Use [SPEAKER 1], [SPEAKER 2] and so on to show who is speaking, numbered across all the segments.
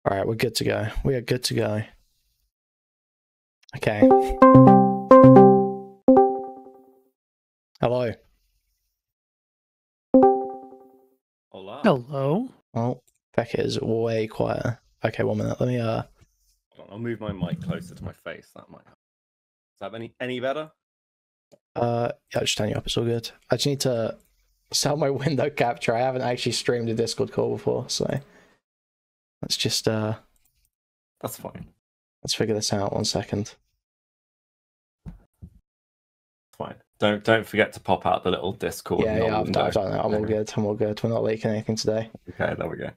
[SPEAKER 1] All right, we're good to go. We are good to go. Okay. Hello.
[SPEAKER 2] Hola.
[SPEAKER 3] Hello.
[SPEAKER 1] Oh, Beckett is way quieter. Okay, 1 minute. Let me
[SPEAKER 2] Hold on, I'll move my mic closer to my face. That might help. Is that any better?
[SPEAKER 1] yeah, just turn you up. It's all good. I just need to set my window capture. I haven't actually streamed a Discord call before, so let's just
[SPEAKER 2] That's fine.
[SPEAKER 1] let's figure this out. 1 second.
[SPEAKER 2] It's fine. Don't forget to pop out the little Discord.
[SPEAKER 1] Yeah, I've done it. I'm all good. I'm all good. We're not leaking anything today.
[SPEAKER 2] Okay, there we go.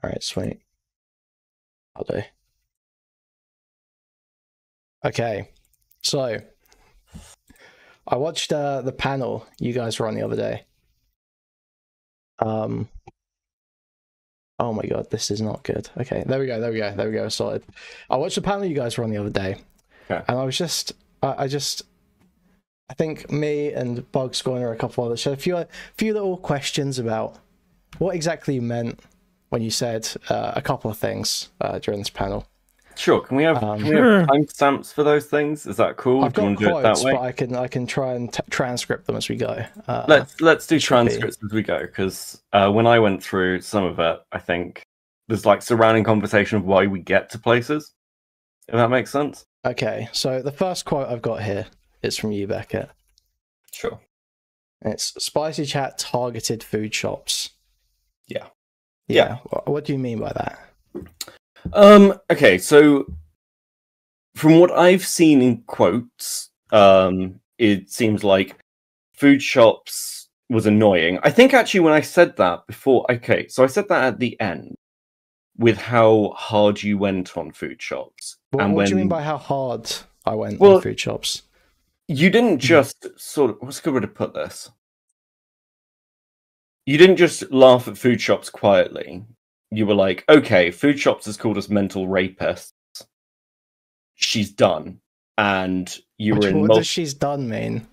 [SPEAKER 1] All right, sweet. I'll do. Okay, so I watched the panel you guys were on the other day. Oh my god, this is not good. Okay, there we go. Sorted. I watched the panel you guys were on the other day,
[SPEAKER 2] okay.
[SPEAKER 1] And I was just, I think me and Bugs Corner, a couple others, had a few little questions about what exactly you meant when you said a couple of things during this panel.
[SPEAKER 2] Sure. Can we have timestamps for those things? Is that cool?
[SPEAKER 1] I've got quotes, but I can try and transcript them as we go.
[SPEAKER 2] Let's do transcripts as we go, because when I went through some of it, I think there's like surrounding conversation of why we get to places. If that makes sense.
[SPEAKER 1] Okay, so the first quote I've got here is from you, Beckett.
[SPEAKER 2] Sure.
[SPEAKER 1] It's spicy chat targeted food shops.
[SPEAKER 2] Yeah.
[SPEAKER 1] What do you mean by that?
[SPEAKER 2] Okay, so from what I've seen in quotes, it seems like food shops was annoying. I think actually when I said that before, okay, so I said that at the end with how hard you went on food shops.
[SPEAKER 1] What do you mean by how hard I went on food shops?
[SPEAKER 2] You didn't just sort of, what's a good way to put this? You didn't just laugh at food shops quietly. You were like, okay, food shops has called us mental rapists. She's done. And you were in
[SPEAKER 1] what does she's done mean?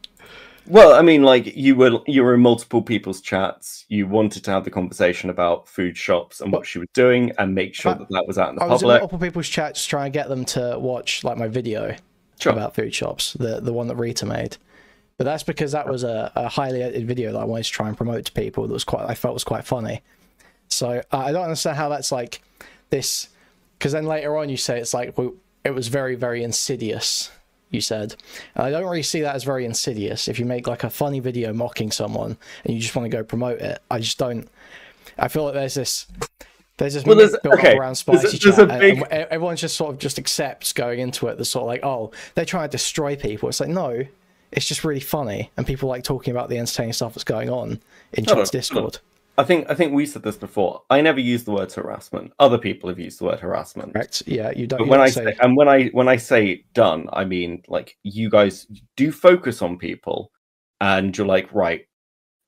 [SPEAKER 2] Well, I mean, like you were in multiple people's chats. You wanted to have the conversation about food shops and what she was doing, and make sure that was out in the public. I was in
[SPEAKER 1] multiple people's chats trying to get them to watch like my video about food shops, the one that Rita made. But that's because that was a highly edited video that I wanted to try and promote to people. That was I felt was quite funny. So I don't understand how that's like this, because then later on you say it's like it was very, very insidious. You said, and I don't really see that as very insidious. If you make like a funny video mocking someone and you just want to go promote it, I just don't. I feel like there's this myth built up around spicy chat, and everyone just sort of just accepts going into it. They're sort of like, oh, they're trying to destroy people. It's like, no, it's just really funny, and people like talking about the entertaining stuff that's going on in chat's Discord.
[SPEAKER 2] I think we said this before. I never used the word harassment. Other people have used the word harassment.
[SPEAKER 1] Correct. Yeah, you don't.
[SPEAKER 2] But when I say done, I mean like you guys do focus on people, and you're like, right,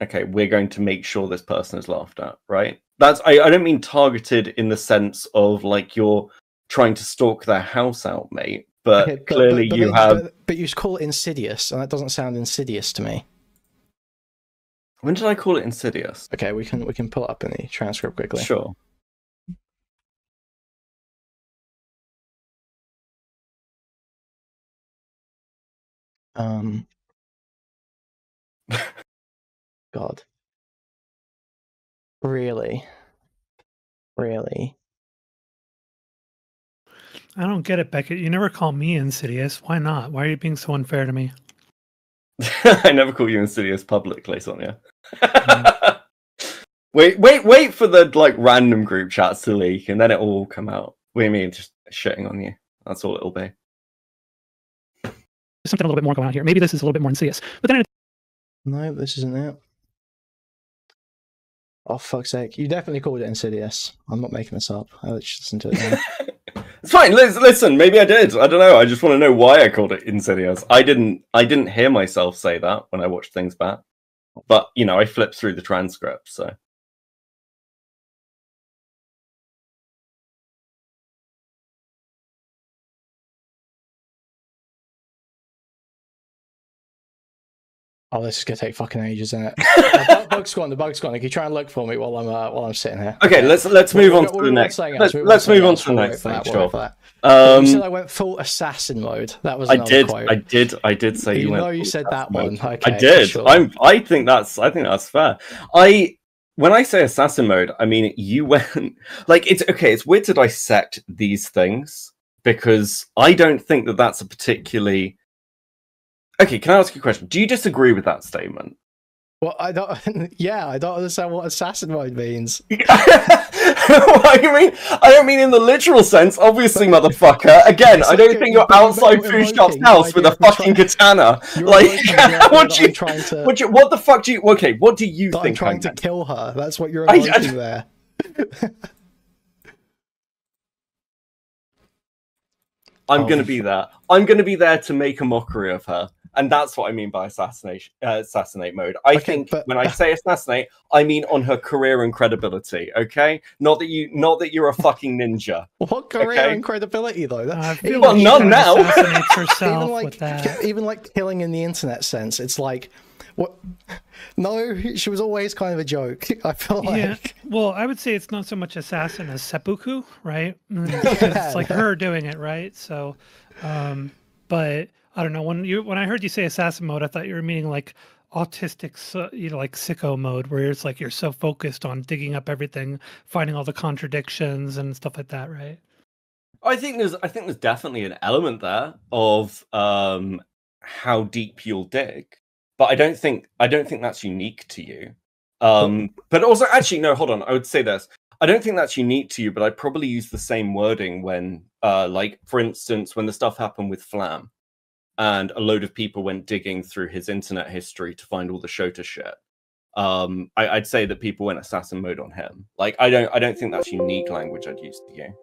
[SPEAKER 2] okay, we're going to make sure this person is laughed at, right? That's I don't mean targeted in the sense of like you're trying to stalk their house out, mate. But clearly you have.
[SPEAKER 1] But you call it insidious, and that doesn't sound insidious to me.
[SPEAKER 2] When did I call it insidious?
[SPEAKER 1] Okay, we can pull it up in the transcript quickly.
[SPEAKER 2] Sure.
[SPEAKER 1] God. Really?
[SPEAKER 3] I don't get it, Beckett. You never call me insidious. Why not? Why are you being so unfair to me?
[SPEAKER 2] I never call you insidious publicly, Zonia. Wait for the like random group chats to leak, and then it will all come out. What do you mean, just shitting on you? That's all it'll be.
[SPEAKER 3] There's something a little bit more going on here. Maybe this is a little bit more insidious. But then
[SPEAKER 1] no, this isn't it. Oh, fuck's sake. You definitely called it insidious. I'm not making this up. I'll just listen to it now.
[SPEAKER 2] It's fine. Listen, maybe I did. I don't know. I just want to know why I called it insidious. I didn't hear myself say that when I watched things back. But, you know, I flipped through the transcript, so...
[SPEAKER 1] Oh, this is gonna take fucking ages, isn't it? The bug's gone. The bug's gone. Can you try and look for me while I'm sitting here?
[SPEAKER 2] Okay, let's move on to the next. Let's move on to the next thing. Sure.
[SPEAKER 1] You said I went full assassin mode. That was another quote.
[SPEAKER 2] I did say you went.
[SPEAKER 1] You said that one. Okay,
[SPEAKER 2] I did.
[SPEAKER 1] Sure.
[SPEAKER 2] I think that's fair. When I say assassin mode, I mean you went like it's okay. It's weird to dissect these things because I don't think that that's a particularly. Okay, can I ask you a question? Do you disagree with that statement?
[SPEAKER 1] Well, I don't. Yeah, I don't understand what assassin mode means.
[SPEAKER 2] What do you mean? I don't mean in the literal sense, obviously, motherfucker. Again, I don't think you're outside Foodshops' house with a fucking katana. Like, what the fuck do you? Okay, what do you think?
[SPEAKER 1] I'm trying to kill her. That's what you're invoking there.
[SPEAKER 2] I'm gonna be there. I'm gonna be there to make a mockery of her. And that's what I mean by assassinate mode. I think when I say assassinate, I mean on her career and credibility. Okay, not that you're a fucking ninja.
[SPEAKER 1] What career and credibility though?
[SPEAKER 2] Well, none now.
[SPEAKER 1] Even like killing in the internet sense, it's like what? No, she was always kind of a joke. I feel like.
[SPEAKER 3] Yeah. Well, I would say it's not so much assassin as seppuku, right? It's like her doing it, right? So, but. I don't know, when I heard you say assassin mode, I thought you were meaning like autistic, like sicko mode, where it's like you're so focused on digging up everything, finding all the contradictions and stuff like that, right?
[SPEAKER 2] I think there's definitely an element there of how deep you'll dig, but I don't think that's unique to you. But also, actually, no, hold on. I would say this. I don't think that's unique to you, but I'd probably use the same wording when, like, for instance, when the stuff happened with Flam. And a load of people went digging through his internet history to find all the Shota shit. I'd say that people went assassin mode on him. Like I don't think that's unique language I'd use to you.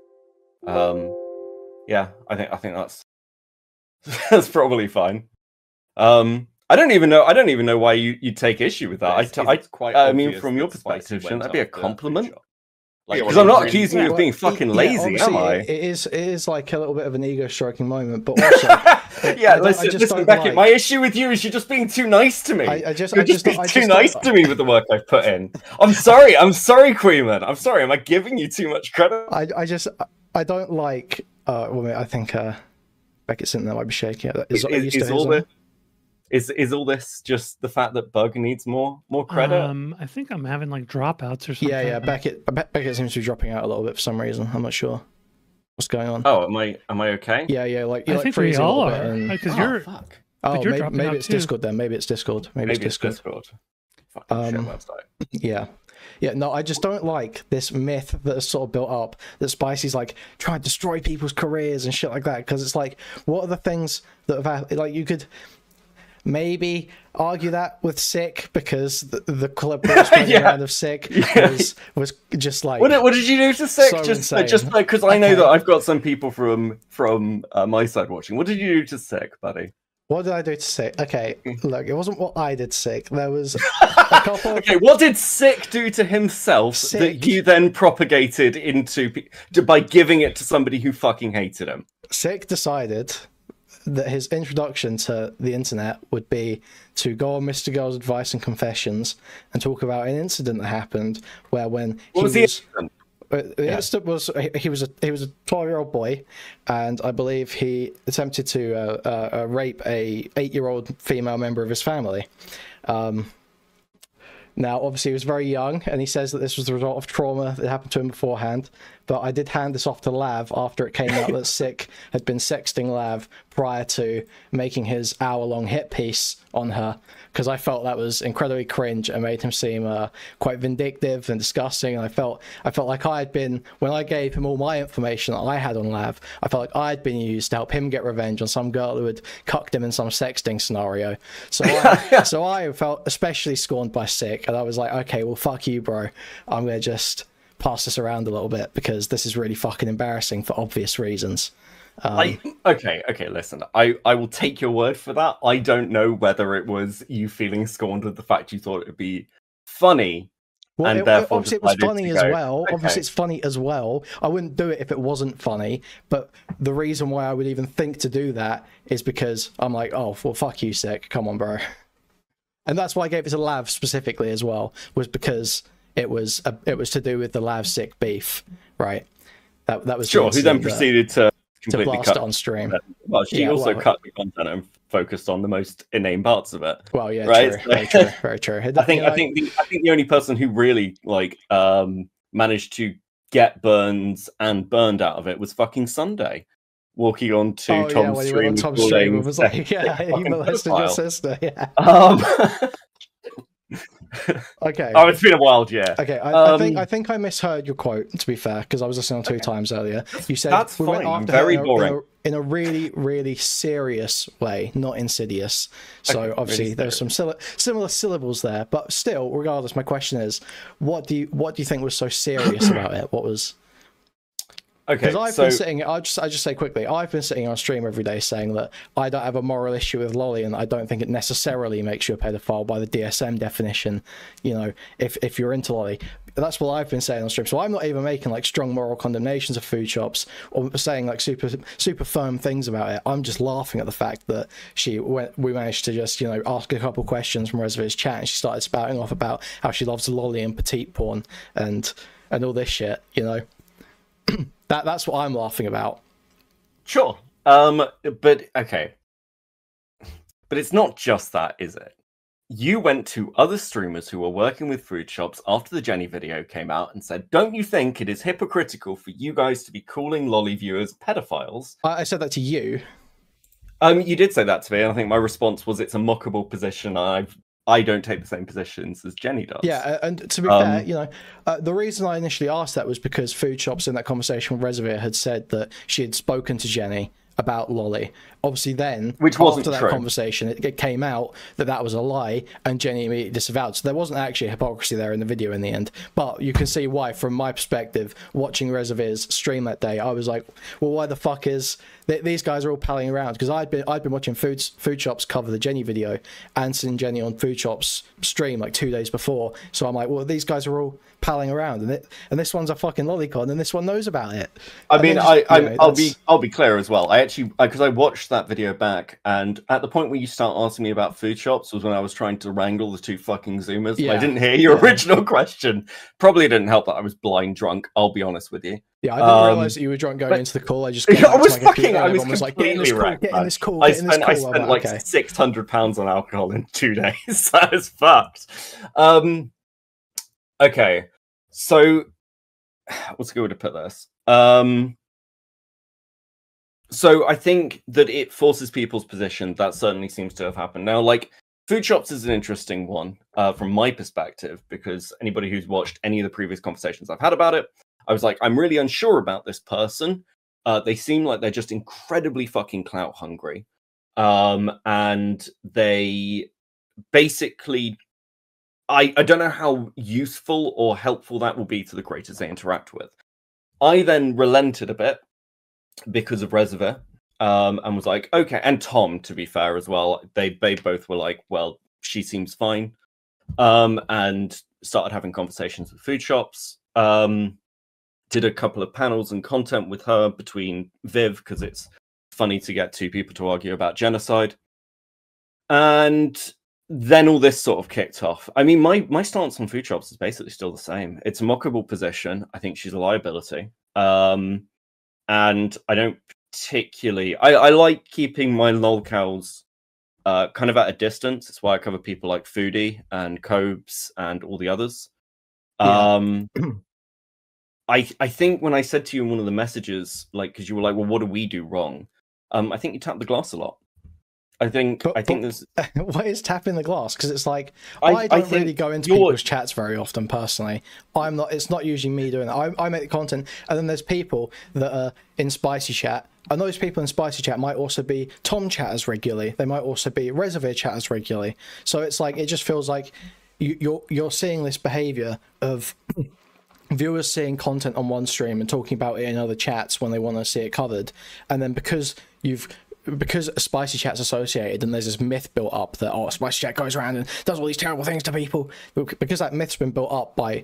[SPEAKER 2] Yeah, I think that's probably fine. I don't even know why you take issue with that. I mean, from your perspective, shouldn't that be a compliment? Because I'm not accusing you of being fucking lazy, am I?
[SPEAKER 1] It is like a little bit of an ego-stroking moment, but also...
[SPEAKER 2] listen, Beckett, my issue with you is you're just being too nice to me. You're just being too nice to me with the work I've put in. I'm sorry, Kuihman. I'm sorry, am I giving you too much credit?
[SPEAKER 1] I don't like... well, I think Beckett's in there might be shaking.
[SPEAKER 2] Is all this just the fact that Bug needs more credit?
[SPEAKER 3] I think I'm having like dropouts or something.
[SPEAKER 1] Yeah. Beckett seems to be dropping out a little bit for some reason. I'm not sure what's going on.
[SPEAKER 2] Oh, am I okay?
[SPEAKER 1] Yeah. Like
[SPEAKER 3] I think we all are. Because you're.
[SPEAKER 2] Fuck.
[SPEAKER 1] Oh, maybe it's Discord then. Maybe it's Discord. Maybe it's Discord.
[SPEAKER 2] Fucking shit website.
[SPEAKER 1] Yeah. No, I just don't like this myth that is sort of built up that Spicy's like trying to destroy people's careers and shit like that. Because it's like, what are the things that have like you could. Maybe argue that with Sick because the clip spreading around of Sick was just like
[SPEAKER 2] what did you do to Sick?
[SPEAKER 1] So
[SPEAKER 2] just because I know that I've got some people from my side watching. What did you do to Sick, buddy?
[SPEAKER 1] What did I do to Sick? Okay, look, it wasn't what I did Sick. There was a couple.
[SPEAKER 2] Okay, what did Sick do to himself that you then propagated into by giving it to somebody who fucking hated him?
[SPEAKER 1] Sick decided that his introduction to the internet would be to go on Mr. Girl's Advice and Confessions and talk about an incident that happened where when the incident was he was a 12-year-old boy, and I believe he attempted to rape a 8-year-old female member of his family. Now, obviously, he was very young, and he says that this was the result of trauma that happened to him beforehand. But I did hand this off to Lav after it came out that Sick had been sexting Lav prior to making his hour-long hit piece on her, because I felt that was incredibly cringe and made him seem quite vindictive and disgusting. And I felt like I had been, when I gave him all my information that I had on Lav, I felt like I had been used to help him get revenge on some girl who had cucked him in some sexting scenario. So I felt especially scorned by Sick, and I was like, okay, well, fuck you, bro. I'm gonna just pass this around a little bit because this is really fucking embarrassing for obvious reasons.
[SPEAKER 2] Okay, listen, I will take your word for that. I don't know whether it was you feeling scorned with the fact you thought it would be funny.
[SPEAKER 1] Well,
[SPEAKER 2] and therefore
[SPEAKER 1] obviously it was funny as well. Okay. Obviously it's funny as well. I wouldn't do it if it wasn't funny, but the reason why I would even think to do that is because I'm like, oh, well, fuck you, Sick. Come on, bro. And that's why I gave it to Lav specifically as well, was because it was to do with the Lav sick beef, right? That was
[SPEAKER 2] sure. Who then proceeded to completely
[SPEAKER 1] blast
[SPEAKER 2] cut
[SPEAKER 1] it on stream.
[SPEAKER 2] Well, she also cut the content and focused on the most inane parts of it.
[SPEAKER 1] Well, yeah,
[SPEAKER 2] right?
[SPEAKER 1] True, very true, very true.
[SPEAKER 2] I think the only person who really like managed to get burns and burned out of it was fucking Sunday, walking on to Tom's stream.
[SPEAKER 1] Tom's stream was like, yeah, he molested your sister. Yeah. Okay.
[SPEAKER 2] Oh, it's been a wild year.
[SPEAKER 1] Okay, I think I misheard your quote, to be fair, because I was listening 2 times earlier. You said
[SPEAKER 2] that's
[SPEAKER 1] we
[SPEAKER 2] fine.
[SPEAKER 1] went after
[SPEAKER 2] Very
[SPEAKER 1] her
[SPEAKER 2] boring.
[SPEAKER 1] In a really, really serious way, not insidious. So obviously there's some similar syllables there, but still, regardless, my question is, what do you think was so serious about it? What was?
[SPEAKER 2] Okay,
[SPEAKER 1] because I've been sitting. I just say quickly. I've been sitting on stream every day saying that I don't have a moral issue with lolly, and I don't think it necessarily makes you a pedophile by the DSM definition. You know, if you're into lolly, that's what I've been saying on stream. So I'm not even making like strong moral condemnations of Foodshops or saying like super firm things about it. I'm just laughing at the fact that we managed to just ask a couple questions from Reservoir's chat, and she started spouting off about how she loves lolly and petite porn and all this shit. That's what I'm laughing about.
[SPEAKER 2] Sure. But okay. But it's not just that, is it? You went to other streamers who were working with Foodshops after the Jenny video came out and said, don't you think it is hypocritical for you guys to be calling lolly viewers pedophiles?
[SPEAKER 1] I said that to you.
[SPEAKER 2] You did say that to me, and I think my response was it's a mockable position. I don't take the same positions as Jenny does.
[SPEAKER 1] Yeah, and to be fair, the reason I initially asked that was because Foodshops in that conversation with Reservoir had said that she had spoken to Jenny about lolly. Obviously then,
[SPEAKER 2] which wasn't
[SPEAKER 1] after that
[SPEAKER 2] true.
[SPEAKER 1] Conversation, it came out that was a lie, and Jenny immediately disavowed. So there wasn't actually hypocrisy there in the video in the end. But you can see why, from my perspective, watching Reservoir's stream that day, I was like, well, why the fuck is... These guys are all palling around, because I'd been watching Foodshops cover the Jenny video and seen Jenny on Foodshops stream like 2 days before. So I'm like, well, these guys are all palling around, and this one's a fucking lolicon, and this one knows about it.
[SPEAKER 2] I mean, I'll be clear as well. I actually, because I watched that video back, and at the point where you start asking me about Foodshops was when I was trying to wrangle the 2 fucking Zoomers. Yeah. I didn't hear your original question. Probably didn't help that I was blind drunk. I'll be honest with you.
[SPEAKER 1] Yeah, I didn't realize that you were drunk going into the call. I just
[SPEAKER 2] I was completely wrecked.
[SPEAKER 1] Get in this call.
[SPEAKER 2] I spent like £600 on alcohol in 2 days. That is fucked. Okay, so what's a good way to put this? So I think that it forces people's position. That certainly seems to have happened. Now, like, Foodshops is an interesting one from my perspective, because anybody who's watched any of the previous conversations I've had about it, I was like, I'm really unsure about this person. They seem like they're just incredibly fucking clout hungry. And they basically, I don't know how useful or helpful that will be to the creators they interact with. I then relented a bit because of Reservoir, and was like, okay, and Tom, to be fair as well, they both were like, well, she seems fine, and started having conversations with Foodshops. Did a couple of panels and content with her between Viv, because it's funny to get 2 people to argue about genocide. And then all this sort of kicked off. I mean, my stance on Foodshops is basically still the same. It's a mockable position. I think she's a liability. And I don't particularly... I like keeping my lolcows kind of at a distance. It's why I cover people like Foodie and Cobes and all the others. Yeah. I think when I said to you in one of the messages, like, because you were like, well, what do we do wrong? I think you tapped the glass a lot. I think there's...
[SPEAKER 1] What is tapping the glass? Because it's like, I don't really go into people's chats very often, personally. It's not usually me doing that. I make the content, and then there's people that are in Spicy Chat, and those people in Spicy Chat might also be Tom chatters regularly. They might also be Reservoir chatters regularly. So it's like, it just feels like you're seeing this behavior of... viewers seeing content on one stream and talking about it in other chats when they want to see it covered, and then because you've because spicy chat's associated, and there's this myth built up that spicy chat goes around and does all these terrible things to people, because that myth's been built up by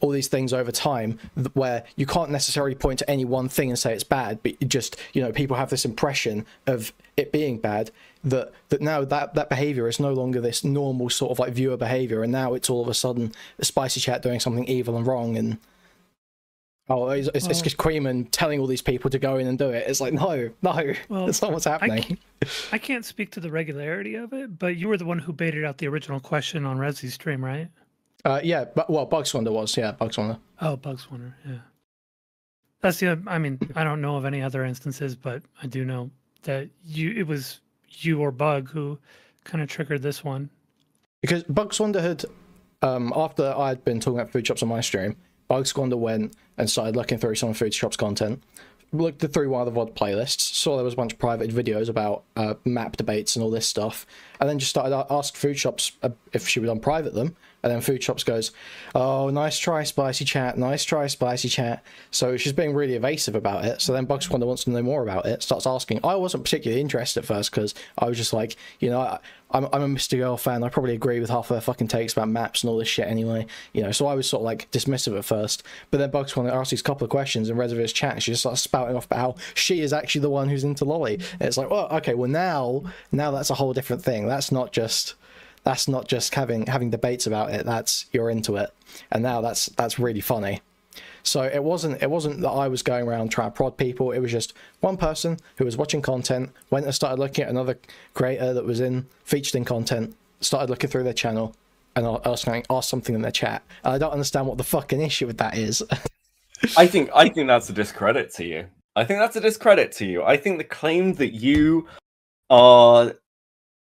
[SPEAKER 1] all these things over time, where you can't necessarily point to any one thing and say it's bad, but just people have this impression of it being bad, that now that behavior is no longer this normal sort of like viewer behavior, and now it's all of a sudden a spicy chat doing something evil and wrong, and it's just Kuihman telling all these people to go in and do it. It's like, no, that's not what's happening.
[SPEAKER 3] I can't speak to the regularity of it, but you were the one who baited out the original question on Rezzy's stream, right?
[SPEAKER 1] Yeah, but Bugs Wonder was, yeah, Bugs Wonder.
[SPEAKER 3] Oh, Bugs Wonder, yeah. That's the. I mean, I don't know of any other instances, but I do know that it was you or Bug who kind of triggered this one. Because
[SPEAKER 1] Bugs Wonder had, after I had been talking about Foodshops on my stream, Bugs Wonder went and started looking through some of Foodshops content, looked through one of the VOD playlists, saw there was a bunch of private videos about map debates and all this stuff, and then just started asking Foodshops if she would unprivate them, and then Foodshops goes, "Oh, nice try, spicy chat, nice try, spicy chat." So she's being really evasive about it, so then Bugs Wonder wants to know more about it, starts asking. I wasn't particularly interested at first, because I was just like, I'm a Mr. Girl fan, I probably agree with half her fucking takes about maps and all this shit anyway, so I was sort of like dismissive at first, but then Bugs Wonder asked these couple of questions in Reservoir's chat, and she just starts spouting off about how she is actually the one who's into lolly, and it's like, well, okay, well now that's a whole different thing. That's not just having debates about it, that's you're into it, and now that's really funny. So it wasn't that I was going around trying to prod people, it was just one person who was watching content, went and started looking at another creator that was featured in content, started looking through their channel, and asked something in their chat. And I don't understand what the fucking issue with that is.
[SPEAKER 2] I think that's a discredit to you. I think the claim that you are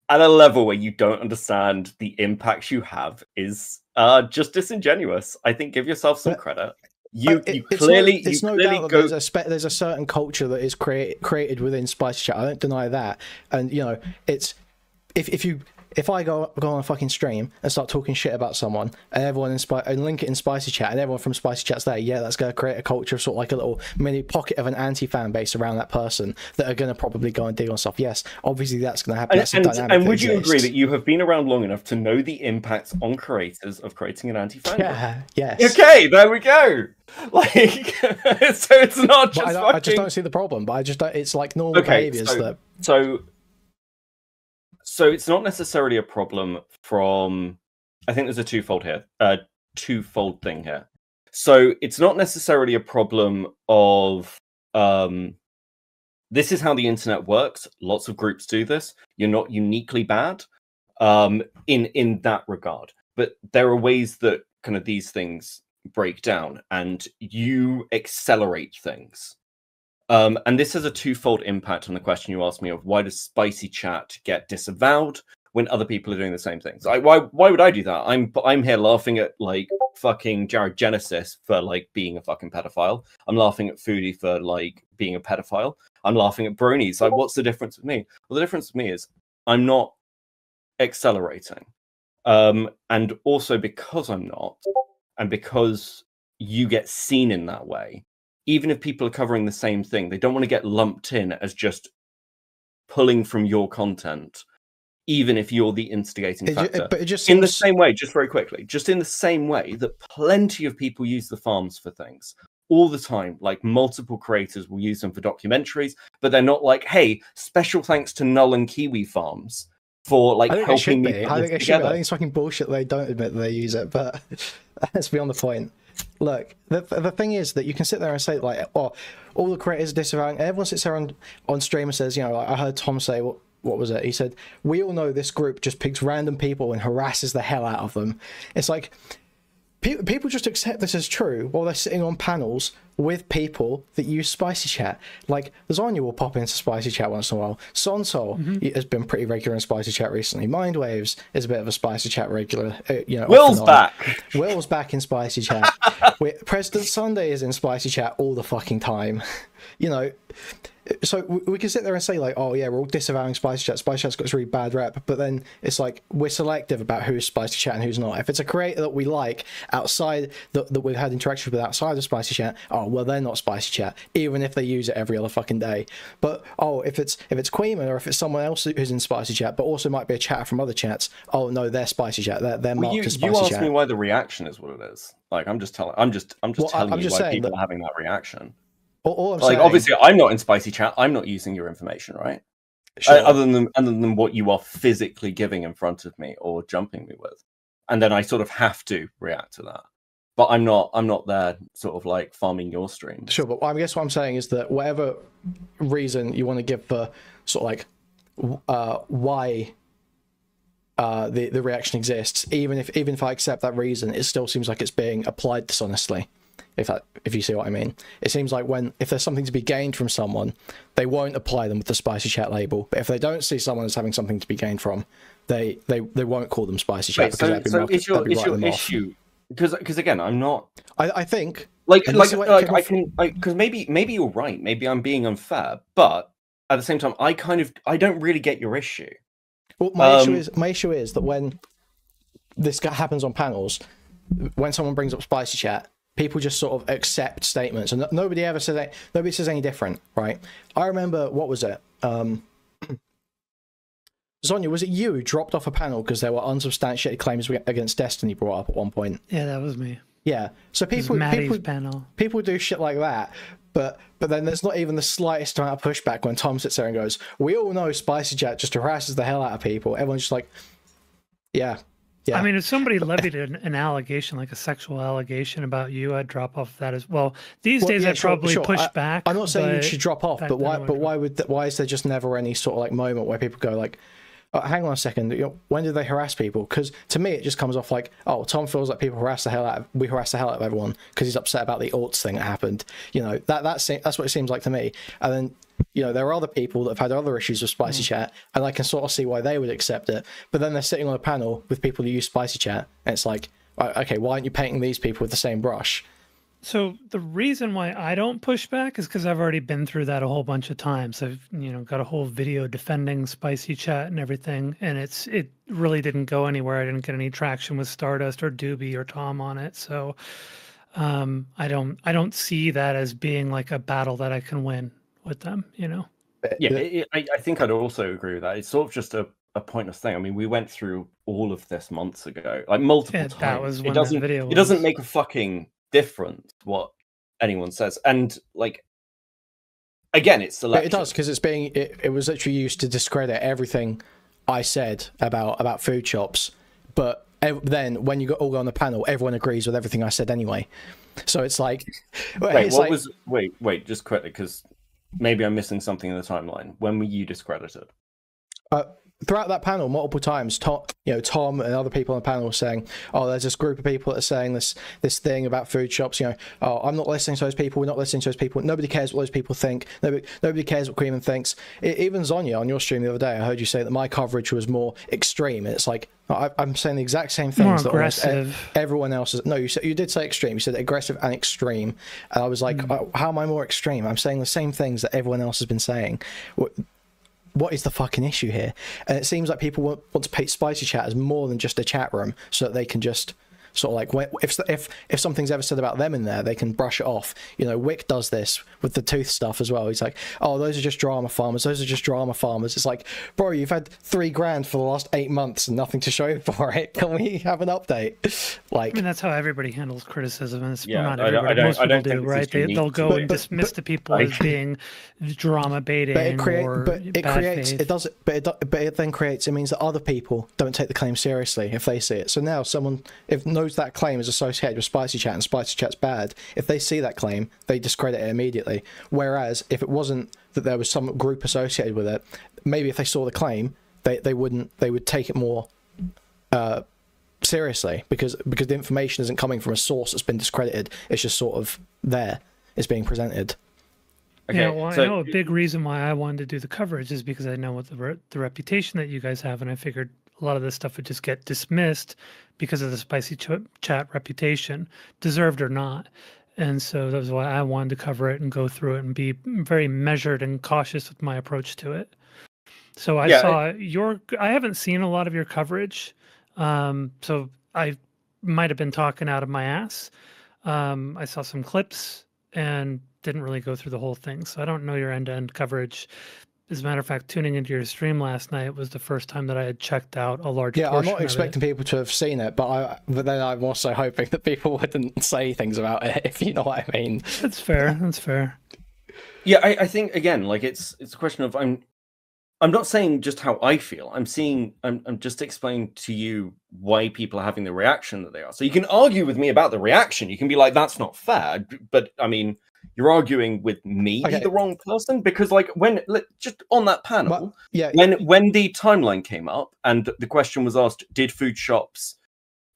[SPEAKER 2] at a level where you don't understand the impacts you have is just disingenuous. I think give yourself some credit. There's no doubt that
[SPEAKER 1] there's a certain culture that is created within Spicy Chat. I don't deny that. And it's if I go on a fucking stream and start talking shit about someone, and everyone and link it in Spicy Chat, and everyone from Spicy Chat's there, yeah, that's going to create a culture of sort of like a little mini pocket of an anti-fan base around that person that are going to probably go and dig on stuff. Yes, obviously that's going to happen.
[SPEAKER 2] And would you agree that you have been around long enough to know the impacts on creators of creating an anti-fan?
[SPEAKER 1] Yeah, yes.
[SPEAKER 2] Okay, there we go. Like, so it's not just.
[SPEAKER 1] I just don't see the problem. But I just don't. It's like normal behaviors
[SPEAKER 2] So it's not necessarily a problem from. I think there's a twofold thing here. So it's not necessarily a problem of. This is how the internet works. Lots of groups do this. You're not uniquely bad, in that regard. But there are ways that kind of these things break down, and you accelerate things. And this has a twofold impact on the question you asked me of why does Spicy Chat get disavowed when other people are doing the same things? Why would I do that? I'm here laughing at like fucking Jared Genesis for like being a fucking pedophile. I'm laughing at Foodie for like being a pedophile. I'm laughing at Bronies. Like, what's the difference with me? Well, the difference with me is I'm not accelerating. And also because I'm not, and because you get seen in that way, even if people are covering the same thing, they don't want to get lumped in as just pulling from your content, even if you're the instigating factor.
[SPEAKER 1] But it just
[SPEAKER 2] seems... In the same way, just very quickly, just in the same way that plenty of people use the farms for things all the time, like multiple creators will use them for documentaries, but they're not like, hey, special thanks to Null and Kiwi farms for like helping me.
[SPEAKER 1] I think it should be. I think it's fucking bullshit they don't admit that they use it, but that's beyond the point. Look, the thing is that you can sit there and say like, oh, all the creators are disavowing. Everyone sits there on stream and says, like, I heard Tom say, what was it? He said, we all know this group just picks random people and harasses the hell out of them. It's like, people just accept this as true while they're sitting on panels with people that use Spicy Chat. Like, Zonia will pop into Spicy Chat once in a while. Sonsol has been pretty regular in Spicy Chat recently. Mindwaves is a bit of a Spicy Chat regular.
[SPEAKER 2] Will's back.
[SPEAKER 1] Will's back in Spicy Chat. President Sunday is in Spicy Chat all the fucking time. so we can sit there and say like, oh yeah, we're all disavowing spicy chat. Spicy chat's got this really bad rep, but then it's like we're selective about who's spicy chat and who's not. If it's a creator that we like outside that we've had interaction with outside of spicy chat, oh well, they're not spicy chat, even if they use it every other fucking day. But oh, if it's Kuihman or if it's someone else who's in spicy chat, but also might be a chatter from other chats, oh no, they're spicy chat. They're marked as spicy chat.
[SPEAKER 2] You asked me why the reaction is what it is. Like I'm just telling you why people are having that reaction.
[SPEAKER 1] All I'm
[SPEAKER 2] like
[SPEAKER 1] saying,
[SPEAKER 2] obviously I'm not in spicy chat. I'm not using your information, right? Sure. Other than what you are physically giving in front of me or jumping me with, and then I sort of have to react to that. But I'm not there sort of like farming your stream.
[SPEAKER 1] Sure, but I guess what I'm saying is that whatever reason you want to give for sort of like why the reaction exists, even if I accept that reason, it still seems like it's being applied dishonestly. If you see what I mean, it seems like if there's something to be gained from someone, they won't apply them with the spicy chat label. But if they don't see someone as having something to be gained from, they won't call them spicy chat.
[SPEAKER 2] Wait, so is your issue? Because again, I'm not.
[SPEAKER 1] I think
[SPEAKER 2] I can because maybe you're right. Maybe I'm being unfair, but at the same time, I don't really get your issue.
[SPEAKER 1] Well, my issue is that when this happens on panels, when someone brings up spicy chat, people just sort of accept statements, and nobody ever says that. Nobody says any different, right? I remember, what was it? Zonia, was it you who dropped off a panel because there were unsubstantiated claims against Destiny brought up at one point?
[SPEAKER 3] Yeah, that was me.
[SPEAKER 1] Yeah, so people do shit like that, but then there's not even the slightest amount of pushback when Tom sits there and goes, "We all know spicy chat just harasses the hell out of people." Everyone's just like, yeah. Yeah.
[SPEAKER 3] I mean, if somebody levied an allegation, like a sexual allegation about you, I'd drop off that as well. These days, I'd probably push back.
[SPEAKER 1] I'm not saying you should drop off, but why is there just never any sort of like moment where people go like, oh, hang on a second, when did they harass people? Because to me, it just comes off like, oh, Tom feels like we harass the hell out of everyone because he's upset about the Orts thing that happened. That's what it seems like to me. And then, there are other people that have had other issues with spicy chat, and I can sort of see why they would accept it. But then they're sitting on a panel with people who use spicy chat, and it's like, okay, why aren't you painting these people with the same brush?
[SPEAKER 3] So the reason why I don't push back is because I've already been through that a whole bunch of times. I've got a whole video defending spicy chat and everything, and it really didn't go anywhere. I didn't get any traction with Stardust or Doobie or Tom on it. So I don't see that as being like a battle that I can win with them.
[SPEAKER 2] Yeah, I think I'd also agree with that. It's sort of just a pointless thing. I mean, we went through all of this months ago, like multiple times. That was when the video was. It doesn't make a fucking different what anyone says, and like again, it's selective.
[SPEAKER 1] It does, because it was literally used to discredit everything I said about Foodshops, but then when you all go on the panel, everyone agrees with everything I said anyway. So it's like,
[SPEAKER 2] wait, just quickly, because maybe I'm missing something in the timeline. When were you discredited?
[SPEAKER 1] Throughout that panel, multiple times, Tom and other people on the panel were saying, "Oh, there's this group of people that are saying this thing about Foodshops. Oh, I'm not listening to those people. We're not listening to those people. Nobody cares what those people think. Nobody cares what Kuihman thinks." Even Zonia, on your stream the other day, I heard you say that my coverage was more extreme. And it's like, I'm saying the exact same things that aggressive. Everyone else is. No, you did say extreme. You said aggressive and extreme, and I was like, how am I more extreme? I'm saying the same things that everyone else has been saying. What is the fucking issue here? And it seems like people want to paint spicy chat as more than just a chat room, so that they can just sort of like, if something's ever said about them in there, they can brush it off. Wick does this with the tooth stuff as well. He's like, oh, those are just drama farmers. Those are just drama farmers. It's like, bro, you've had $3,000 for the last 8 months and nothing to show for it. Can we have an update? Like,
[SPEAKER 3] I mean, that's how everybody handles criticism, and not everybody. Most people do, right? They'll go and dismiss the people as being drama baiting. But it then creates. It means that other people don't take the claim seriously if they see it. So now someone knows that claim is associated with spicy chat and spicy chat's bad. If they see that claim, they discredit it immediately. Whereas if it wasn't that there was some group associated with it, maybe if they saw the claim, they would take it more seriously, because the information isn't coming from a source that's been discredited. It's just sort of there. It's being presented. Okay, I know a big reason why I wanted to do the coverage is because I know what the reputation that you guys have, and I figured a lot of this stuff would just get dismissed because of the spicy chat reputation, deserved or not. And so that was why I wanted to cover it and go through it and be very measured and cautious with my approach to it. So I saw I haven't seen a lot of your coverage. So I might have been talking out of my ass. I saw some clips and didn't really go through the whole thing. So I don't know your end-to-end coverage. As a matter of fact, tuning into your stream last night was the first time that I had checked out a large portion.
[SPEAKER 1] I'm not expecting people to have seen it, but then I'm also hoping that people wouldn't say things about it, if you know what I mean.
[SPEAKER 3] That's fair. That's fair.
[SPEAKER 2] Yeah, I think again, like it's a question of I'm not saying just how I feel. I'm just explaining to you why people are having the reaction that they are. So you can argue with me about the reaction. You can be like, that's not fair. But I mean, you're arguing with me, the wrong person, because like just on that panel, when the timeline came up and the question was asked, did Foodshops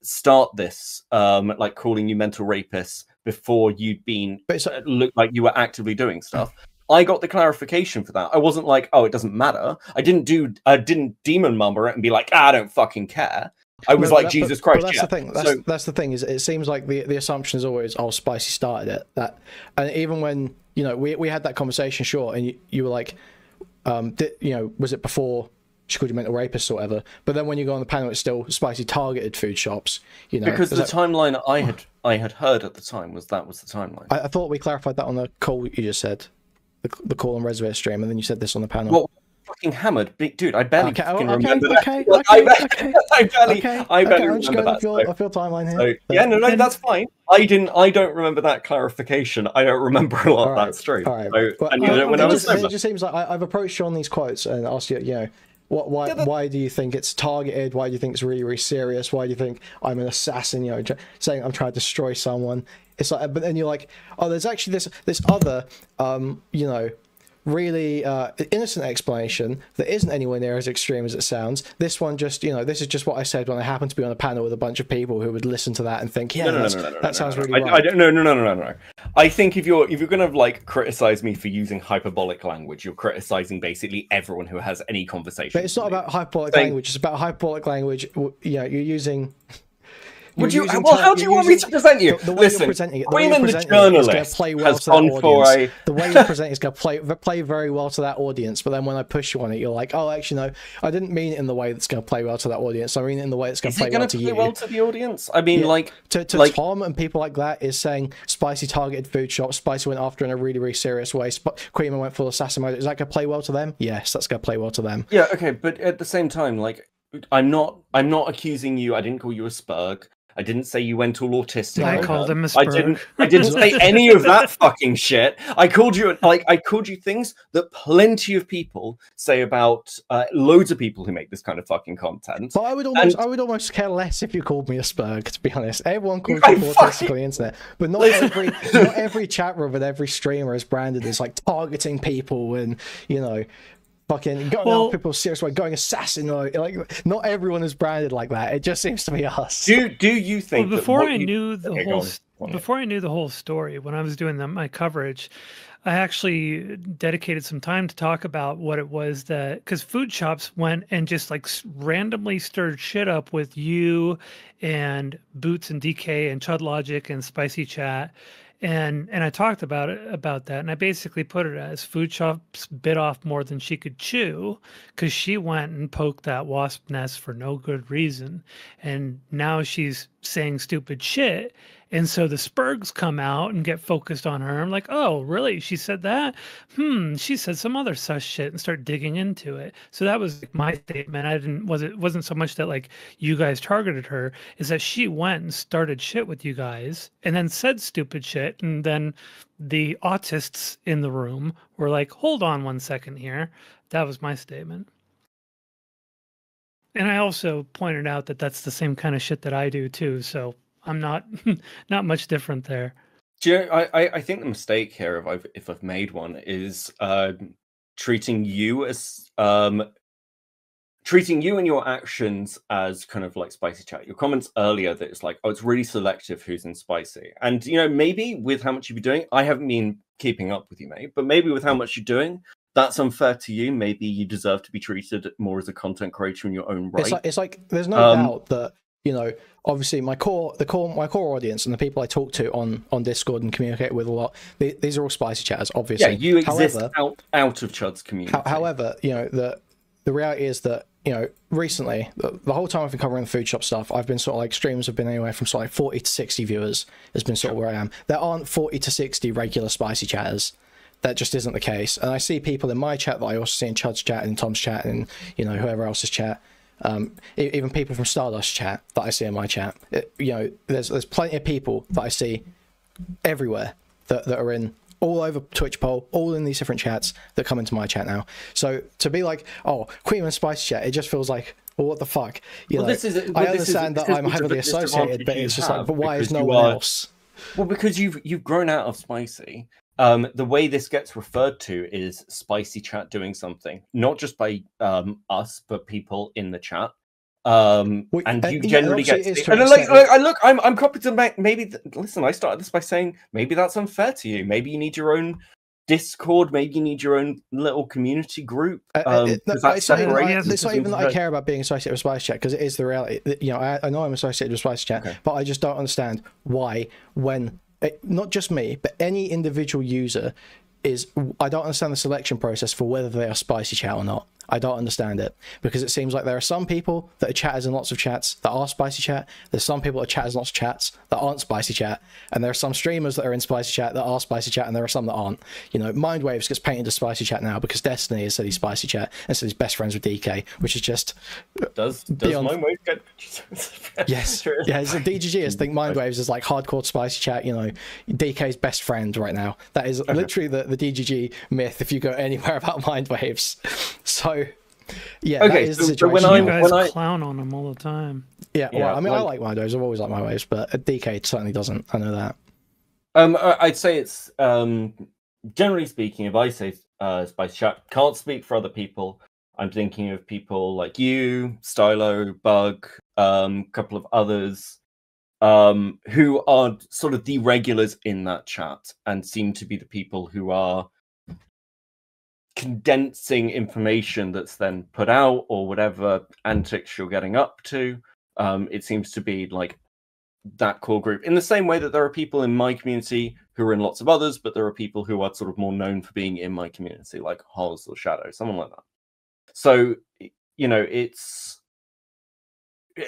[SPEAKER 2] start this, like calling you mental rapists before you'd been looked like you were actively doing stuff? I got the clarification for that. I wasn't like, oh, it doesn't matter. I didn't demon mummer it and be like, I don't fucking care. I was Jesus Christ.
[SPEAKER 1] But that's the thing. That's the thing. Is it seems like the assumption is always, oh, Spicy started it. And even when we had that conversation, sure, and you were like, was it before she called you mental rapist or whatever? But then when you go on the panel, it's still Spicy targeted Foodshops.
[SPEAKER 2] Because the timeline I had heard at the time was the timeline.
[SPEAKER 1] I thought we clarified that on the call you just said, the call on Reservoir stream, and then you said this on the panel.
[SPEAKER 2] Well, fucking hammered, dude. I barely remember that.
[SPEAKER 1] I barely remember that. I feel timeline here.
[SPEAKER 2] So, yeah, no, that's fine. I don't remember that clarification. I don't remember a lot of that stream.
[SPEAKER 1] All right. It just seems like I've approached you on these quotes and asked you, why do you think it's targeted? Why do you think it's really, really serious? Why do you think I'm an assassin? Saying I'm trying to destroy someone. It's like, but then you're like, oh, there's actually this other, really innocent explanation that isn't anywhere near as extreme as it sounds. This one just, this is just what I said when I happened to be on a panel with a bunch of people who would listen to that and think, that sounds really right.
[SPEAKER 2] No. I think if you're gonna like criticize me for using hyperbolic language, you're criticizing basically everyone who has any conversation.
[SPEAKER 1] But it's not about hyperbolic language. It's about hyperbolic language. You're using.
[SPEAKER 2] How do you want me to present you? Listen, Kuihman the journalist has gone for a...
[SPEAKER 1] The way you present it is going to play very well to that audience, but then when I push you on it, you're like, oh, actually, no, I didn't mean it in the way that's going to play well to that audience. I mean it in the way it's going to play well to you.
[SPEAKER 2] Is it going to play well to the audience? I mean,
[SPEAKER 1] To Tom and people like that is saying Spicy targeted Foodshops, Spicy went after in a really, really serious way, Kuihman went full assassin mode. Is that going to play well to them? Yes, that's going to play well to them.
[SPEAKER 2] Yeah, okay, but at the same time, like, I'm not accusing you. I didn't call you a spurg. I didn't say you went all autistic.
[SPEAKER 3] I called him a spurg.
[SPEAKER 2] I didn't say any of that fucking shit. I called you things that plenty of people say about loads of people who make this kind of fucking content.
[SPEAKER 1] But I would almost care less if you called me a spurg, to be honest. Everyone calls people autistic on the internet, but not every chat room and every streamer is branded as like targeting people and fucking going off people's serious way, going assassin mode. Like, not everyone is branded like that. It just seems to be us.
[SPEAKER 2] Do you think?
[SPEAKER 3] Well, before I knew the whole story, when I was doing my coverage, I actually dedicated some time to talk about what it was because Foodshops went and just like randomly stirred shit up with you and Boots and DK and Chud Logic and Spicy Chat. And I talked about that, and I basically put it as Foodshops bit off more than she could chew, because she went and poked that wasp nest for no good reason, and now she's saying stupid shit, and so the spurgs come out and get focused on her. I'm like, oh, really? She said that? She said some other such shit, and start digging into it. So that was my statement. It wasn't so much that like you guys targeted her, is that she went and started shit with you guys and then said stupid shit, and then the autists in the room were like, hold on 1 second here. That was my statement. And I also pointed out that that's the same kind of shit that I do too, so I'm not much different there.
[SPEAKER 2] Do you know, I think the mistake here, if I've made one, is treating you and your actions as kind of like Spicy Chat. Your comments earlier that it's like, oh, it's really selective who's in Spicy. And, maybe with how much you've been doing, I haven't been keeping up with you, mate, but maybe with how much you're doing, that's unfair to you. Maybe you deserve to be treated more as a content creator in your own right.
[SPEAKER 1] It's like there's no doubt that you know, obviously my core audience and the people I talk to on Discord and communicate with a lot, these are all spicy chatters, obviously.
[SPEAKER 2] Yeah, you exist out of Chud's community.
[SPEAKER 1] However, you know, the reality is that, you know, recently, the whole time I've been covering the food shop stuff, I've been sort of like, streams have been anywhere from sort of like 40 to 60 viewers has been sort of where I am. There aren't 40 to 60 regular spicy chatters. That just isn't the case. And I see people in my chat that I also see in Chud's chat and Tom's chat and, you know, whoever else's chat. Even people from Stardust chat that I see in my chat. You know, there's plenty of people that I see everywhere that are in all over Twitch poll, all in these different chats that come into my chat now. So to be like, oh, Kuihman Spicy Chat, it just feels like, well, what the fuck? You know, I understand that I'm heavily associated, but it's just like, but why is no one else?
[SPEAKER 2] Well, because you've grown out of Spicy. The way this gets referred to is Spicy Chat doing something, not just by us, but people in the chat. And you generally get I'm competent to maybe listen, I started this by saying maybe that's unfair to you. Maybe you need your own Discord, maybe you need your own little community group.
[SPEAKER 1] It's not even that I care about being associated with Spicy Chat, because it is the reality. You know, I know I'm associated with Spicy Chat, but I just don't understand why, when not just me, but any individual user I don't understand the selection process for whether they are Spicy Chat or not. I don't understand it, because it seems like there are some people that are chatters in lots of chats that are Spicy Chat. There's some people that are chatters in lots of chats that aren't Spicy Chat, and there are some streamers that are in Spicy Chat that are Spicy Chat, and there are some that aren't. You know, Mindwaves gets painted as Spicy Chat now because Destiny has said he's Spicy Chat and said he's best friends with DK, which is just
[SPEAKER 2] does Mindwaves get
[SPEAKER 1] yes, yeah. So DGGs think Mindwaves is like hardcore Spicy Chat. You know, DK's best friend right now. That is literally the DGG myth. If you go anywhere about Mindwaves, so. Yeah,
[SPEAKER 2] okay,
[SPEAKER 1] that is the situation.
[SPEAKER 3] You guys clown on them all the time.
[SPEAKER 1] Yeah, well, I mean, I like my waves. I've always liked my waves, but DK certainly doesn't. I know that.
[SPEAKER 2] I'd say it's generally speaking, if I say Spicy Chat, can't speak for other people. I'm thinking of people like you, Stylo, Bug, couple of others, who are sort of the regulars in that chat and seem to be the people who are condensing information that's then put out, or whatever antics you're getting up to. It seems to be like that core group, in the same way that there are people in my community who are in lots of others, but there are people who are sort of more known for being in my community, like Hoz or Shadow, someone like that. So, you know, it's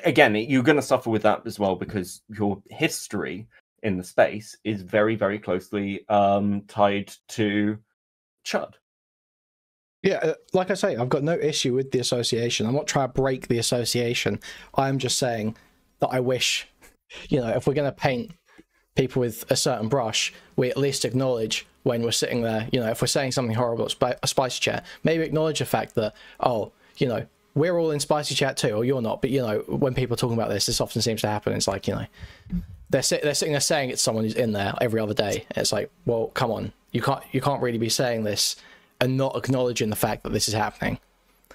[SPEAKER 2] again, you're going to suffer with that as well, because your history in the space is very, very closely tied to Chud.
[SPEAKER 1] Yeah, like I say, I've got no issue with the association. I'm not trying to break the association. I'm just saying that I wish, you know, if we're going to paint people with a certain brush, we at least acknowledge when we're sitting there, you know, if we're saying something horrible at a Spicy Chat, maybe acknowledge the fact that, oh, you know, we're all in Spicy Chat too, or you're not. But, you know, when people are talking about this often seems to happen. It's like, you know, they're sitting there saying it's someone who's in there every other day. And it's like, well, come on, you can't really be saying this and not acknowledging the fact that this is happening.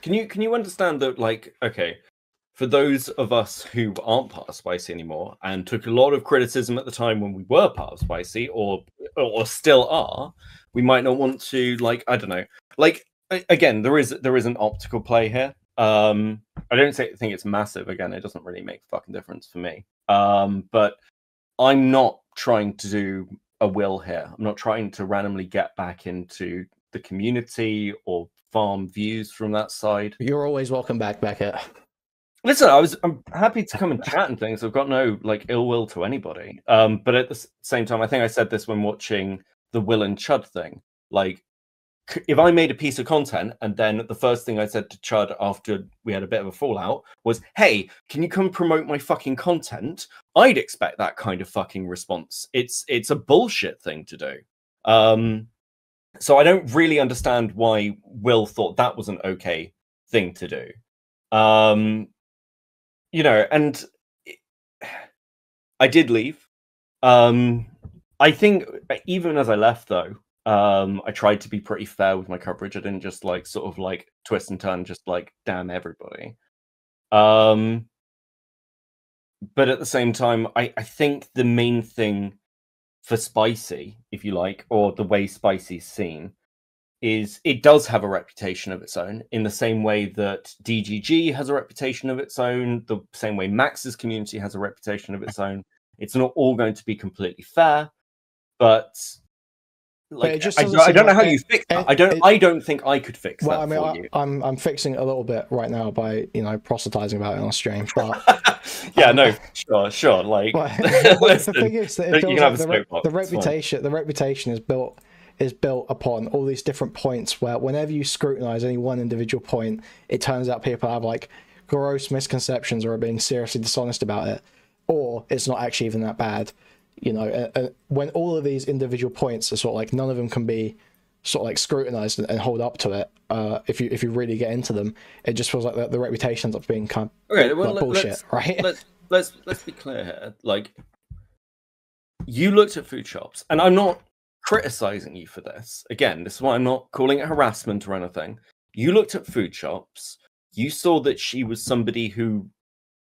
[SPEAKER 2] Can you understand that, like, okay, for those of us who aren't part of Spicy anymore and took a lot of criticism at the time when we were part of Spicy, or still are, we might not want to, like, I don't know, like, again, there is an optical play here. I don't think it's massive. Again, it doesn't really make a fucking difference for me. But I'm not trying to do a will here. I'm not trying to randomly get back into the community or farm views from that side.
[SPEAKER 1] You're always welcome back, Beckett.
[SPEAKER 2] Listen, I'm happy to come and chat and things. I've got no like ill will to anybody. But at the same time, I think I said this when watching the Will and Chud thing. Like, if I made a piece of content and then the first thing I said to Chud after we had a bit of a fallout was, "Hey, can you come promote my fucking content?" I'd expect that kind of fucking response. It's a bullshit thing to do. So I don't really understand why Will thought that was an okay thing to do. You know, and I did leave. I think even as I left, though, I tried to be pretty fair with my coverage. I didn't just like sort of like twist and turn, just like damn everybody. But at the same time, I think the main thing for Spicy, if you like, or the way Spicy's seen, is it does have a reputation of its own, in the same way that DGG has a reputation of its own, the same way Max's community has a reputation of its own. It's not all going to be completely fair, but like, I don't know how you fix that. I don't think I could fix that for you.
[SPEAKER 1] I'm fixing it a little bit right now by proselytizing about it on stream. But
[SPEAKER 2] yeah, no, sure. Like,
[SPEAKER 1] the thing is that it feels like the reputation is built upon all these different points where whenever you scrutinize any one individual point, it turns out people have like gross misconceptions or are being seriously dishonest about it, or it's not actually even that bad. When all of these individual points are sort of like, none of them can be sort of like scrutinized and hold up to it. If you really get into them, it just feels like the reputation ends up being kind of bullshit, right?
[SPEAKER 2] Let's be clear here. Like, you looked at Foodshops, and I'm not criticizing you for this. Again, this is why I'm not calling it harassment or anything. You looked at Foodshops. You saw that she was somebody who,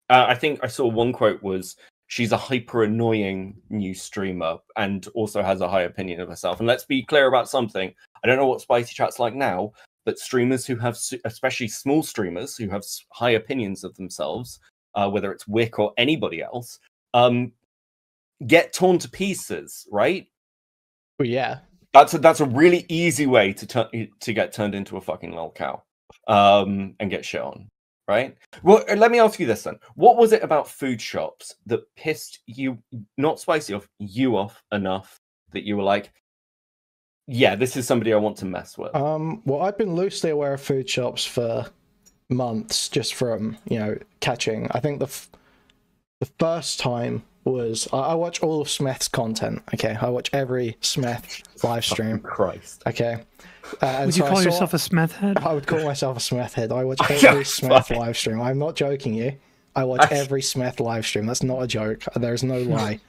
[SPEAKER 2] I think I saw one quote was, she's a hyper annoying new streamer and also has a high opinion of herself. And let's be clear about something. I don't know what Spicy Chat's like now, but streamers who have, especially small streamers who have high opinions of themselves, whether it's Wick or anybody else, get torn to pieces, right?
[SPEAKER 1] Well, yeah.
[SPEAKER 2] That's a really easy way to get turned into a fucking lol cow, and get shit on. Right. Well, let me ask you this then. What was it about Foodshops that pissed you, not Spicy off, you off enough that you were like, yeah, this is somebody I want to mess with?
[SPEAKER 1] Well, I've been loosely aware of Foodshops for months, just from, catching. I think the first time was, I watch all of Smeth's content. Okay. I watch every Smeth live stream.
[SPEAKER 2] Christ.
[SPEAKER 1] Okay.
[SPEAKER 3] Would you call yourself a Smeth head?
[SPEAKER 1] I would call myself a Smeth head. I watch every Smeth live stream. I'm not joking you. I watch every Smeth live stream. That's not a joke. There is no lie.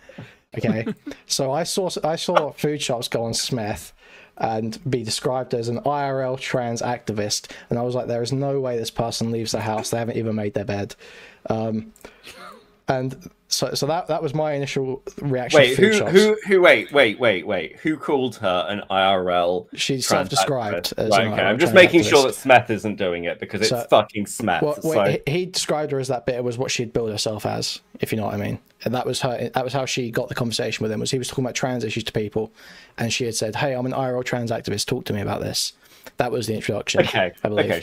[SPEAKER 1] Okay. So I saw Foodshops go on Smeth and be described as an IRL trans activist, and I was like, there is no way this person leaves the house. They haven't even made their bed. And so that was my initial reaction.
[SPEAKER 2] Wait, who called her an IRL?
[SPEAKER 1] She's self-described as
[SPEAKER 2] right, okay. I'm just making sure that Smeth isn't doing it, because it's fucking Smeth.
[SPEAKER 1] Well, he described her as that bit. It was what she'd built herself as, if you know what I mean. And that was how she got the conversation with him. Was he was talking about trans issues to people, and she had said, "Hey, I'm an IRL trans activist. Talk to me about this." That was the introduction.
[SPEAKER 2] Okay, I believe. Okay,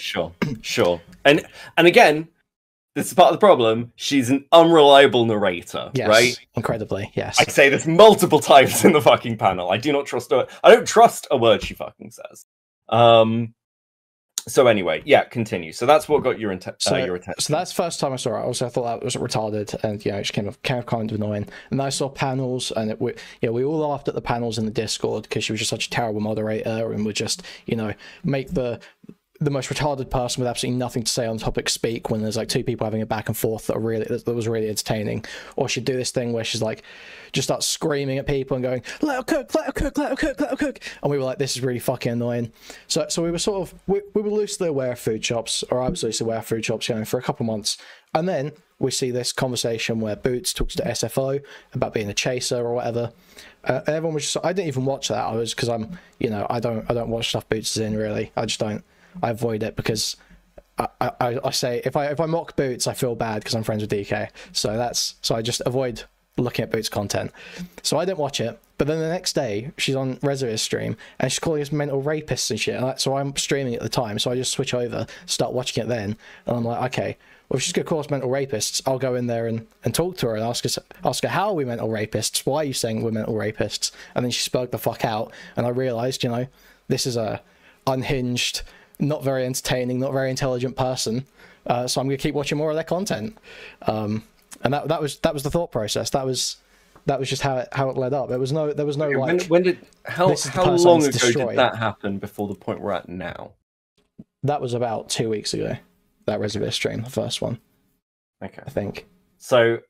[SPEAKER 2] sure. And again, this is part of the problem. She's an unreliable narrator,
[SPEAKER 1] yes,
[SPEAKER 2] right?
[SPEAKER 1] Incredibly, yes.
[SPEAKER 2] I say this multiple times in the fucking panel. I don't trust a word she fucking says. So anyway, yeah, continue. So that's what got your attention.
[SPEAKER 1] So that's the first time I saw it. Also, I thought that was retarded, and it just came kind of annoying. And then I saw panels, and we all laughed at the panels in the Discord because she was just such a terrible moderator, and would just make the most retarded person with absolutely nothing to say on the topic speak when there's like two people having a back and forth that was really entertaining. Or she'd do this thing where she's like, just starts screaming at people and going, let her cook, let her cook, let her cook, let her cook. And we were like, this is really fucking annoying. So we were we were loosely aware of Foodshops, or I was loosely aware of Foodshops for a couple months. And then we see this conversation where Boots talks to SFO about being a chaser or whatever. And everyone was just, I didn't even watch that. Because I'm, I don't watch stuff Boots is in, really. I just don't. I avoid it because I say if I mock Boots, I feel bad because I'm friends with DK. So I just avoid looking at Boots content. So I didn't watch it. But then the next day, she's on Reservoir stream and she's calling us mental rapists and shit. So I'm streaming at the time, so I just switch over, start watching it then, and I'm like, okay, well, if she's gonna call us mental rapists, I'll go in there and talk to her and ask her how are we mental rapists? Why are you saying we're mental rapists? And then she spoke the fuck out, and I realised, this is a unhinged, not very entertaining, not very intelligent person, so I'm gonna keep watching more of their content, and that was the thought process. That was just how it led up. There was no
[SPEAKER 2] how long ago did that happen before the point we're at now?
[SPEAKER 1] That was about 2 weeks ago. That Reservoir stream, the first one.
[SPEAKER 2] Okay,
[SPEAKER 1] I think.
[SPEAKER 2] So,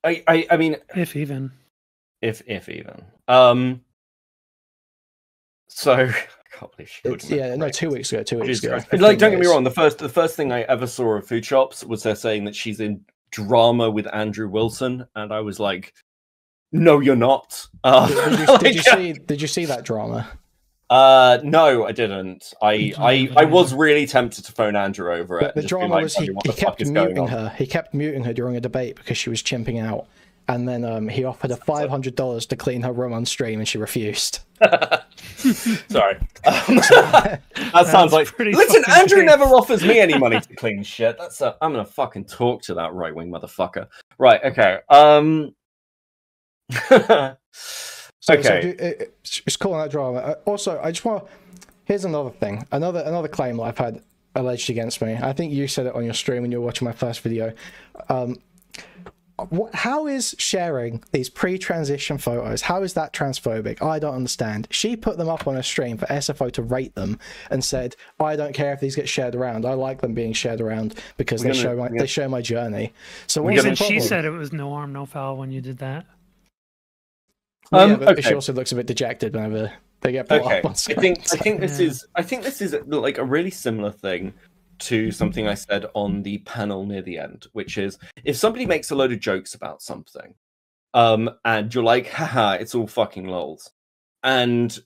[SPEAKER 2] I mean,
[SPEAKER 3] if even.
[SPEAKER 2] So.
[SPEAKER 1] 2 weeks ago. 2 weeks ago.
[SPEAKER 2] Like, don't get me wrong. The first thing I ever saw of Foodshops was her saying that she's in drama with Andrew Wilson, and I was like, "No, you're not."
[SPEAKER 1] Did you see that drama?
[SPEAKER 2] No, I didn't. I was really tempted to phone Andrew over it.
[SPEAKER 1] The drama was he kept muting her. He kept muting her during a debate because she was chimping out. And then he offered her $500 to clean her room on stream, and she refused.
[SPEAKER 2] Sorry. That sounds like... Listen, Andrew never offers me any money to clean shit. I'm going to fucking talk to that right-wing motherfucker. Right, okay. Okay.
[SPEAKER 1] So it's calling that drama. Also, I just want to... Here's another thing. Another claim that I've had alleged against me. I think you said it on your stream when you were watching my first video. How is sharing these pre-transition photos, how is that transphobic? I don't understand. She put them up on a stream for SFO to rate them and said, I don't care if these get shared around. I like them being shared around because they show my journey. So
[SPEAKER 3] she said it was no harm, no foul when you did that.
[SPEAKER 1] But she also looks a bit dejected whenever they get put up on screen.
[SPEAKER 2] I think this is like a really similar thing to something I said on the panel near the end, which is if somebody makes a load of jokes about something, and you're like, haha, it's all fucking lols, and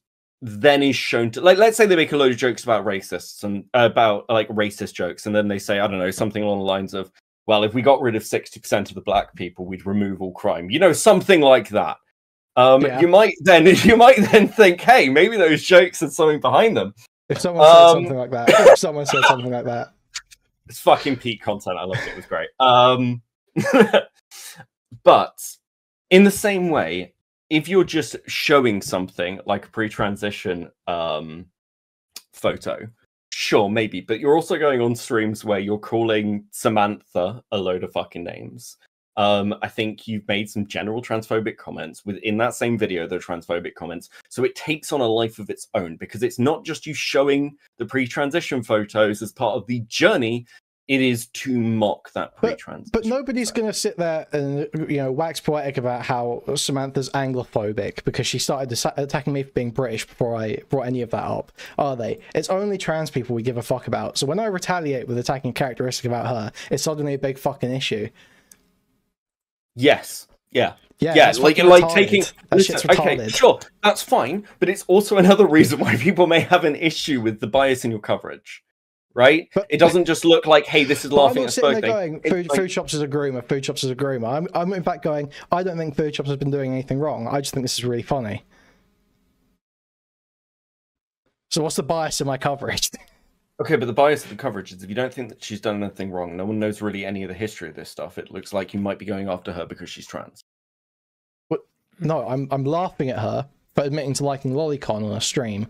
[SPEAKER 2] then is shown to, like, let's say they make a load of jokes about racists and about like racist jokes, and then they say, I don't know, something along the lines of, well, if we got rid of 60% of the black people, we'd remove all crime, something like that. You might then think, hey, maybe those jokes had something behind them.
[SPEAKER 1] If someone said something like that,
[SPEAKER 2] it's fucking peak content. I loved it. It was great. But in the same way, if you're just showing something like a pre-transition photo, sure, maybe. But you're also going on streams where you're calling Samantha a load of fucking names. I think you've made some general transphobic comments within that same video, the transphobic comments. So it takes on a life of its own because it's not just you showing the pre-transition photos as part of the journey. It is to mock that pre-transition.
[SPEAKER 1] But nobody's going to sit there and wax poetic about how Samantha's Anglophobic because she started attacking me for being British before I brought any of that up, are they? It's only trans people we give a fuck about. So when I retaliate with attacking a characteristic about her, it's suddenly a big fucking issue.
[SPEAKER 2] Yes. Yeah. Like taking.
[SPEAKER 1] Shit's retarded.
[SPEAKER 2] Okay, sure, that's fine, but it's also another reason why people may have an issue with the bias in your coverage, right? It doesn't just look like, hey, this is laughing at
[SPEAKER 1] sitting there going, Foodshops is a groomer. Foodshops is a groomer. I'm in fact going, I don't think Foodshops has been doing anything wrong. I just think this is really funny. So what's the bias in my coverage?
[SPEAKER 2] Okay, but the bias of the coverage is if you don't think that she's done anything wrong, no one knows really any of the history of this stuff. It looks like you might be going after her because she's trans.
[SPEAKER 1] But no, I'm laughing at her for admitting to liking Lolicon on a stream.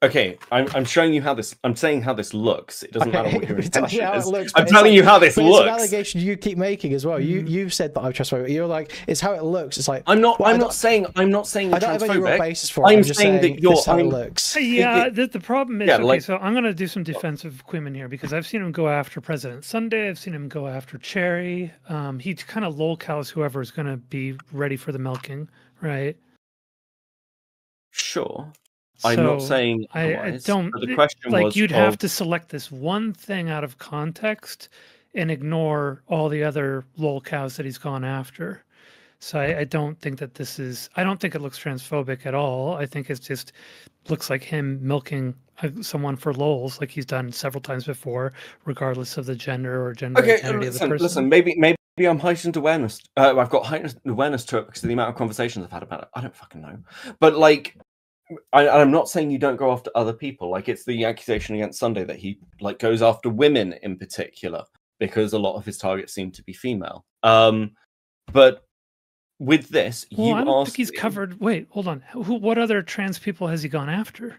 [SPEAKER 2] Okay, I'm showing you how this. I'm saying how this looks. It doesn't matter what your intention is. I'm
[SPEAKER 1] telling
[SPEAKER 2] telling you how this looks.
[SPEAKER 1] It's an allegation you keep making as well. You've said that I'm transphobic. You're like, it's how it looks. It's like
[SPEAKER 2] I'm not saying you're transphobic.
[SPEAKER 1] I don't have any real basis for it. I'm just saying that how it looks.
[SPEAKER 3] Yeah, the problem is so I'm gonna do some defense of Kuihman here because I've seen him go after President Sunday. I've seen him go after Cherry. He kind of lolcows whoever is gonna be ready for the milking, right?
[SPEAKER 2] Sure. I'm not saying otherwise,
[SPEAKER 3] I don't.
[SPEAKER 2] But the question was
[SPEAKER 3] you'd have to select this one thing out of context and ignore all the other lolcows that he's gone after. So I don't think that this is. I don't think it looks transphobic at all. I think it just looks like him milking someone for lols, like he's done several times before, regardless of the gender or gender identity of the person.
[SPEAKER 2] Listen, maybe I'm heightened awareness. I've got heightened awareness to it because of the amount of conversations I've had about it. I don't fucking know, but like. I'm not saying you don't go after other people. Like it's the accusation against Sunday that he goes after women in particular because a lot of his targets seem to be female. But with this,
[SPEAKER 3] I don't think he's covered. Wait, hold on. What other trans people has he gone after?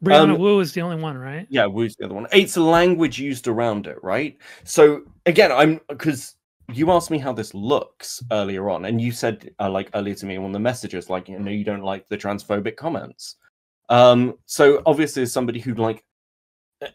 [SPEAKER 3] Brianna Wu is the only one, right?
[SPEAKER 2] Yeah, Wu's the other one. It's a language used around it, right? So again, because you asked me how this looks earlier on, and you said earlier to me on the messages, you don't like the transphobic comments. So obviously, as somebody who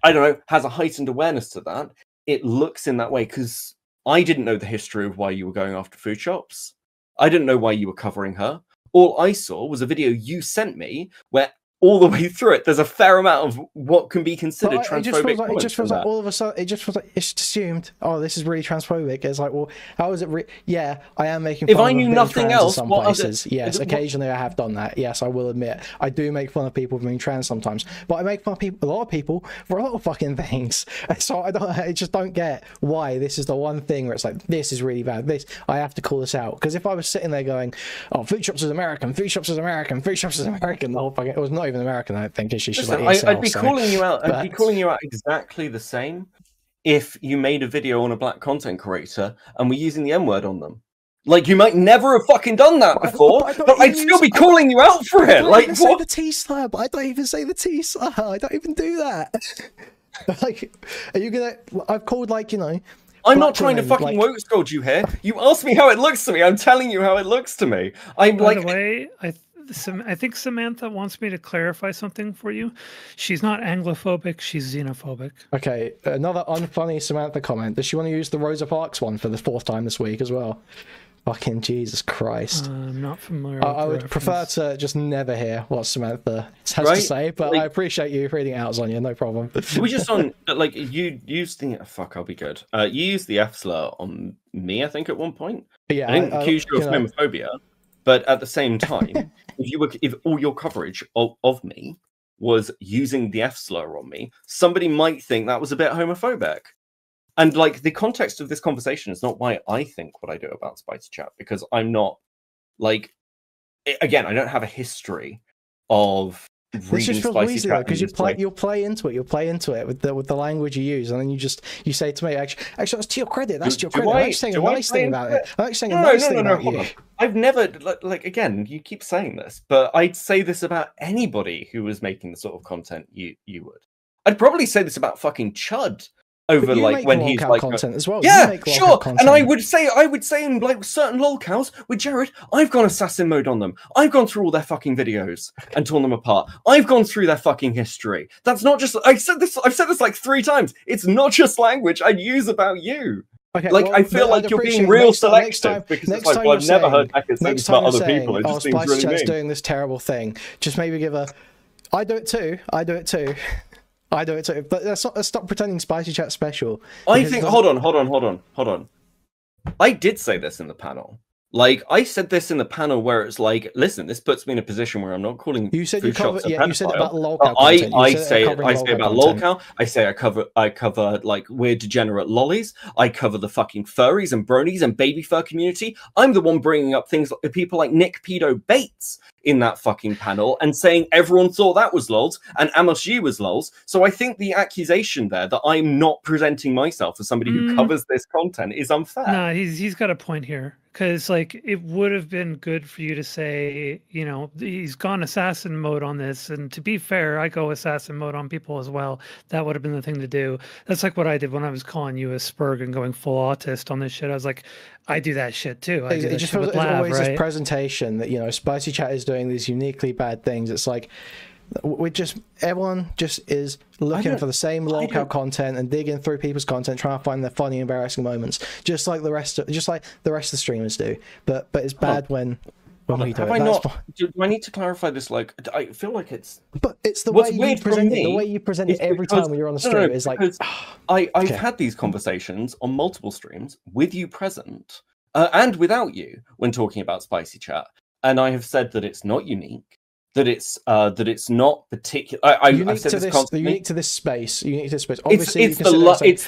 [SPEAKER 2] I don't know, has a heightened awareness to that, it looks in that way because I didn't know the history of why you were going after Foodshops. I didn't know why you were covering her. All I saw was a video you sent me where all the way through it, there's a fair amount of what can be considered transphobic.
[SPEAKER 1] It just feels like all of a sudden, it just feels like it's assumed, oh, this is really transphobic. It's like, well, how is it? Yeah, I am making fun
[SPEAKER 2] if I knew nothing else,
[SPEAKER 1] in some places. Yes, occasionally I have done that. Yes, I will admit, I do make fun of people for being trans sometimes, but I make fun of people, a lot of people, for a lot of fucking things. So I just don't get why this is the one thing where it's like, this is really bad. This, I have to call this out, because if I was sitting there going, oh, Foodshops is American, Foodshops is American, Foodshops is American, the whole fucking, it was not even American, I think. She's like ESL,
[SPEAKER 2] I'd be calling you out. I'd be calling you out exactly the same if you made a video on a black content creator and we're using the N-word on them. Like, you might never have fucking done that before, but I'd still be calling you out for it. Like,
[SPEAKER 1] say the T-slur, but I don't even say the T-slur. I don't even do that. Like, are you gonna? I've called, like, you know.
[SPEAKER 2] I'm not trying to fucking woke scold you here. You asked me how it looks to me. I'm telling you how it looks to me. By the
[SPEAKER 3] way, I think Samantha wants me to clarify something for you. She's not Anglophobic, she's xenophobic.
[SPEAKER 1] Okay, another unfunny Samantha comment. Does she want to use the Rosa Parks one for the 4th time this week as well? Fucking Jesus Christ.
[SPEAKER 3] I'm not familiar
[SPEAKER 1] I would prefer to just never hear what Samantha has to say, but I appreciate you reading it out, Zonia, no problem.
[SPEAKER 2] We just on, like, you used the, fuck, I'll be good. You used the F-slur on me, I think, at one point.
[SPEAKER 1] Yeah,
[SPEAKER 2] I didn't accuse you of homophobia. But at the same time, if all your coverage of me was using the F-slur on me, somebody might think that was a bit homophobic. And, like, the context of this conversation is not why I think what I do about Spicy Chat, because I'm not, like, again, I don't have a history of reading Spicy Chat,
[SPEAKER 1] because you'll play into it with the language you use, and then you say to me, actually that's to your credit. That's to your credit. I'm actually saying a nice thing about it. I'm actually saying a nice thing about you.
[SPEAKER 2] I've never, like, again, you keep saying this, but I'd say this about anybody who was making the sort of content you would. I'd probably say this about fucking Chud. Over, like, when he's like
[SPEAKER 1] content as well.
[SPEAKER 2] Yeah, sure. And I would say in, like, certain lolcows with Jared, I've gone assassin mode on them. I've gone through all their fucking videos and torn them apart. I've gone through their fucking history. That's not just, I've said this like 3 times. It's not just language I use about you. Okay, like, well, I feel like you're being real selective, because it's like, well, I've never heard Beckett say this about other people. It just seems really mean.
[SPEAKER 1] Doing this terrible thing. Just maybe give a, I do it too. But let's stop pretending Spicy Chat special.
[SPEAKER 2] I think, hold on. I did say this in the panel. Like, I said this in the panel where it's like, listen, this puts me in a position where I'm not calling.
[SPEAKER 1] You said you cover, you said about lolcow.
[SPEAKER 2] I say about lolcow. I say I cover like weird degenerate lollies. I cover the fucking furries and bronies and baby fur community. I'm the one bringing up things like people like Nick Pedo Bates in that fucking panel and saying everyone thought that was lols and Amos Yu was lols. So I think the accusation there that I'm not presenting myself as somebody who covers this content is unfair.
[SPEAKER 3] Nah, he's got a point here. Because, like, it would have been good for you to say, you know, he's gone assassin mode on this. And to be fair, I go assassin mode on people as well. That would have been the thing to do. That's like what I did when I was calling you a Spurg and going full autist on this shit. I was like, I do that shit too.
[SPEAKER 1] It just feels like always this presentation that, you know, Spicy Chat is doing these uniquely bad things. It's like, everyone just is looking for the same lolcow content and digging through people's content, trying to find the funny, embarrassing moments, just like the rest of the streamers do. But it's bad when we do it.
[SPEAKER 2] Do I need to clarify this? Like, I feel like it's.
[SPEAKER 1] But it's the way you present it. The way you present it every time when you're on the stream is like.
[SPEAKER 2] I've had these conversations on multiple streams with you present and without you when talking about Spicy Chat, and I have said that it's not unique. That it's not particular. I've said this constantly.
[SPEAKER 1] Unique to this space. Unique to this space.
[SPEAKER 2] Obviously, it's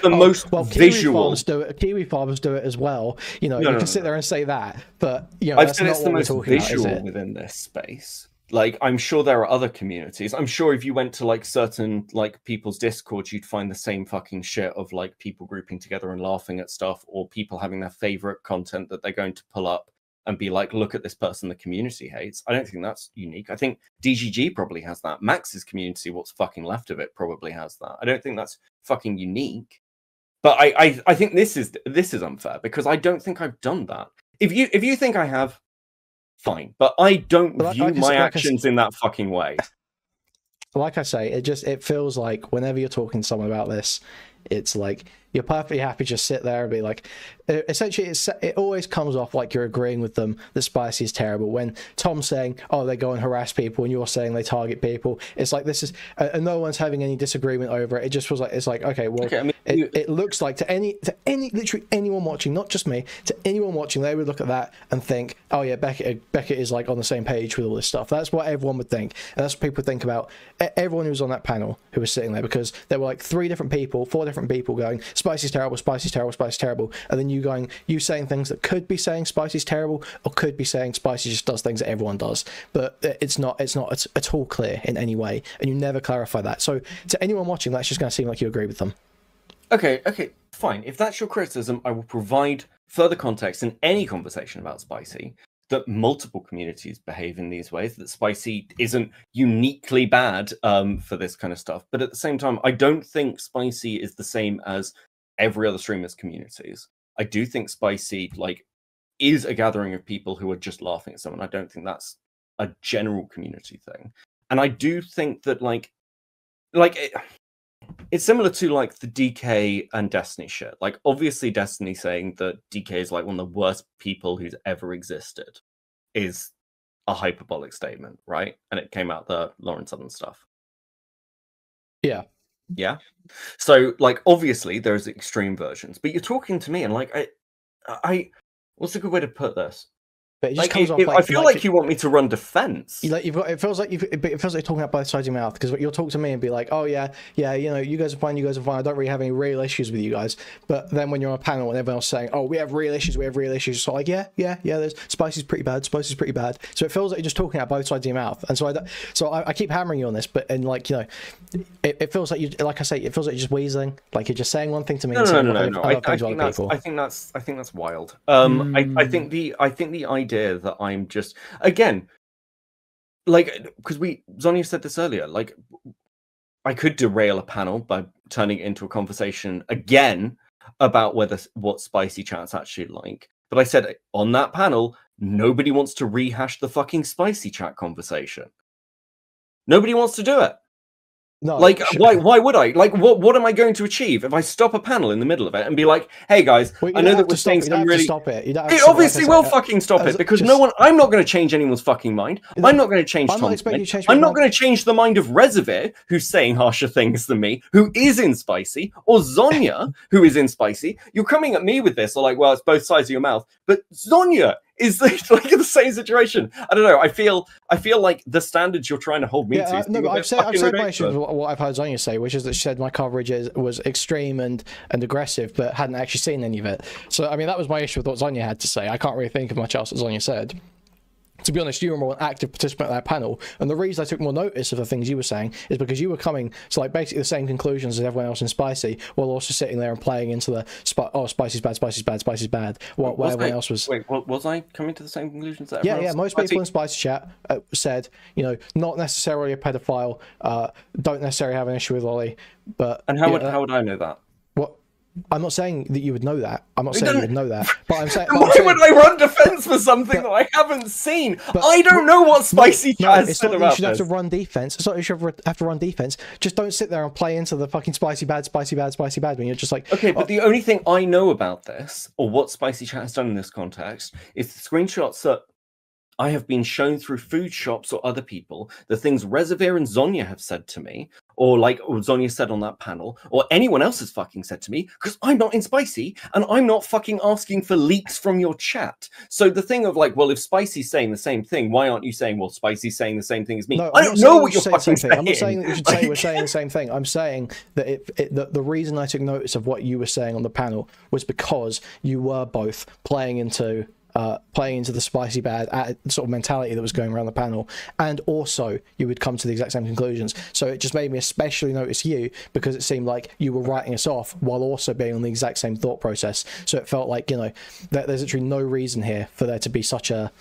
[SPEAKER 2] the most visual.
[SPEAKER 1] Kiwi farmers do it as well. You know, you can sit there and say that, but you know,
[SPEAKER 2] I've said it's the most visual within this space. Like, I'm sure there are other communities. I'm sure if you went to like certain like people's Discords, you'd find the same fucking shit of like people grouping together and laughing at stuff, or people having their favorite content that they're going to pull up and be like, look at this person the community hates. I don't think that's unique. I think DGG probably has that. Max's community, what's fucking left of it, probably has that. I don't think that's fucking unique. But I think this is unfair, because I don't think I've done that. If you think I have, fine. But I don't view my actions in that fucking way.
[SPEAKER 1] Like I say, it feels like whenever you're talking to someone about this, it's like You're perfectly happy to just sit there and be like, essentially, it always comes off like you're agreeing with them that spicy is terrible. When Tom's saying, oh, they go and harass people, and you're saying they target people, it's like this is, and no one's having any disagreement over it. It just feels like, it's like, okay, well, I mean, it looks like to literally anyone watching, not just me, to anyone watching, they would look at that and think, oh yeah, Beckett is like on the same page with all this stuff. That's what everyone would think, and that's what people think about everyone who was on that panel who was sitting there, because there were like 4 different people going, spicy's terrible, spicy's terrible, spicy's terrible, and then you saying things that could be saying spicy's terrible, or could be saying spicy just does things that everyone does, but it's not at all clear in any way, and you never clarify that. So to anyone watching, that's just going to seem like you agree with them.
[SPEAKER 2] Okay, fine. If that's your criticism, I will provide further context in any conversation about spicy, that multiple communities behave in these ways, that spicy isn't uniquely bad for this kind of stuff. But at the same time, I don't think spicy is the same as every other streamer's communities. I do think spicy is a gathering of people who are just laughing at someone. I don't think that's a general community thing. And I do think that it's similar to the DK and Destiny shit. Obviously Destiny saying that DK is one of the worst people who's ever existed is a hyperbolic statement, right? And it came out the Lauren Southern stuff.
[SPEAKER 1] Yeah.
[SPEAKER 2] So obviously there's extreme versions, but you're talking to me and I what's a good way to put this?
[SPEAKER 1] But it just comes off
[SPEAKER 2] I feel like you want me to run defense.
[SPEAKER 1] It feels like you're talking out both sides of your mouth, because you'll talk to me and be like, oh yeah, you guys are fine, I don't really have any real issues with you guys. But then when you're on a panel and everyone else saying, oh, we have real issues, so yeah, there's spicy's pretty bad. So it feels like you're just talking out both sides of your mouth. And so I keep hammering you on this, but it feels like it feels like you're just weaseling, like you're just saying one thing to me.
[SPEAKER 2] No. I think that's wild. I think the idea that I'm just, again, because Zonia said this earlier, I could derail a panel by turning it into a conversation again about what spicy chat's actually like. But I said on that panel, nobody wants to rehash the fucking spicy chat conversation. Nobody wants to do it.
[SPEAKER 1] No,
[SPEAKER 2] why would I? What am I going to achieve if I stop a panel in the middle of it and be like, hey guys, I know that we're saying something really...
[SPEAKER 1] stop it.
[SPEAKER 2] It obviously will fucking stop it, because I'm not going to change anyone's fucking mind. I'm not going to change Tom's mind. I'm not going to change the mind of Rezavir, who's saying harsher things than me, who is in spicy, or Zonia, who is in spicy. You're coming at me with this, or well, it's both sides of your mouth. But Zonia is in the same situation. I don't know. I feel like the standards you're trying to hold me to.
[SPEAKER 1] No, but I've said my issue with what I've heard Zonia say, which is that she said my coverage was extreme and aggressive, but hadn't actually seen any of it. So I mean, that was my issue with what Zonia had to say. I can't really think of much else that Zonia said. To be honest, you were more an active participant at that panel, and the reason I took more notice of the things you were saying is because you were coming to basically the same conclusions as everyone else in Spicy, while also sitting there and playing into the Spicy's bad, Spicy's bad, Spicy's bad. While everyone else was.
[SPEAKER 2] Wait, was I coming to the same conclusions? That
[SPEAKER 1] yeah. Most people in Spicy chat said, not necessarily a pedophile, don't necessarily have an issue with Ollie, but.
[SPEAKER 2] And how would I know that?
[SPEAKER 1] I'm not saying that you would know that. I'm not saying you would know that. But I'm saying.
[SPEAKER 2] Why would I run defense for something that I haven't seen? I don't know what spicy chat is said about this.
[SPEAKER 1] You should have to run defense. It's not you should have to run defense. Just don't sit there and play into the fucking spicy bad when you're just like.
[SPEAKER 2] Okay, but the only thing I know about this, or what spicy chat has done in this context, is the screenshots that I have been shown through Foodshops or other people, the things Rezavir and Zonia have said to me, or Zonia said on that panel, or anyone else has fucking said to me, because I'm not in Spicy, and I'm not fucking asking for leaks from your chat. So the thing of well, if Spicy's saying the same thing, why aren't you saying, well, Spicy's saying the same thing as me?
[SPEAKER 1] No,
[SPEAKER 2] I don't know what you're fucking saying.
[SPEAKER 1] I'm not saying that you should say we're saying the same thing. I'm saying that the reason I took notice of what you were saying on the panel was because you were both playing into the spicy bad sort of mentality that was going around the panel, and also you would come to the exact same conclusions. So it just made me especially notice you, because it seemed like you were writing us off while also being on the exact same thought process. So it felt like that there's literally no reason here for there to be such a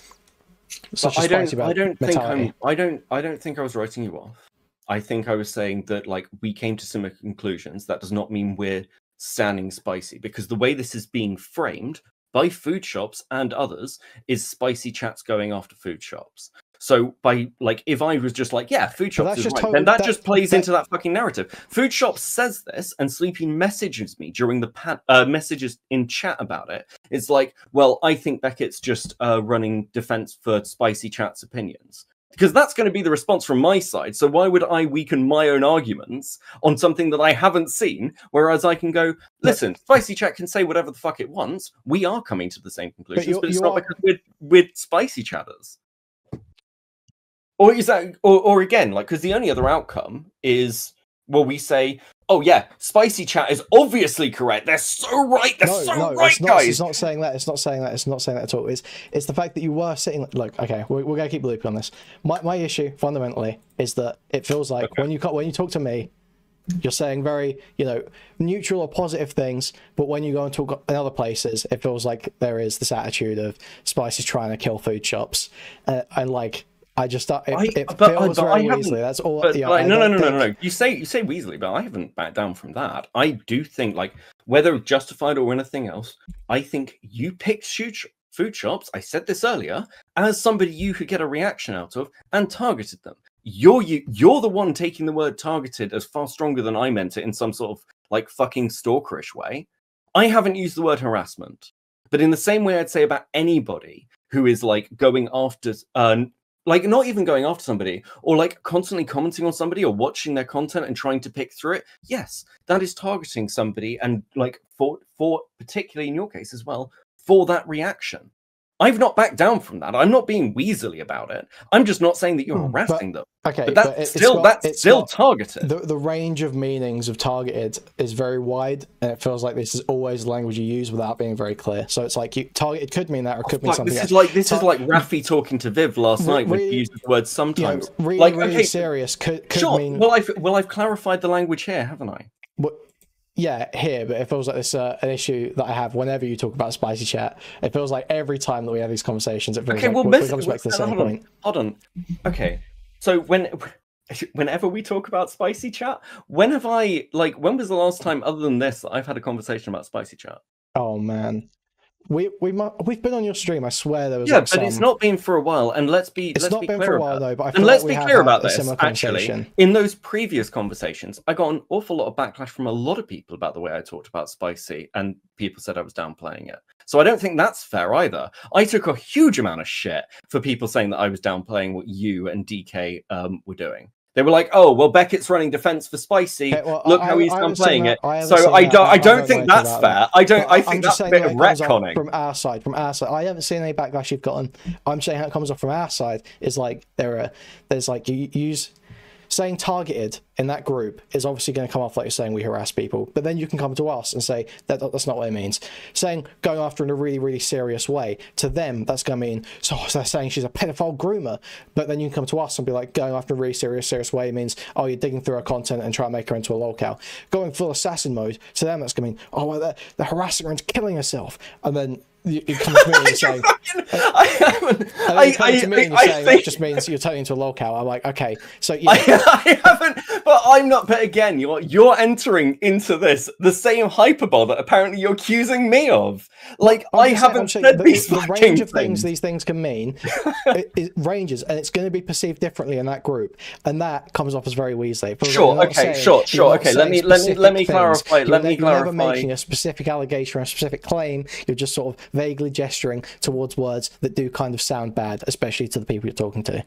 [SPEAKER 1] spicy bad mentality.
[SPEAKER 2] I don't think I was writing you off. I think I was saying that we came to similar conclusions. That does not mean we're standing spicy, because the way this is being framed by Foodshops and others is spicy chats going after Foodshops. So by like, if I was just like, yeah, food shops is right, then that just plays into that fucking narrative. Food shops says this, and Sleepy messages me during the messages in chat about it. It's like, well, I think Beckett's just running defense for Spicy Chat's opinions. Because that's going to be the response from my side. So why would I weaken my own arguments on something that I haven't seen? Whereas I can go, listen, Spicy Chat can say whatever the fuck it wants. We are coming to the same conclusions, but it's not because we're Spicy Chatters. Or is that, or again, like, because the only other outcome is, well, we say, oh yeah, Spicy Chat is obviously correct. They're so right. They're so right, guys.
[SPEAKER 1] It's not saying that. It's not saying that. It's not saying that at all. It's the fact that you were sitting. Look, okay, we're gonna keep looping on this. My issue fundamentally is that it feels like when you talk to me, you're saying very, neutral or positive things, but when you go and talk in other places, it feels like there is this attitude of Spicy's trying to kill food shops, and like. I just it feels very Weasley. That's all.
[SPEAKER 2] No. You say Weasley, but I haven't backed down from that. I do think, like, whether justified or anything else, I think you picked food shops. I said this earlier as somebody you could get a reaction out of and targeted them. You're the one taking the word targeted as far stronger than I meant it in some sort of like fucking stalkerish way. I haven't used the word harassment, but in the same way I'd say about anybody who is like going after. Like, not even going after somebody, or like constantly commenting on somebody, or watching their content and trying to pick through it. Yes, that is targeting somebody, and like for particularly in your case as well, for that reaction. I've not backed down from that. I'm not being weaselly about it. I'm just not saying that you're harassing them.
[SPEAKER 1] Okay,
[SPEAKER 2] but that's still targeted.
[SPEAKER 1] The range of meanings of targeted is very wide, and it feels like this is always the language you use without being very clear. So it's like targeted could mean that, or could mean something else.
[SPEAKER 2] This is like Raffi talking to Viv last night when he used the word sometimes.
[SPEAKER 1] Really serious could mean.
[SPEAKER 2] Well, I've clarified the language here, haven't I?
[SPEAKER 1] Yeah, here, but it feels like this an issue that I have whenever you talk about Spicy Chat. It feels like every time that we have these conversations, it feels it comes back to the same point.
[SPEAKER 2] Hold on. Okay, so whenever we talk about Spicy Chat, when was the last time other than this that I've had a conversation about Spicy Chat?
[SPEAKER 1] Oh man. We've been on your stream. I swear there was.
[SPEAKER 2] Yeah, but it's not been for a while. And let's be clear about
[SPEAKER 1] though. But I
[SPEAKER 2] and let's be clear about this.
[SPEAKER 1] Actually,
[SPEAKER 2] in those previous conversations, I got an awful lot of backlash from a lot of people about the way I talked about Spicy, and people said I was downplaying it. So I don't think that's fair either. I took a huge amount of shit for people saying that I was downplaying what you and DK were doing. They were like, "Oh, well, Beckett's running defense for Spicy. Look how he's downplaying it." So I don't think that's fair. I think that's a bit of retconning
[SPEAKER 1] from our side. I haven't seen any backlash you've gotten. I'm saying how it comes off from our side is like there's like you use saying targeted in that group is obviously going to come off like you're saying we harass people, but then you can come to us and say that's not what it means. Saying going after in a really, really serious way, to them that's going to mean, so they're saying she's a pedophile groomer, but then you can come to us and be like, going after in a really serious way means, oh, you're digging through her content and trying to make her into a lolcow. Going full assassin mode, to them that's going to mean, oh, well, they're harassing her into killing herself, and then you come to me and you're saying, that just means you're turning into a lolcow. I'm like, okay, so yeah.
[SPEAKER 2] I haven't, but I'm not. But again, you're entering into this the same hyperbole that apparently you're accusing me of. Like, I haven't said these
[SPEAKER 1] the range of things these things can mean. It ranges, and it's going to be perceived differently in that group, and that comes off as very Weasley.
[SPEAKER 2] Sure. Okay. Let me clarify. You're
[SPEAKER 1] never making a specific allegation or a specific claim. You're just sort of vaguely gesturing towards words that do kind of sound bad, especially to the people you're talking to.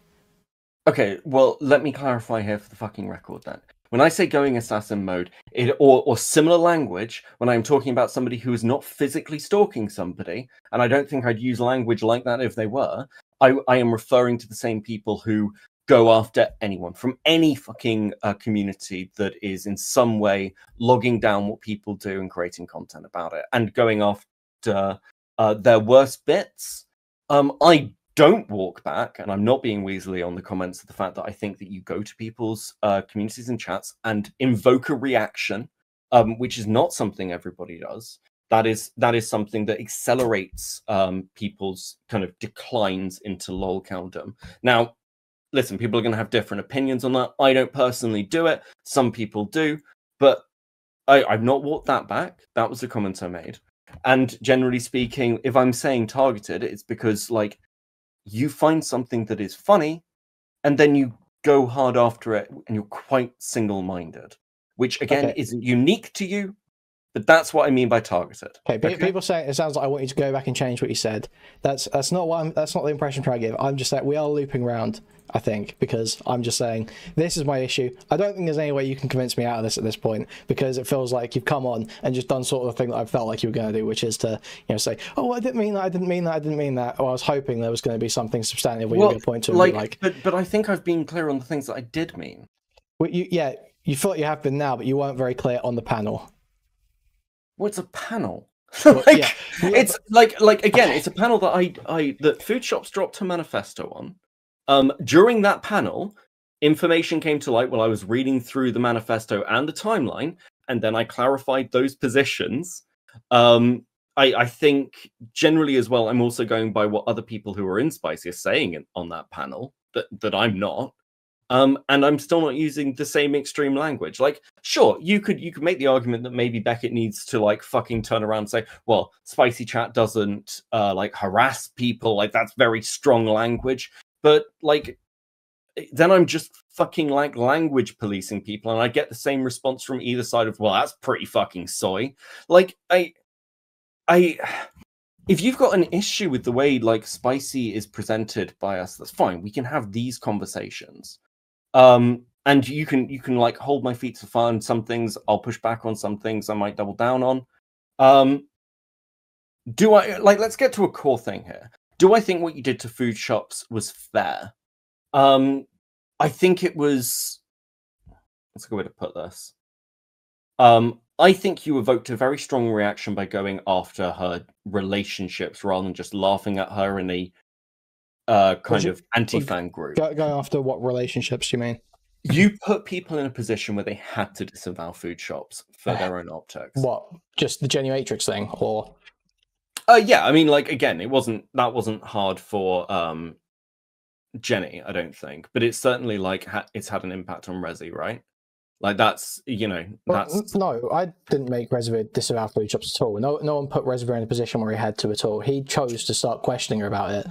[SPEAKER 2] Okay, well, let me clarify here for the fucking record then. When I say going assassin mode, or similar language, when I'm talking about somebody who is not physically stalking somebody, and I don't think I'd use language like that if they were, I am referring to the same people who go after anyone from any fucking community that is in some way logging down what people do and creating content about it, and going after their worst bits. I don't walk back, and I'm not being Weasley on the comments of the fact that I think that you go to people's communities and chats and invoke a reaction, which is not something everybody does. That is something that accelerates people's kind of declines into lolcowdom. Now, listen, people are going to have different opinions on that. I don't personally do it. Some people do, but I've not walked that back. That was the comment I made. And generally speaking, if I'm saying targeted, it's because, like, you find something that is funny, and then you go hard after it, and you're quite single-minded, which again isn't unique to you, but that's what I mean by targeted.
[SPEAKER 1] Okay, people say it sounds like I want you to go back and change what you said. That's not that's not the impression I'm trying to give. I'm just saying we are looping around, I think, because I'm just saying this is my issue. I don't think there's any way you can convince me out of this at this point, because it feels like you've come on and just done sort of the thing that I felt like you were going to do, which is to, you know, say, oh, I didn't mean that, I didn't mean that, I didn't mean that. Or I was hoping there was going to be something substantive where you were going to point to and be like,
[SPEAKER 2] but I think I've been clear on the things that I did mean.
[SPEAKER 1] Well, you feel like you have been now, but you weren't very clear on the panel.
[SPEAKER 2] What's a panel? It's like again, it's a panel that that Foodshops dropped a manifesto on. During that panel, information came to light while I was reading through the manifesto and the timeline, and then I clarified those positions. I think generally as well, I'm also going by what other people who are in Spicy are saying on that panel that I'm not. And I'm still not using the same extreme language. Like, sure, you could make the argument that maybe Beckett needs to like fucking turn around and say, well, Spicy Chat doesn't like harass people, like that's very strong language. But like, then I'm just fucking like language policing people, and I get the same response from either side of, well, that's pretty fucking soy. Like, if you've got an issue with the way like Spicy is presented by us, that's fine. We can have these conversations. And you can like hold my feet to fire on some things. I'll push back on some things. I might double down on. Do I like? Let's get to a core thing here. Do I think what you did to Foodshops was fair? I think it was. What's a good way to put this? I think you evoked a very strong reaction by going after her relationships rather than just laughing at her in a kind of anti-fan group.
[SPEAKER 1] Going after what relationships do you mean?
[SPEAKER 2] You put people in a position where they had to disavow Foodshops for their own optics.
[SPEAKER 1] What? Just the Genuatrix thing, or?
[SPEAKER 2] Yeah, I mean, like again, that wasn't hard for Jenny, I don't think, but it's certainly like it's had an impact on Resi, right? Like that's, you know, that's...
[SPEAKER 1] No, I didn't make Reservoir disavow Foodshops at all. No one put Reservoir in a position where he had to at all. He chose to start questioning her about it.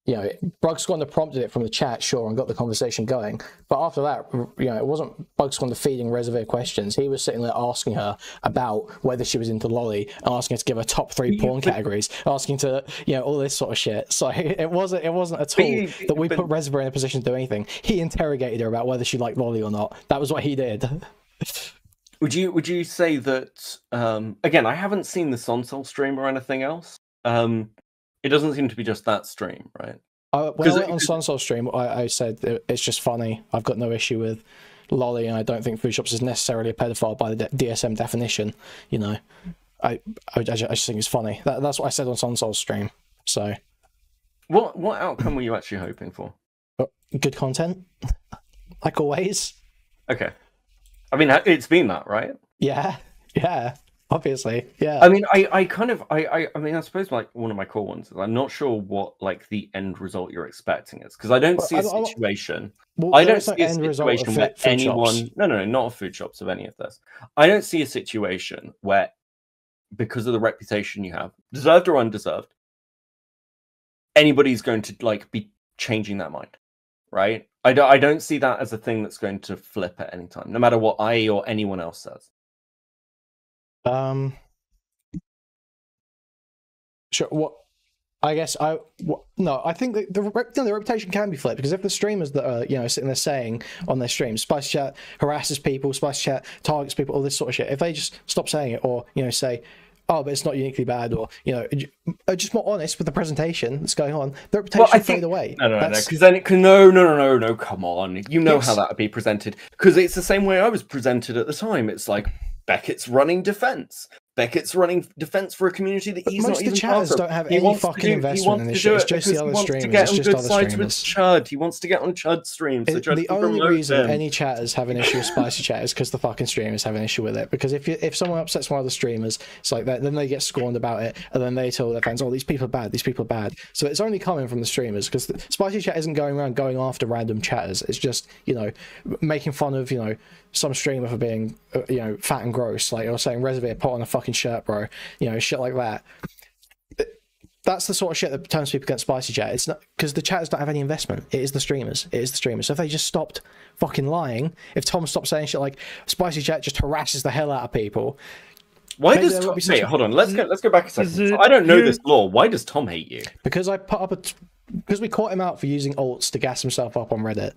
[SPEAKER 1] You know, Bugsquander prompted it from the chat, sure, and got the conversation going. But after that, you know, it wasn't Bugsquander feeding Reservoir questions. He was sitting there asking her about whether she was into Lolly, and asking her to give her top 3 porn categories, asking to, you know, all this sort of shit. So it wasn't at all that we put Reservoir in a position to do anything. He interrogated her about whether she liked Lolly or not. That was what he did.
[SPEAKER 2] Would you say that again, I haven't seen the Sonsol stream or anything else. It doesn't seem to be just that stream, right?
[SPEAKER 1] When I went on Sonsol stream, I said it's just funny. I've got no issue with Lolly, and I don't think Foodshops is necessarily a pedophile by the DSM definition. You know, I just think it's funny. That's what I said on Sonsol's stream. So,
[SPEAKER 2] what outcome were you actually hoping for?
[SPEAKER 1] Good content, like always.
[SPEAKER 2] Okay. I mean, it's been that, right?
[SPEAKER 1] Yeah, obviously, yeah.
[SPEAKER 2] I mean, I mean, I suppose like one of my core ones is I'm not sure what like the end result you're expecting is, because I don't see a situation. I don't see a situation where anyone, no, not of Foodshops, of any of this. I don't see a situation where, because of the reputation you have, deserved or undeserved, anybody's going to like be changing their mind, right? I don't see that as a thing that's going to flip at any time, no matter what I or anyone else says.
[SPEAKER 1] Sure. What? I guess no. I think the reputation can be flipped, because if the streamers that are, you know, sitting there saying on their streams, Spicy Chat harasses people, Spicy Chat targets people, all this sort of shit, if they just stop saying it, or, you know, say, oh, but it's not uniquely bad, or, you know, are just more honest with the presentation that's going on, the reputation fade away.
[SPEAKER 2] No, because then it can no, come on, you know how that would be presented, because it's the same way I was presented at the time. It's like Beckett's running defense. Beckett's running defense for a community that he's not even part of.
[SPEAKER 1] Most of the chatters don't have any fucking investment in this shit. It's just the other streamers. It's just other streamers.
[SPEAKER 2] Chud. He wants to get on Chud streams.
[SPEAKER 1] The only reason any chatters have an issue with Spicy Chat is because the fucking streamers have an issue with it. Because if someone upsets one of the streamers, it's like that, then they get scorned about it, and then they tell their fans, "Oh, these people are bad. These people are bad." So it's only coming from the streamers, because Spicy Chat isn't going around going after random chatters. It's just, you know, making fun of, you know, some streamer for being, you know, fat and gross, like, or saying Reservoir, put on a fucking shirt, bro, you know, shit like that. that's the sort of shit that turns people against Spicy Chat. It's not because the chatters don't have any investment. It is the streamers. It is the streamers. So if they just stopped fucking lying, if Tom stopped saying shit like Spicy Chat just harasses the hell out of people.
[SPEAKER 2] Why does Tom... Wait, hold on. Let's go back a second. So I don't know this lore. Why does Tom hate you?
[SPEAKER 1] Because I put up because we caught him out for using alts to gas himself up on Reddit.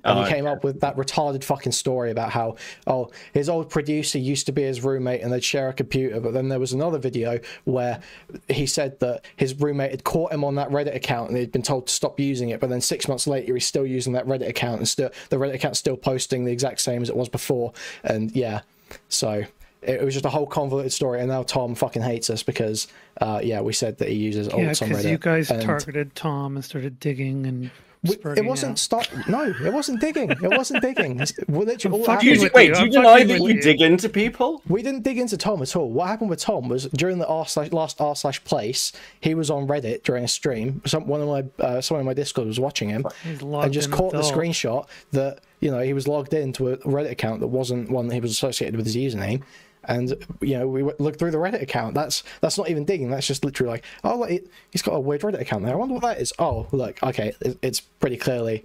[SPEAKER 1] And he came up with that retarded fucking story about how, oh, his old producer used to be his roommate and they'd share a computer. But then there was another video where he said that his roommate had caught him on that Reddit account and he'd been told to stop using it. But then 6 months later, he's still using that Reddit account and still the Reddit account's still posting the exact same as it was before. And yeah, so it was just a whole convoluted story. And now Tom fucking hates us because, yeah, we said that he uses alts on Reddit.
[SPEAKER 3] Yeah, because you guys targeted Tom and started digging and...
[SPEAKER 1] It wasn't No, it wasn't digging. It wasn't digging.
[SPEAKER 2] Wait, do you deny that you dig into people?
[SPEAKER 1] We didn't dig into Tom at all. What happened with Tom was during the last r/place, he was on Reddit during a stream. Someone in my Discord was watching him and just caught the screenshot that he was logged into a Reddit account that wasn't one that he was associated with his username. And we looked through the Reddit account. That's not even digging. That's just literally like, oh, look, he's got a weird Reddit account there. I wonder what that is. Oh, look, okay, it's pretty clearly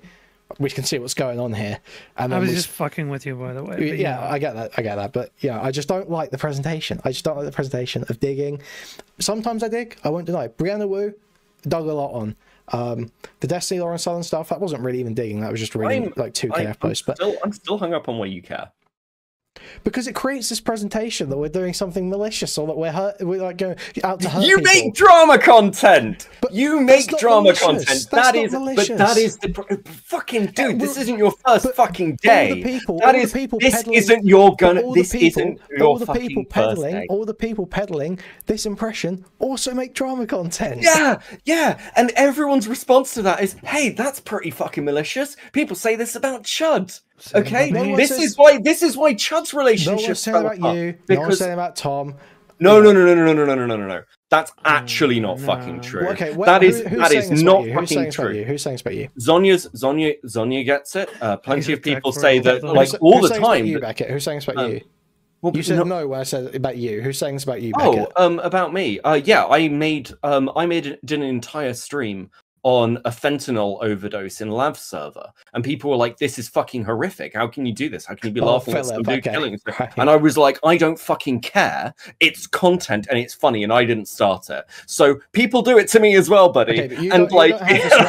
[SPEAKER 1] we can see what's going on here. And
[SPEAKER 3] I was just fucking with you, by the way.
[SPEAKER 1] Yeah, I get that. But yeah, I just don't like the presentation. I just don't like the presentation of digging. Sometimes I dig. I won't deny. Brianna Wu dug a lot on. The Destiny lore and Southern stuff, that wasn't really even digging. That was just reading like 2KF posts. But
[SPEAKER 2] I'm still hung up on why you care.
[SPEAKER 1] Because it creates this presentation that we're doing something malicious or that we're like going out to hurt
[SPEAKER 2] you
[SPEAKER 1] people.
[SPEAKER 2] Make drama content. But you make drama
[SPEAKER 1] malicious.
[SPEAKER 2] Content.
[SPEAKER 1] That's
[SPEAKER 2] That is the fucking dude. This isn't your first fucking day. This isn't your gun. This isn't your fucking first day.
[SPEAKER 1] All the people peddling this impression also make drama content.
[SPEAKER 2] Yeah. And everyone's response to that is, "Hey, that's pretty fucking malicious." People say this about Chud. Okay, this is why Chud's relationship.
[SPEAKER 1] No one's saying about you. No one's saying about Tom.
[SPEAKER 2] No. That's actually not fucking true. Okay, that is not fucking true.
[SPEAKER 1] Who's saying it's about you?
[SPEAKER 2] Zonia gets it. Plenty of people say that like all the time.
[SPEAKER 1] You, Beckett. Who's saying it's about you? Well, you said no when I said about you. Who's saying it's about you, Beckett?
[SPEAKER 2] About me. Yeah, I did an entire stream on a fentanyl overdose in Lav server, and people were like, "This is fucking horrific. How can you do this? How can you be laughing at some dude killing?" And I was like, "I don't fucking care. It's content and it's funny, and I didn't start it. So people do it to me as well, buddy."
[SPEAKER 1] Okay, you don't have this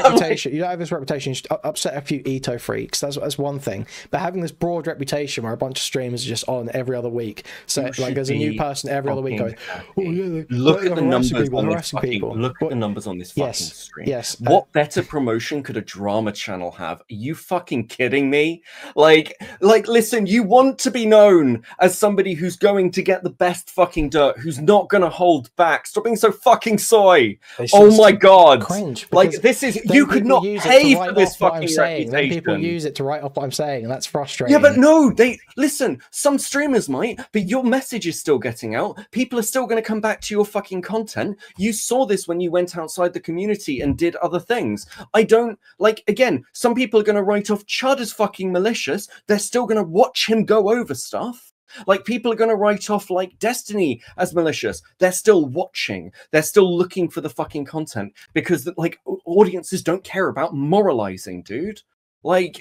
[SPEAKER 1] reputation. You just upset a few Ito freaks. That's one thing. But having this broad reputation where a bunch of streamers are just on every other week, so like there's a new person every other week going, "Oh yeah,
[SPEAKER 2] look at the numbers on this fucking look at the numbers on this fucking stream."
[SPEAKER 1] Yes.
[SPEAKER 2] What better promotion could a drama channel have? Are you fucking kidding me? Like, listen, you want to be known as somebody who's going to get the best fucking dirt, who's not going to hold back. Stop being so fucking soy. Oh my god.
[SPEAKER 1] Cringe.
[SPEAKER 2] Like, this is, you could not pay for this fucking reputation.
[SPEAKER 1] Then people use it to write off what I'm saying, and that's frustrating.
[SPEAKER 2] Yeah, but no, listen, some streamers might, but your message is still getting out. People are still going to come back to your fucking content. You saw this when you went outside the community and did other things. I don't like, again, some people are going to write off Chud as fucking malicious. They're still going to watch him go over stuff. Like, people are going to write off like Destiny as malicious. They're still watching. They're still looking for the fucking content because like audiences don't care about moralizing, dude. I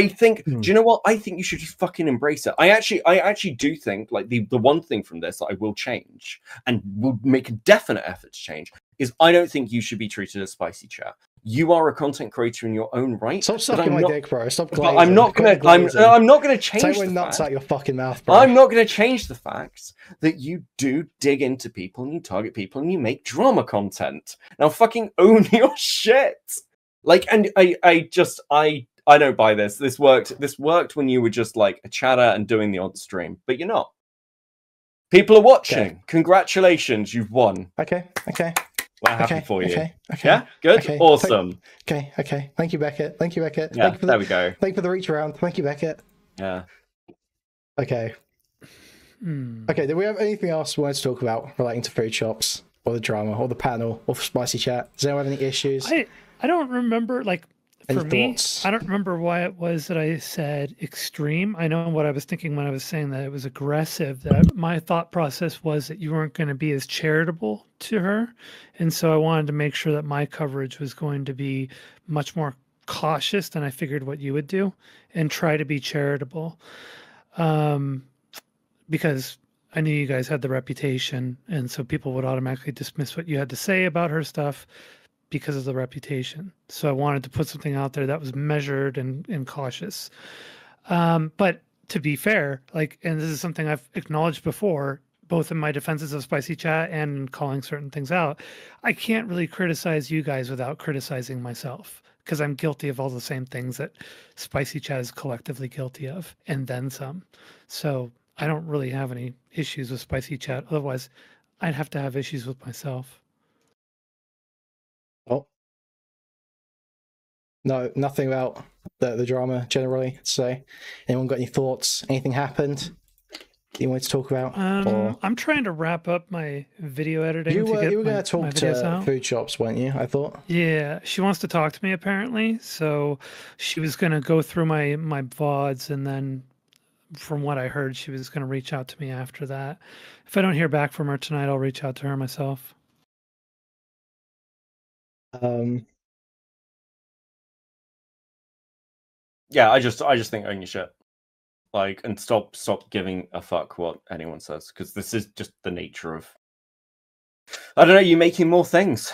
[SPEAKER 2] think, do you know what? I think you should just fucking embrace it. I actually do think like the one thing from this that I will change and will make a definite effort to change is I don't think you should be treated as Spicy Chat. You are a content creator in your own right.
[SPEAKER 1] Stop sucking my dick, bro. Stop glazing.
[SPEAKER 2] I'm not gonna change.
[SPEAKER 1] Take my nuts out your fucking mouth, bro.
[SPEAKER 2] I'm not gonna change the fact that you do dig into people and you target people and you make drama content. Now fucking own your shit. Like, and I don't buy this. This worked when you were just like a chatter and doing the odd stream, but you're not. People are watching. Okay. Congratulations, you've won.
[SPEAKER 1] Okay.
[SPEAKER 2] We're happy for you. Okay. Yeah, good. Okay. Awesome.
[SPEAKER 1] Okay. Thank you, Beckett.
[SPEAKER 2] Yeah, there we go.
[SPEAKER 1] Thank you for the reach around. Thank you, Beckett.
[SPEAKER 2] Yeah.
[SPEAKER 1] Okay. Okay, do we have anything else we want to talk about relating to Foodshops or the drama or the panel or Spicy Chat? Does anyone have any issues?
[SPEAKER 3] I don't remember, like,
[SPEAKER 1] Any
[SPEAKER 3] For me,
[SPEAKER 1] thoughts?
[SPEAKER 3] I don't remember why it was that I said extreme. I know what I was thinking when I was saying that it was aggressive, that my thought process was that you weren't going to be as charitable to her. And so I wanted to make sure that my coverage was going to be much more cautious than I figured what you would do and try to be charitable. Because I knew you guys had the reputation. And so people would automatically dismiss what you had to say about her stuff because of the reputation. So I wanted to put something out there that was measured and cautious. But to be fair, like, and this is something I've acknowledged before, both in my defenses of Spicy Chat and calling certain things out, I can't really criticize you guys without criticizing myself, because I'm guilty of all the same things that Spicy Chat is collectively guilty of, and then some. So I don't really have any issues with Spicy Chat. Otherwise, I'd have to have issues with myself.
[SPEAKER 1] Oh. No, nothing about the drama generally to say. Anyone got any thoughts? Anything happened you wanted to talk about?
[SPEAKER 3] I'm trying to wrap up my video editing.
[SPEAKER 1] You were going
[SPEAKER 3] to
[SPEAKER 1] to talk to Foodshops, weren't you? I thought.
[SPEAKER 3] Yeah, she wants to talk to me apparently. So she was going to go through my VODs, and then from what I heard, she was going to reach out to me after that. If I don't hear back from her tonight, I'll reach out to her myself.
[SPEAKER 2] Yeah, I just think own your shit. Like, and stop giving a fuck what anyone says, because this is just the nature of, I don't know, you making more things.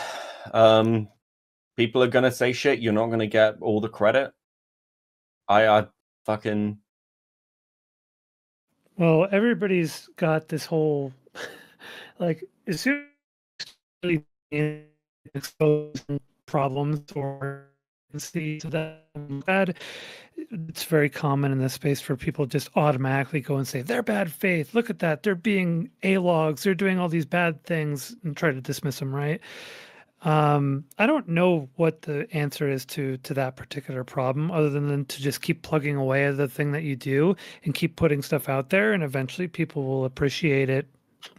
[SPEAKER 2] People are gonna say shit, you're not gonna get all the credit. I fucking,
[SPEAKER 3] well, everybody's got this whole like, as soon as exposing problems or see to that bad, it's very common in this space for people just automatically go and say they're bad faith, look at that, they're being a-logs, they're doing all these bad things, and try to dismiss them, right? I don't know what the answer is to that particular problem, other than to just keep plugging away at the thing that you do and keep putting stuff out there, and eventually people will appreciate it,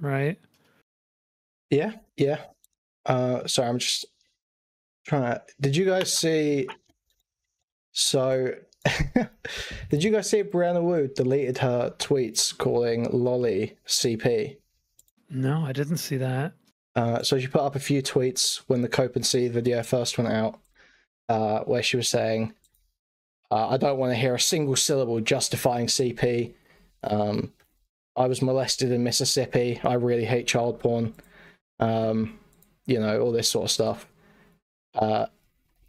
[SPEAKER 3] right?
[SPEAKER 1] Yeah. Sorry, I'm just trying to. Did you guys see? So, did you guys see Brianna Wu deleted her tweets calling Lolly CP?
[SPEAKER 3] No, I didn't see that.
[SPEAKER 1] So she put up a few tweets when the Cope and Seed video first went out, where she was saying, I don't want to hear a single syllable justifying CP. I was molested in Mississippi. I really hate child porn. You know, all this sort of stuff.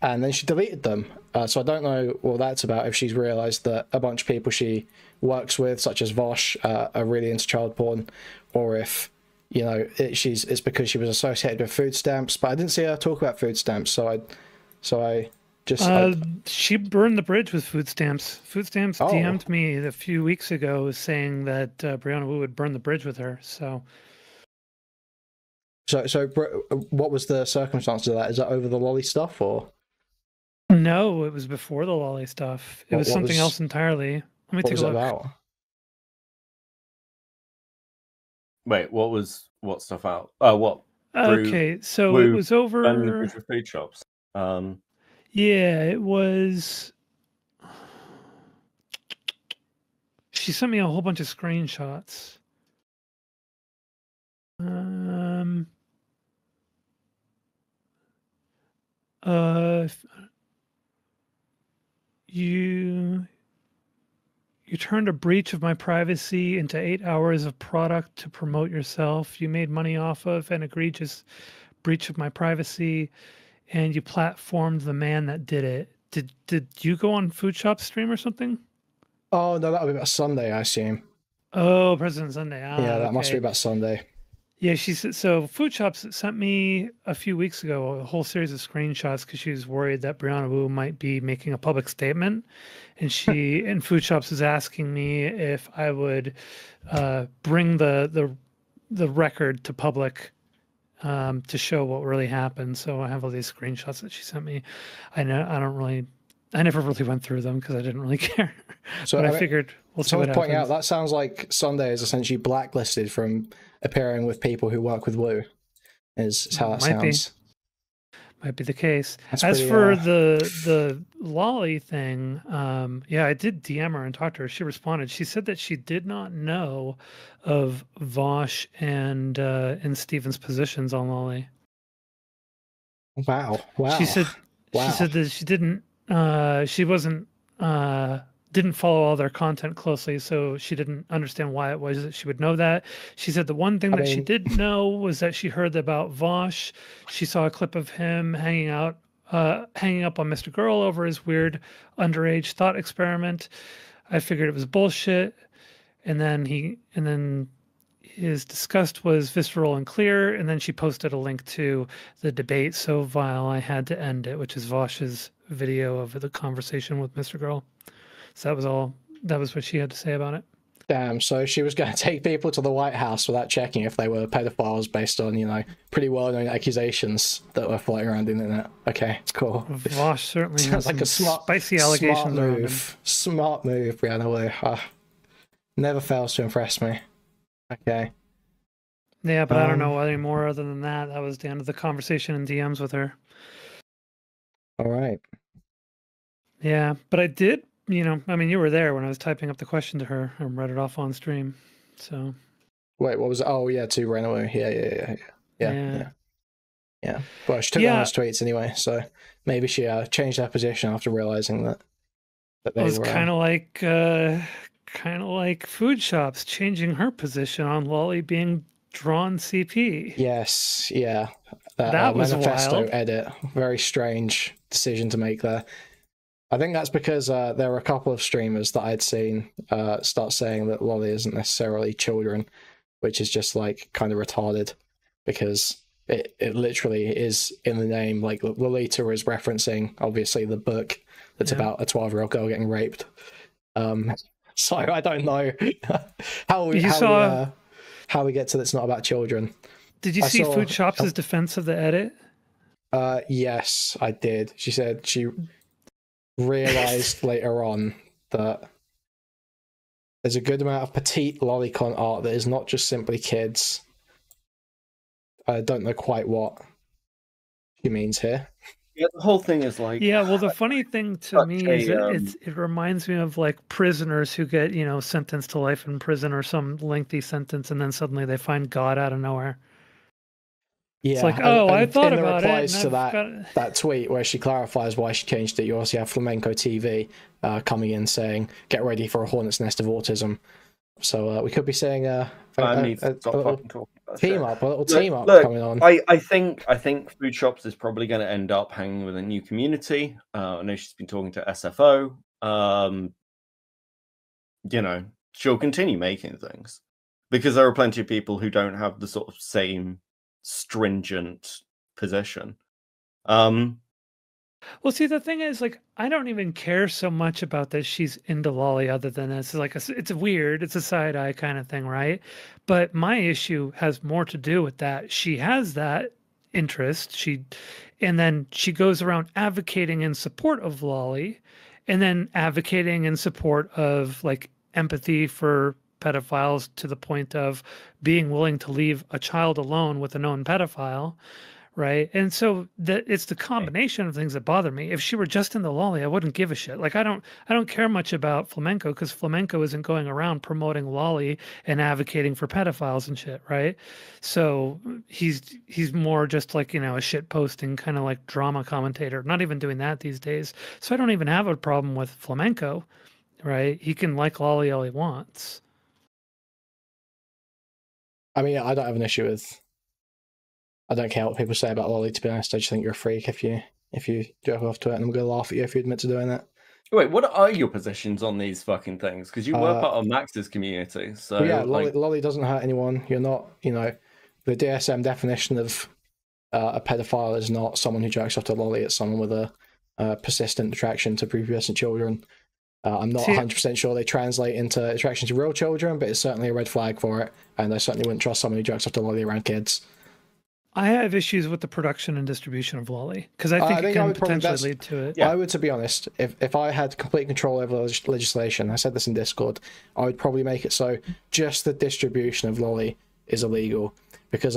[SPEAKER 1] And then she deleted them. So I don't know what that's about, if she's realised that a bunch of people she works with, such as Vosh, are really into child porn, or if, you know, it's because she was associated with food stamps. But I didn't see her talk about food stamps, so I just...
[SPEAKER 3] she burned the bridge with food stamps. Food stamps
[SPEAKER 1] Oh.
[SPEAKER 3] DM'd me a few weeks ago saying that Brianna Wu would burn the bridge with her, So
[SPEAKER 1] what was the circumstance of that? Is that over the lolly stuff, or?
[SPEAKER 3] No, it was before the lolly stuff. It was something else entirely. Let me take a look.
[SPEAKER 1] What was it about?
[SPEAKER 2] wait, what stuff out? Oh, what?
[SPEAKER 3] Okay, so it was over.
[SPEAKER 2] Foodshops.
[SPEAKER 3] Yeah, it was. She sent me a whole bunch of screenshots. You turned a breach of my privacy into 8 hours of product to promote yourself. You made money off of an egregious breach of my privacy, and you platformed the man that did it. Did you go on Foodshops stream or something?
[SPEAKER 1] Oh no, that would be about Sunday, I assume.
[SPEAKER 3] Oh, President Sunday.
[SPEAKER 1] Yeah, that must be about Sunday.
[SPEAKER 3] Yeah, she said, so Foodshops sent me a few weeks ago a whole series of screenshots because she was worried that Brianna Wu might be making a public statement. And and Foodshops is asking me if I would bring the record to public to show what really happened. So I have all these screenshots that she sent me. I never really went through them because I didn't really care. So but I figured we'll see what happens.
[SPEAKER 1] Pointing out, that sounds like Sunday is essentially blacklisted from appearing with people who work with Wu. Is how that sounds.
[SPEAKER 3] might be the case.
[SPEAKER 1] That's
[SPEAKER 3] As
[SPEAKER 1] pretty,
[SPEAKER 3] for the lolly thing, yeah, I did DM her and talk to her. She responded. She said that she did not know of Vosh and Steven's positions on lolly.
[SPEAKER 1] Wow.
[SPEAKER 3] She said
[SPEAKER 1] Wow.
[SPEAKER 3] she said that she didn't she wasn't didn't follow all their content closely, so she didn't understand why it was that she would know that. She said the one thing that she did know was that she heard about Vosh. She saw a clip of him hanging up on Mr. Girl over his weird underage thought experiment. I figured it was bullshit. And then his disgust was visceral and clear, and then she posted a link to the debate so vile I had to end it, which is Vosh's video of the conversation with Mr. Girl. So that was what she had to say about it.
[SPEAKER 1] Damn, so she was going to take people to the White House without checking if they were pedophiles based on, you know, pretty well-known accusations that were floating around the internet. Okay, cool.
[SPEAKER 3] Vosh certainly
[SPEAKER 1] sounds
[SPEAKER 3] has
[SPEAKER 1] like a
[SPEAKER 3] spicy allegations around him.
[SPEAKER 1] Smart move, Brianna Wu. Never fails to impress me. Okay.
[SPEAKER 3] Yeah, but I don't know any more other than that. That was the end of the conversation in DMs with her.
[SPEAKER 1] All right.
[SPEAKER 3] Yeah, but I did, you know, I mean, you were there when I was typing up the question to her and read it off on stream. So.
[SPEAKER 1] Wait, what was it? Oh, yeah, to Renaway. Yeah. Well, she took down those tweets anyway, so maybe she changed her position after realizing that they
[SPEAKER 3] it was
[SPEAKER 1] were...
[SPEAKER 3] kind of like Foodshops changing her position on Lolly being drawn CP.
[SPEAKER 1] Yes, yeah.
[SPEAKER 3] That was
[SPEAKER 1] manifesto
[SPEAKER 3] wild.
[SPEAKER 1] Edit. Very strange decision to make there. I think that's because there were a couple of streamers that I'd seen start saying that Lolly isn't necessarily children, which is just like kind of retarded because it literally is in the name. Like Lolita is referencing obviously the book that's about a 12-year-old girl getting raped. So I don't know how we get to that's not about children.
[SPEAKER 3] Did you see Foodshops' defense of the edit?
[SPEAKER 1] Yes, I did. She said she realized later on that there's a good amount of petite lolicon art that is not just simply kids. I don't know quite what she means here.
[SPEAKER 2] Yeah, the whole thing is like...
[SPEAKER 3] Yeah, well, the funny thing to me is that it reminds me of like prisoners who get, you know, sentenced to life in prison or some lengthy sentence, and then suddenly they find God out of nowhere.
[SPEAKER 1] Yeah,
[SPEAKER 3] it's like, oh, I thought about it.
[SPEAKER 1] In the replies to that tweet where she clarifies why she changed it, you also have Flamenco TV coming in saying, "Get ready for a hornet's nest of autism." So we could be seeing a little team up coming on.
[SPEAKER 2] I think Foodshops is probably going to end up hanging with a new community. I know she's been talking to SFO. You know, she'll continue making things because there are plenty of people who don't have the sort of same stringent position.
[SPEAKER 3] Well, see, the thing is, like, I don't even care so much about that she's into Lolly, other than it's like it's weird, it's a side eye kind of thing, right? But my issue has more to do with that she has that interest, and then she goes around advocating in support of Lolly, and then advocating in support of like empathy for pedophiles to the point of being willing to leave a child alone with a known pedophile. Right. And so it's the combination of things that bother me. If she were just in the Lolly, I wouldn't give a shit. Like, I don't care much about Flamenco because Flamenco isn't going around promoting Lolly and advocating for pedophiles and shit. Right. So he's more just like, you know, a shit posting kind of like drama commentator, not even doing that these days. So I don't even have a problem with Flamenco. Right. He can like Lolly all he wants.
[SPEAKER 1] I mean, I don't have an issue with... I don't care what people say about Lolly, to be honest. I just think you're a freak if you go off to it, and I'm going to laugh at you if you admit to doing that.
[SPEAKER 2] Wait, what are your positions on these fucking things? Because you were part of Max's community, so...
[SPEAKER 1] Well, yeah, Lolly doesn't hurt anyone. You're not, you know... The DSM definition of a pedophile is not someone who jerks off to Lolly, it's someone with a persistent attraction to prepubescent children. I'm not 100% sure they translate into attraction to real children, but it's certainly a red flag for it, and I certainly wouldn't trust someone who jerks off to Lolly around kids. I
[SPEAKER 3] have issues with the production and distribution of Lolly because I think it can potentially lead to it.
[SPEAKER 1] Yeah. I would, to be honest, if I had complete control over legislation, I said this in Discord, I would probably make it so just the distribution of Lolly is illegal, because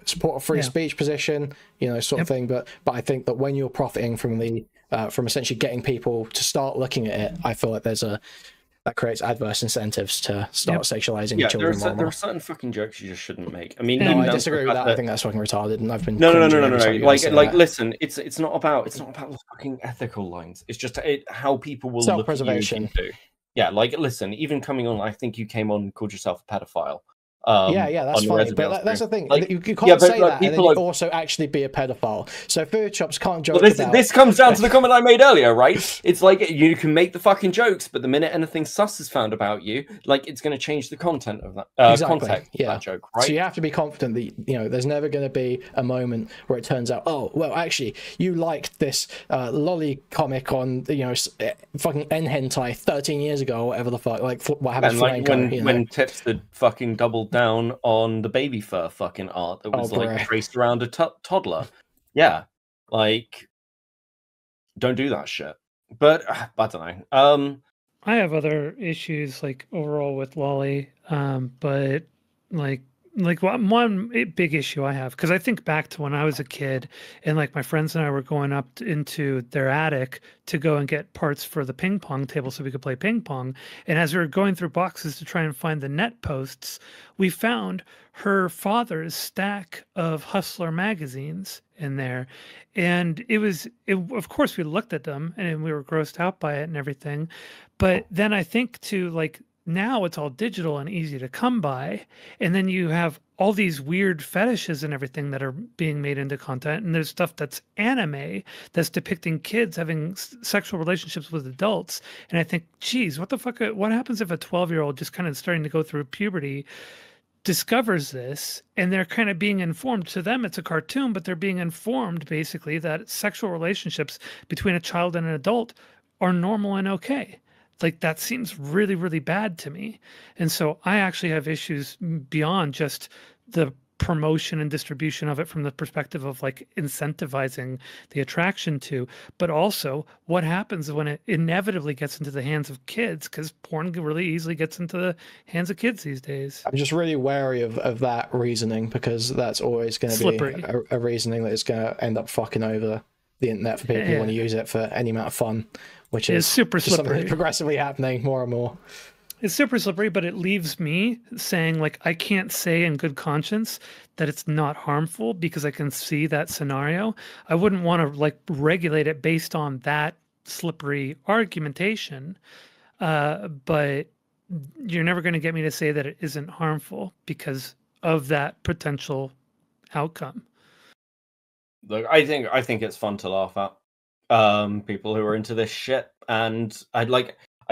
[SPEAKER 1] support a free speech position, you know, sort of thing. But I think that when you're profiting from the from essentially getting people to start looking at it, I feel like that creates adverse incentives to start sexualizing children.
[SPEAKER 2] There are certain fucking jokes you just shouldn't make. I mean,
[SPEAKER 1] no, I disagree with that. I think that's fucking retarded, and I've been
[SPEAKER 2] no. Like, listen, it's not about the fucking ethical lines. It's just how people will
[SPEAKER 1] self-preservation.
[SPEAKER 2] Look at you. Yeah, like, listen, even coming on, I think you came on and called yourself a pedophile.
[SPEAKER 1] That's funny, but that's the thing. Like, you can't say that and then you also actually be a pedophile. So Foodshops can't joke about...
[SPEAKER 2] This comes down to the comment I made earlier, right? It's like, you can make the fucking jokes, but the minute anything sus is found about you, like, it's going to change the content of that context of that joke, right?
[SPEAKER 1] So you have to be confident that, you know, there's never going to be a moment where it turns out, oh, well, actually, you liked this lolly comic on, you know, fucking N-hentai 13 years ago, or whatever the fuck, like, what happened to
[SPEAKER 2] when Tips had fucking doubled down on the baby fur fucking art that was like traced around a toddler. Yeah, like, don't do that shit. But I don't know.
[SPEAKER 3] I have other issues like overall with Lolly, but like one big issue I have, because I think back to when I was a kid and like my friends and I were going up into their attic to go and get parts for the ping pong table so we could play ping pong. And as we were going through boxes to try and find the net posts, we found her father's stack of Hustler magazines in there. And of course we looked at them and we were grossed out by it and everything. But then I think now it's all digital and easy to come by. And then you have all these weird fetishes and everything that are being made into content. And there's stuff that's anime that's depicting kids having sexual relationships with adults. And I think, geez, what the fuck? What happens if a 12-year-old just kind of starting to go through puberty discovers this and they're kind of being informed? To them, it's a cartoon, but they're being informed basically that sexual relationships between a child and an adult are normal and okay. Like, that seems really, really bad to me. And so I actually have issues beyond just the promotion and distribution of it from the perspective of like incentivizing the attraction to, but also what happens when it inevitably gets into the hands of kids, because porn really easily gets into the hands of kids these days.
[SPEAKER 1] I'm just really wary of that reasoning, because that's always going to be a reasoning that is going to end up fucking over the internet for people who want to use it for any amount of fun, which is
[SPEAKER 3] super slippery,
[SPEAKER 1] progressively happening more and more.
[SPEAKER 3] It's super slippery, but it leaves me saying, like, I can't say in good conscience that it's not harmful because I can see that scenario. I wouldn't want to like regulate it based on that slippery argumentation, but you're never going to get me to say that it isn't harmful because of that potential outcome.
[SPEAKER 2] Look, I think it's fun to laugh at people who are into this shit, and I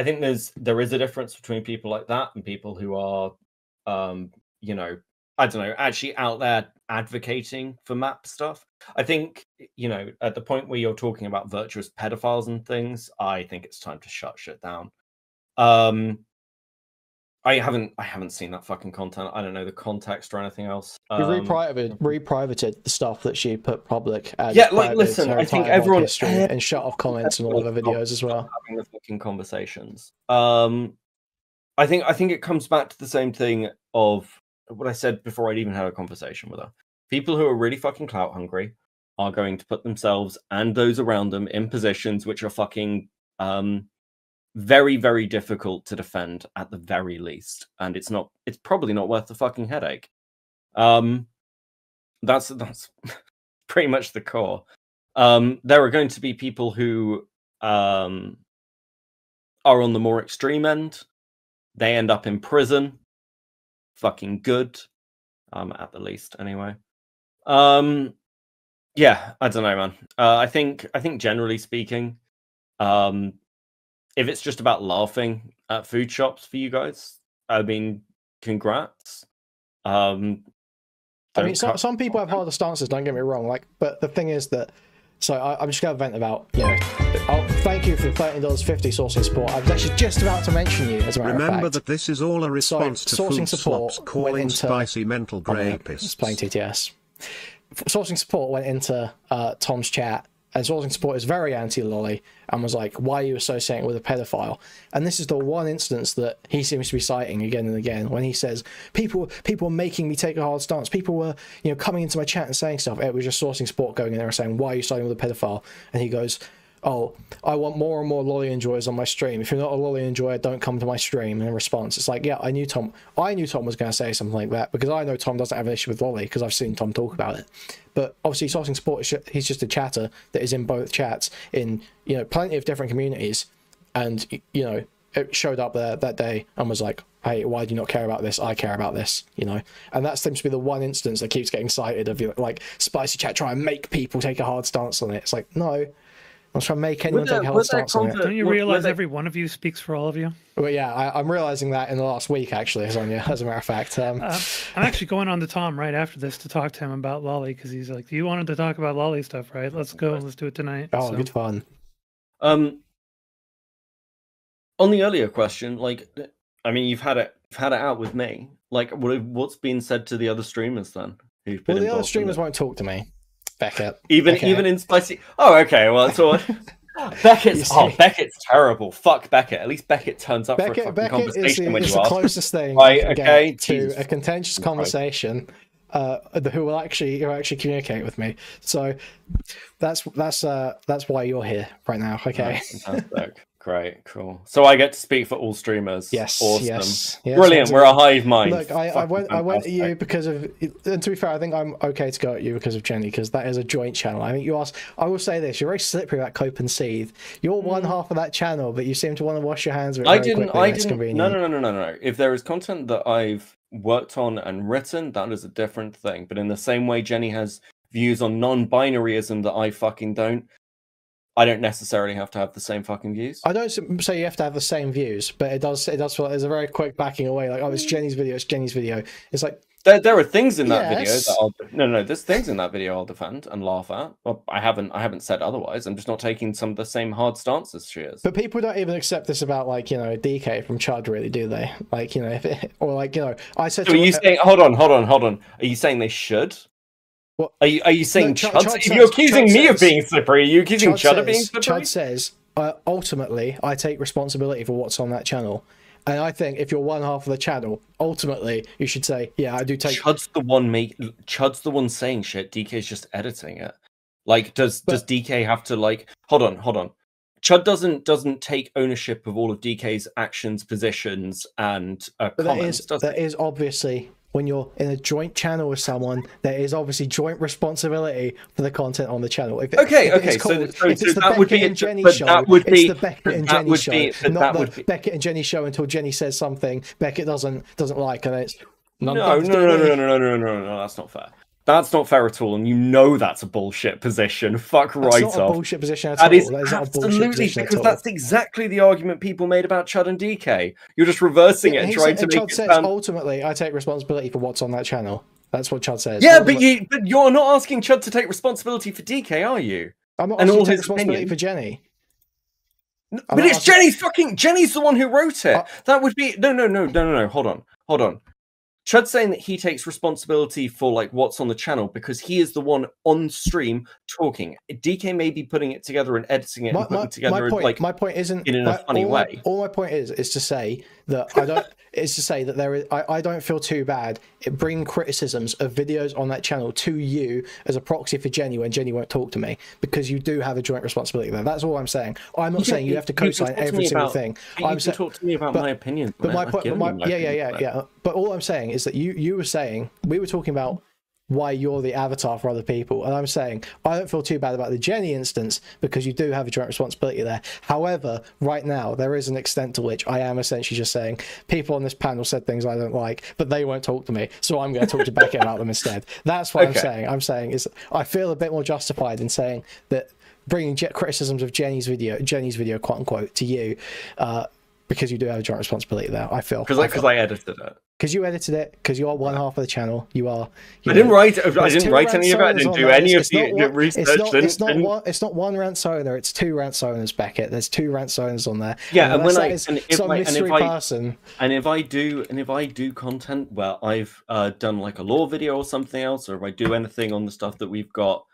[SPEAKER 2] think there is a difference between people like that and people who are, you know, I don't know, actually out there advocating for map stuff. I think, you know, at the point where you're talking about virtuous pedophiles and things, I think it's time to shut shit down. I haven't seen that fucking content. I don't know the context or anything else.
[SPEAKER 1] We reprivated the stuff that she put public.
[SPEAKER 2] Yeah, like, listen, I think everyone
[SPEAKER 1] and shut off comments and all of her videos as well.
[SPEAKER 2] Having the fucking conversations. I think it comes back to the same thing of what I said before I'd even had a conversation with her. People who are really fucking clout hungry are going to put themselves and those around them in positions which are fucking very, very difficult to defend at the very least, and it's probably not worth the fucking headache. That's pretty much the core. There are going to be people who are on the more extreme end. They end up in prison. Fucking good, at the least, anyway. Yeah, I don't know, man. I think generally speaking, if it's just about laughing at Foodshops for you guys, I mean, congrats.
[SPEAKER 1] I mean, some people have harder stances, don't get me wrong. Like, but the thing is that, so I'm just going to vent about, you know, thank you for $13.50 sourcing support. I was actually just about to mention you, as a matter of fact.
[SPEAKER 4] Remember that this is all a response to sourcing support calling spicy mental rapists.
[SPEAKER 1] Just playing TTS. Sourcing support went into Tom's chat and sourcing support is very anti-lolly and was like, why are you associating with a pedophile? And this is the one instance that he seems to be citing again and again when he says people were making me take a hard stance, people were, you know, coming into my chat and saying stuff. It was just sourcing support going in there and saying, why are you siding with a pedophile? And he goes, oh, I want more and more lolly enjoyers on my stream. If you're not a lolly enjoyer, don't come to my stream. In response, it's like, yeah, I knew Tom was going to say something like that, because I know Tom doesn't have an issue with lolly because I've seen Tom talk about it. But obviously sourcing support, he's just a chatter that is in both chats in, you know, plenty of different communities, and, you know, it showed up there that day and was like, hey, why do you not care about this? I care about this, you know. And that seems to be the one instance that keeps getting cited of, like, spicy chat try and make people take a hard stance on it. It's like, no, I'm trying to make anyone take a hard stance on it.
[SPEAKER 3] Don't you realize every one of you speaks for all of you?
[SPEAKER 1] Well, yeah, I'm realizing that in the last week, actually, Zonia, as a matter of fact.
[SPEAKER 3] I'm actually going on to Tom right after this to talk to him about lolly, because he's like, you wanted to talk about lolly stuff, right? Let's go. Let's do it tonight.
[SPEAKER 1] Oh, good fun.
[SPEAKER 2] On the earlier question, like, I mean, you've had it out with me. Like, what's been said to the other streamers then?
[SPEAKER 1] Well, the other streamers won't talk to me. Beckett.
[SPEAKER 2] Even in spicy. Oh, okay. Well, it's all. Beckett's terrible. Fuck Beckett. At least Beckett turns up for a fucking conversation when you ask.
[SPEAKER 1] It's the closest thing to a contentious conversation. Who will actually communicate with me. So that's why you're here right now. Okay.
[SPEAKER 2] Fantastic. Great, cool. So I get to speak for all streamers.
[SPEAKER 1] Yes,
[SPEAKER 2] awesome.
[SPEAKER 1] Yes.
[SPEAKER 2] Brilliant. We're a hive mind.
[SPEAKER 1] Look, I went at you because of, and to be fair, I think I'm okay to go at you because of Jenny, because that is a joint channel. I think you asked. I will say this: you're very slippery about cope and seethe. You're one half of that channel, but you seem to want to wash your hands with it. I didn't.
[SPEAKER 2] No. If there is content that I've worked on and written, that is a different thing. But in the same way, Jenny has views on non-binaryism that I fucking don't. I don't necessarily have to have the same fucking views.
[SPEAKER 1] I don't say you have to have the same views, but it does feel like there's a very quick backing away. Like, oh, it's Jenny's video. It's Jenny's video. It's like
[SPEAKER 2] there are things in that video that there's things in that video I'll defend and laugh at. Well, I haven't said otherwise. I'm just not taking some of the same hard stances she is.
[SPEAKER 1] But people don't even accept this about, like, you know, DK from Chud, really, do they? Like, you know, I said.
[SPEAKER 2] So are you saying? Hold on. Are you saying they should?
[SPEAKER 1] What?
[SPEAKER 2] Are you saying Chud? If you're accusing me of being slippery, are you accusing Chud of being slippery?
[SPEAKER 1] Chud says, ultimately, I take responsibility for what's on that channel. And I think if you're one half of the channel, ultimately, you should say, yeah, I do take...
[SPEAKER 2] Chud's the one saying shit. DK's just editing it. Like, does DK have to, like... Hold on. Chud doesn't take ownership of all of DK's actions, positions, and comments,
[SPEAKER 1] that is obviously... When you're in a joint channel with someone, there is obviously joint responsibility for the content on the channel.
[SPEAKER 2] So that would be the Beckett and Jenny show,
[SPEAKER 1] not the Beckett and Jenny show until Jenny says something Beckett doesn't like, and it's
[SPEAKER 2] no, that's not fair. That's not fair at all, and you know that's a bullshit position. Fuck right off.
[SPEAKER 1] That's not a bullshit position at all.
[SPEAKER 2] That is absolutely, because that's exactly the argument people made about Chud and DK. You're just reversing it and trying to make it sound...
[SPEAKER 1] Ultimately, I take responsibility for what's on that channel. That's what Chud says.
[SPEAKER 2] Yeah, but you're not asking Chud to take responsibility for DK, are you?
[SPEAKER 1] I'm not asking to take responsibility for Jenny.
[SPEAKER 2] But it's Jenny's the one who wrote it. That would be... No. Hold on. Chud's saying that he takes responsibility for, like, what's on the channel because he is the one on stream talking. DK may be putting it together and editing it and putting it together
[SPEAKER 1] my point isn't
[SPEAKER 2] in a funny way.
[SPEAKER 1] All my point is to say that I don't there is I don't feel too bad bringing criticisms of videos on that channel to you as a proxy for Jenny when Jenny won't talk to me, because you do have a joint responsibility there. That's all I'm saying. I'm not saying you have to co-sign every single thing.
[SPEAKER 2] You can talk to me about my opinion.
[SPEAKER 1] But my point, yeah. But all I'm saying is that you were saying, we were talking about why you're the avatar for other people, and I'm saying I don't feel too bad about the Jenny instance because you do have a joint responsibility there. However, right now there is an extent to which I am essentially just saying people on this panel said things I don't like, but they won't talk to me, so I'm going to talk to Beckett about them instead. That's what I'm saying. I'm saying is I feel a bit more justified in saying that bringing criticisms of Jenny's video, quote unquote, to you, because you do have a joint responsibility there. I feel
[SPEAKER 2] because I edited it.
[SPEAKER 1] Because you edited it, because you are one half of the channel. I
[SPEAKER 2] didn't write any of it. I didn't do any of the research.
[SPEAKER 1] It's not one rant Sona, it's two rant Sonas, Beckett. There's two rant Sonas on there.
[SPEAKER 2] Yeah, and if I do content where I've done like a lore video or something else, or if I do anything on the stuff that we've got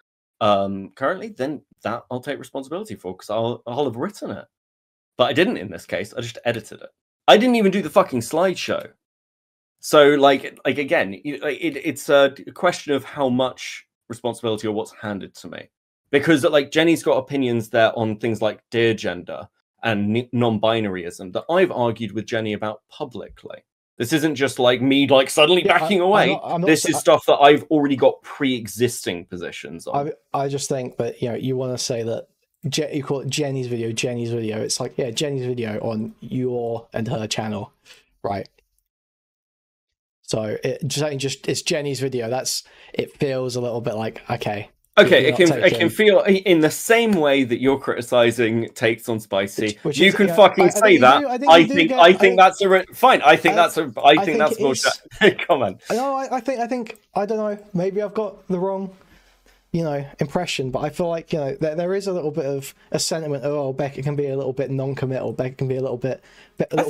[SPEAKER 2] currently, then that I'll take responsibility for, because I'll have written it. But I didn't in this case. I just edited it. I didn't even do the fucking slideshow. So, like again, it's a question of how much responsibility or what's handed to me. Because, like, Jenny's got opinions there on things like dear gender and non-binaryism that I've argued with Jenny about publicly. This isn't just like me, like, suddenly backing away. I'm not this is stuff that I've already got pre-existing positions on.
[SPEAKER 1] I just think that, you know, you want to say that you call it Jenny's video. It's like, yeah, Jenny's video on your and her channel, right? So it's Jenny's video. It feels a little bit like, okay.
[SPEAKER 2] Okay, it can feel in the same way that you're criticizing takes on Spicy. You can fucking say that. I think that's fine. I think that's bullshit. Come on.
[SPEAKER 1] No, I think I don't know. Maybe I've got the wrong, you know, impression, but I feel like, you know, there is a little bit of a sentiment. Oh, Beckett can be a little bit non-committal. Beckett can be a little bit. I don't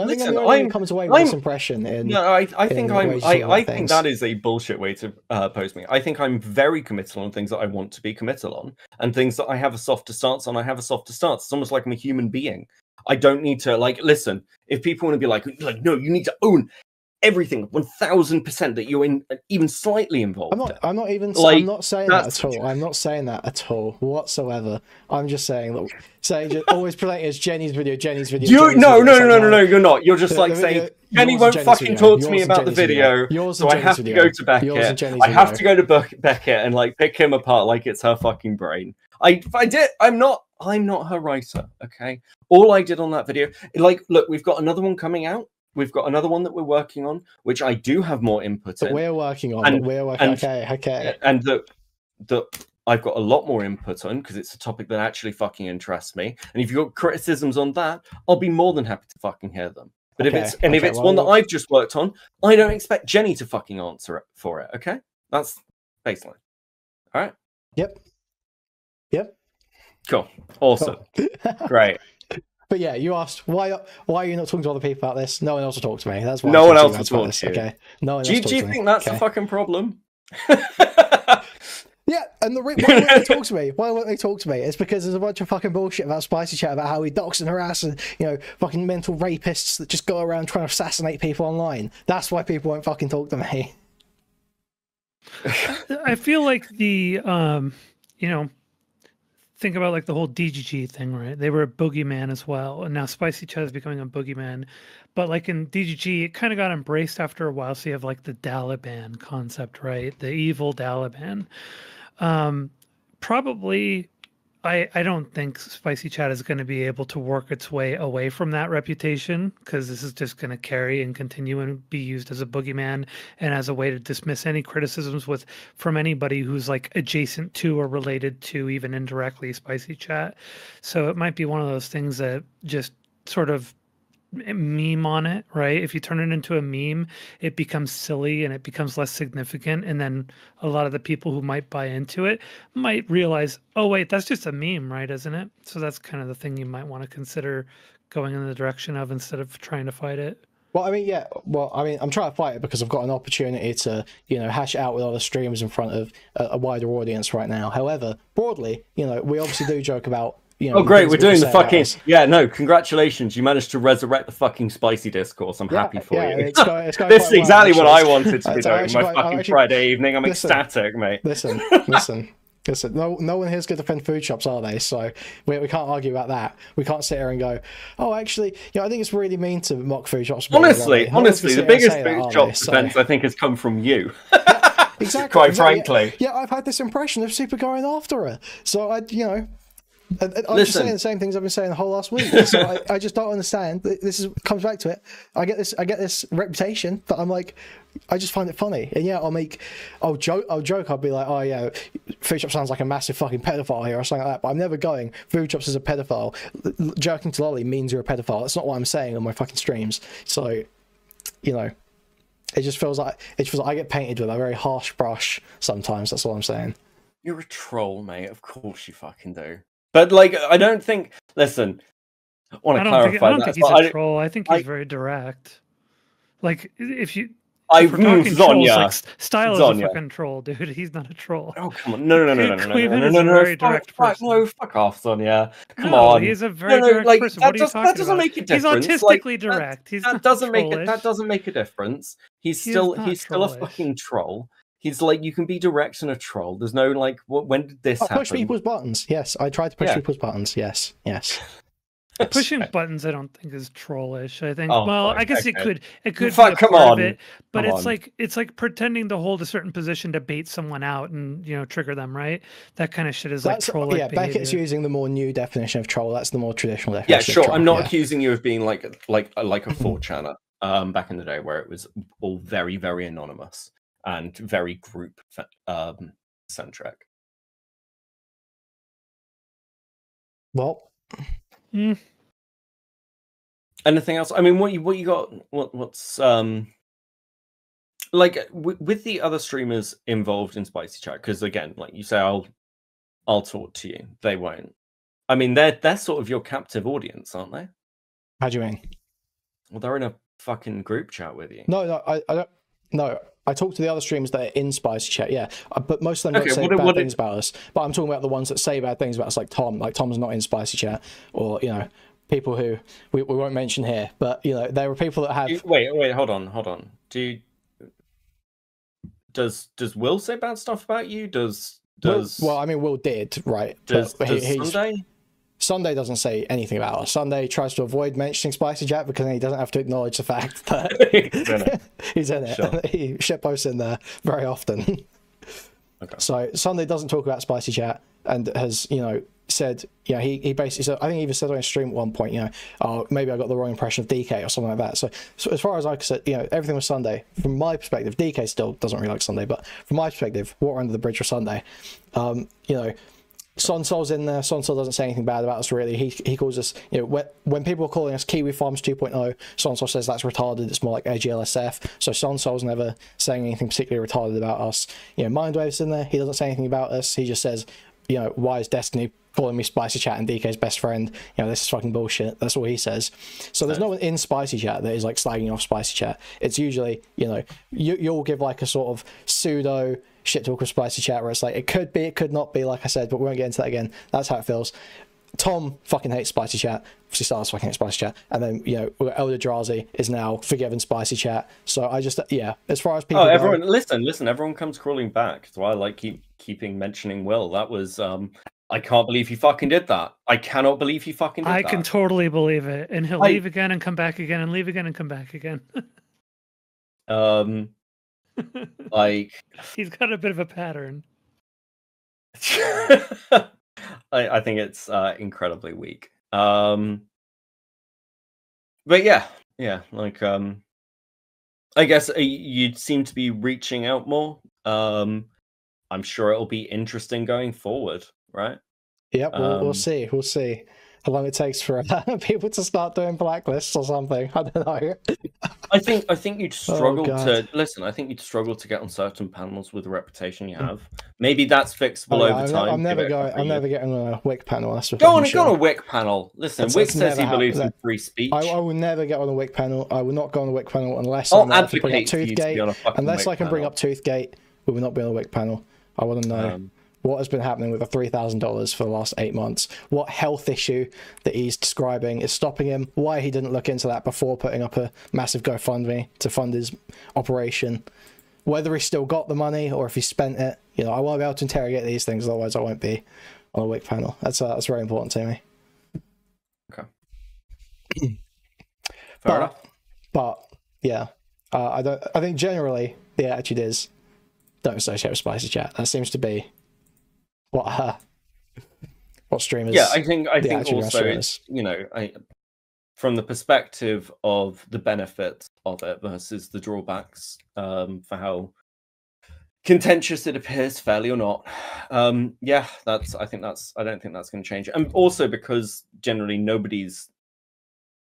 [SPEAKER 1] think anyone comes away with this impression.
[SPEAKER 2] I think that is a bullshit way to pose me. I think I'm very committal on things that I want to be committal on, and things that I have a softer stance on. I have a softer stance. It's almost like I'm a human being. I don't need to, like, listen. If people want to be like, no, you need to own everything 1000% that you're even slightly involved.
[SPEAKER 1] I'm not saying that at all. I'm not saying that at all whatsoever. I'm just saying that always presenting as Jenny's video.
[SPEAKER 2] No, you're not. You're just like saying Jenny won't fucking talk to me about the video, so I have to go to Beckett. I have to go to Beckett and like pick him apart like it's her fucking brain. I'm not her writer. Okay, all I did on that video, like, look, we've got another one coming out. We've got another one that we're working on, which I do have more input in.
[SPEAKER 1] We're working on. Okay.
[SPEAKER 2] And that I've got a lot more input on, because it's a topic that actually fucking interests me. And if you've got criticisms on that, I'll be more than happy to fucking hear them. But if it's one that I've just worked on, I don't expect Jenny to fucking answer it for it. Okay, that's baseline. All right.
[SPEAKER 1] Yep.
[SPEAKER 2] Cool. Awesome. Cool. Great.
[SPEAKER 1] But yeah, you asked why are you not talking to other people about this? No one else will talk to me. That's why.
[SPEAKER 2] No one else will talk to you.
[SPEAKER 1] Okay. No one
[SPEAKER 2] do you think that's a fucking problem?
[SPEAKER 1] Yeah, and why won't they talk to me? Why won't they talk to me? It's because there's a bunch of fucking bullshit about Spicy Chat about how he docks and harasses, you know, fucking mental rapists that just go around trying to assassinate people online. That's why people won't fucking talk to me.
[SPEAKER 3] I feel like the you know, think about like the whole DGG thing, right? They were a boogeyman as well, and now Spicy Chud is becoming a boogeyman. But like in DGG, it kind of got embraced after a while. So you have like the Daliban concept, right? The evil Daliban. Probably, I don't think Spicy Chat is going to be able to work its way away from that reputation, because this is just going to carry and continue and be used as a boogeyman and as a way to dismiss any criticisms from anybody who's like adjacent to or related to, even indirectly, Spicy Chat. So it might be one of those things that just sort of meme on it, right? If you turn it into a meme, it becomes silly and it becomes less significant, and then a lot of the people who might buy into it might realize, oh wait, that's just a meme, right? Isn't it? So that's kind of the thing you might want to consider going in the direction of, instead of trying to fight it.
[SPEAKER 1] Well, I mean, yeah. Well, I mean, I'm trying to fight it because I've got an opportunity to, you know, hash it out with other streamers in front of a wider audience right now. However, broadly, you know, we obviously do joke about, you know,
[SPEAKER 2] oh great, we're doing the fucking congratulations, you managed to resurrect the fucking spicy discourse. I'm happy for you.
[SPEAKER 1] It's going
[SPEAKER 2] this is exactly what I wanted to be doing my fucking Friday evening. I'm ecstatic, mate.
[SPEAKER 1] Listen, no one here's going to defend Foodshops, are they? So we can't argue about that. We can't sit here and go, oh, actually, you know, I think it's really mean to mock Foodshops.
[SPEAKER 2] Honestly, the biggest Foodshops defense I think has come from you.
[SPEAKER 1] Exactly.
[SPEAKER 2] Quite frankly.
[SPEAKER 1] Yeah, I've had this impression of Super going after her. So I'm just saying the same things I've been saying the whole last week. So I just don't understand. Comes back to it. I get this reputation, but I'm like, I just find it funny. And yeah, I'll joke. I'll be like, oh yeah, Foodshops sounds like a massive fucking pedophile here or something like that. But I'm never going, Foodshops is a pedophile. Jerking to lolly means you're a pedophile. That's not what I'm saying on my fucking streams. So, you know, it just feels like I get painted with a very harsh brush sometimes. That's all I'm saying.
[SPEAKER 2] You're a troll, mate. Of course you fucking do. But like, I don't think. Listen, I want to clarify that.
[SPEAKER 3] I don't think he's a troll. I think he's very direct. Like, if you If we're talking trolls,
[SPEAKER 2] Zonia.
[SPEAKER 3] like Style is
[SPEAKER 2] Zonia.
[SPEAKER 3] a fucking troll, dude. He's not a troll.
[SPEAKER 2] Oh come on! No!
[SPEAKER 3] Kuihman is a very direct person.
[SPEAKER 2] No, fuck off, Zonia. Come
[SPEAKER 3] No,
[SPEAKER 2] on.
[SPEAKER 3] he's a very direct person. What are you talking
[SPEAKER 2] that doesn't
[SPEAKER 3] about?
[SPEAKER 2] make a difference.
[SPEAKER 3] He's autistically direct. He's
[SPEAKER 2] that doesn't make a difference. He's still a fucking troll. He's like, you can be direct and a troll. There's no like, when did this happen?
[SPEAKER 1] Push people's buttons. Yes, I tried to push people's buttons. Yes.
[SPEAKER 3] Pushing buttons, I don't think is trollish. I think.
[SPEAKER 2] Oh,
[SPEAKER 3] well,
[SPEAKER 2] fine.
[SPEAKER 3] I guess
[SPEAKER 2] Okay.
[SPEAKER 3] it could.
[SPEAKER 2] Fuck,
[SPEAKER 3] be a
[SPEAKER 2] come
[SPEAKER 3] part
[SPEAKER 2] on.
[SPEAKER 3] of it, but
[SPEAKER 2] Come
[SPEAKER 3] it's like pretending to hold a certain position to bait someone out and trigger them, right? That kind of shit is like troll.
[SPEAKER 1] Yeah, Beckett's using the more new definition of troll. That's the more traditional definition.
[SPEAKER 2] Yeah, sure.
[SPEAKER 1] Of troll.
[SPEAKER 2] I'm not accusing you of being like a 4chaner back in the day where it was all very, very anonymous and very group centric.
[SPEAKER 1] Well.
[SPEAKER 2] Anything else? I mean, what you got? What's like with the other streamers involved in Spicy Chat? Because again, like you say, I'll talk to you. They won't. I mean, they're sort of your captive audience, aren't they?
[SPEAKER 1] How do you mean?
[SPEAKER 2] Well, they're in a fucking group chat with you.
[SPEAKER 1] No, I don't. No, I talk to the other streamers that are in Spicy Chat, yeah, but most of them don't say bad things about us. But I'm talking about the ones that say bad things about us, like Tom. Like Tom's not in Spicy Chat, or people who we won't mention here. But there are people that have.
[SPEAKER 2] Wait, hold on. Does Will say bad stuff about you?
[SPEAKER 1] Well, I mean, Will did, right?
[SPEAKER 2] Does Sunday?
[SPEAKER 1] Sunday doesn't say anything about us. Sunday tries to avoid mentioning Spicy Chat because then he doesn't have to acknowledge the fact that he's in it. Sure. He shitposts in there very often.
[SPEAKER 2] Okay.
[SPEAKER 1] So Sunday doesn't talk about Spicy Chat and has, said, he basically said, I think he even said on his stream at one point, oh, maybe I got the wrong impression of DK or something like that. So as far as I said, everything was Sunday. From my perspective, DK still doesn't really like Sunday, but from my perspective, water under the bridge for Sunday. Sonsol's in there. Sonsol doesn't say anything bad about us, really. He calls us, when people are calling us Kiwi Farms 2.0, Sonsol says that's retarded. It's more like AGLSF. So Sonsol's never saying anything particularly retarded about us. Mindwave's in there. He doesn't say anything about us. He just says, why is Destiny calling me Spicy Chat and DK's best friend? This is fucking bullshit. That's all he says. So there's no one in Spicy Chat that is like slagging off Spicy Chat. It's usually, you'll give like a sort of pseudo shit talk of Spicy Chat where it's like, it could be, it could not be, like I said, but we won't get into that again. That's how it feels. Tom fucking hates Spicy Chat. Obviously, Stars fucking hates Spicy Chat. And then, Elder Drazi is now forgiven Spicy Chat. So I just, as far as people.
[SPEAKER 2] Oh, everyone, listen, everyone comes crawling back. So I like keeping mentioning Will. That was, I can't believe he fucking did that. I cannot believe he fucking did that.
[SPEAKER 3] I can totally believe it. And he'll leave again and come back again and leave again and come back again.
[SPEAKER 2] Like
[SPEAKER 3] he's got a bit of a pattern.
[SPEAKER 2] I think it's incredibly weak. But yeah, like I guess you seem to be reaching out more. I'm sure it'll be interesting going forward, right?
[SPEAKER 1] Yep, we'll see. We'll see how long it takes for people to start doing blacklists or something. I don't know.
[SPEAKER 2] I think you'd struggle to listen. I think you'd struggle to get on certain panels with the reputation you have. Maybe that's fixable over time.
[SPEAKER 1] I'm never getting on a WIC panel. That's
[SPEAKER 2] go on a WIC panel. Listen, WIC says he believes in free speech.
[SPEAKER 1] I will never get on a WIC panel. I will not go on a WIC panel unless
[SPEAKER 2] I'll advocate for you to be on a fucking
[SPEAKER 1] unless
[SPEAKER 2] WIC
[SPEAKER 1] I can bring up Toothgate. We will not be on a WIC panel. I want to know what has been happening with the $3,000 for the last 8 months. What health issue that he's describing is stopping him. Why he didn't look into that before putting up a massive GoFundMe to fund his operation. Whether he still got the money or if he spent it. I want to be able to interrogate these things, otherwise I won't be on a WIC panel. That's very important to me.
[SPEAKER 2] Okay. Fair enough.
[SPEAKER 1] But yeah, I think generally the attitude is don't associate with Spicy Chat. That seems to be what streamers.
[SPEAKER 2] Yeah, I think also it's, from the perspective of the benefits of it versus the drawbacks, for how contentious it appears, fairly or not. I don't think that's going to change. And also because generally nobody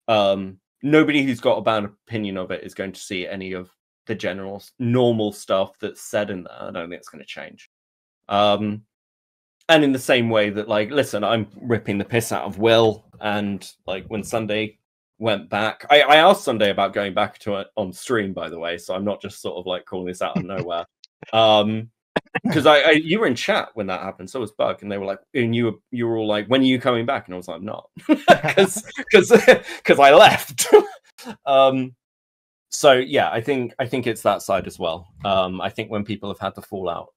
[SPEAKER 2] who's got a bad opinion of it is going to see any of the general normal stuff that's said in there. I don't think it's going to change. And in the same way that, like, listen, I'm ripping the piss out of Will, and like when Sunday went back. I asked Sunday about going back to it on stream, by the way, so I'm not just sort of like calling this out of nowhere. Because you were in chat when that happened, so was Bug, and they were like, and you were all like, when are you coming back? And I was like, I'm not, because I left. So yeah, I think it's that side as well. I think when people have had the fallout,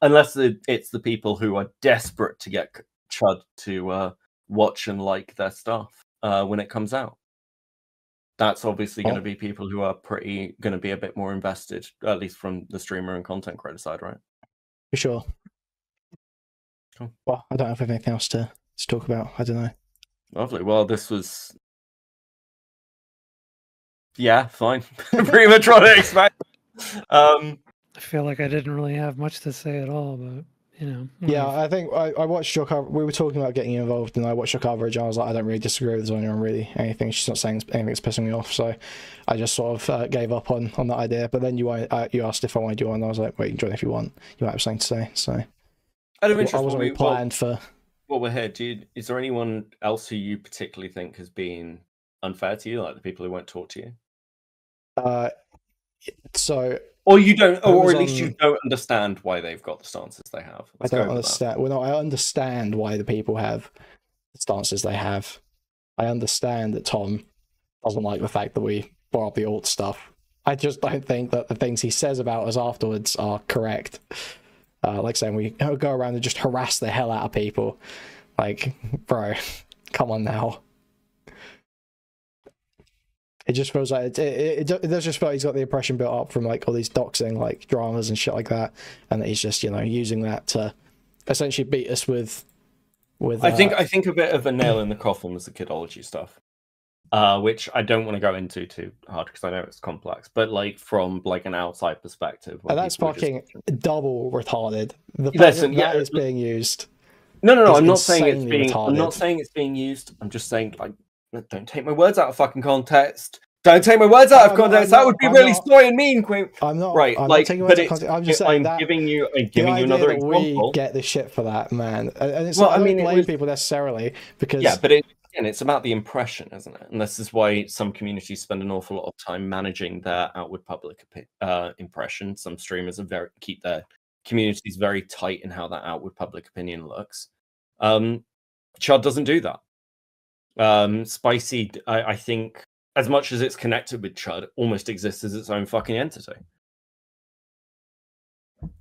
[SPEAKER 2] unless it's the people who are desperate to get Chud to watch and like their stuff when it comes out, that's obviously going to be people who are going to be a bit more invested, at least from the streamer and content creator side, right?
[SPEAKER 1] For sure.
[SPEAKER 2] Cool.
[SPEAKER 1] Well, I don't have anything else to talk about. I don't know.
[SPEAKER 2] Lovely. Well, this was... Yeah, fine. Pretty much what I expect.
[SPEAKER 3] I feel like I didn't really have much to say at all, but... You know,
[SPEAKER 1] yeah, I think I watched your coverage. We were talking about getting involved, and I watched your zocoverage, and I was like, I don't really disagree with Zonia on really anything. She's not saying anything that's pissing me off, so I just sort of gave up on that idea. But then you asked if I wanted to join, and I was like, wait, you can join if you want. You might have something to say. So
[SPEAKER 2] I wasn't
[SPEAKER 1] really planned for.
[SPEAKER 2] Well, we're here. Is there anyone else who you particularly think has been unfair to you, like the people who won't talk to you?
[SPEAKER 1] So.
[SPEAKER 2] Or you don't, or at least you don't understand why they've got the stances they have.
[SPEAKER 1] I don't understand. Well, no, I understand why the people have the stances they have. I understand that Tom doesn't like the fact that we brought up the alt stuff. I just don't think that the things he says about us afterwards are correct. Like saying we go around and just harass the hell out of people. Like, bro, come on now. It just feels like it does just feel like he's got the impression built up from like all these doxing like dramas and shit like that, and that he's just, you know, using that to essentially beat us with. I
[SPEAKER 2] think a bit of a nail in the coffin was the kidology stuff, which I don't want to go into too hard because I know it's complex, but like from like an outside perspective,
[SPEAKER 1] and that's fucking double retarded. The
[SPEAKER 2] Listen,
[SPEAKER 1] that is being used.
[SPEAKER 2] No. I'm not saying it's being.
[SPEAKER 1] Retarded.
[SPEAKER 2] I'm not saying it's being used. I'm just saying like. Don't take my words out of fucking context. Don't take my words out of context. That would be really soy and mean, Queen.
[SPEAKER 1] I'm not.
[SPEAKER 2] Right,
[SPEAKER 1] I'm
[SPEAKER 2] like,
[SPEAKER 1] not taking
[SPEAKER 2] but
[SPEAKER 1] words out of context. I'm just saying
[SPEAKER 2] I'm giving you another example.
[SPEAKER 1] We get the shit for that, man. And it's not, I don't blame people necessarily because
[SPEAKER 2] but it's about the impression, isn't it? And this is why some communities spend an awful lot of time managing their outward public impression. Some streamers keep their communities very tight in how that outward public opinion looks. Chud doesn't do that. Spicy, I think, as much as it's connected with Chud, almost exists as its own fucking entity.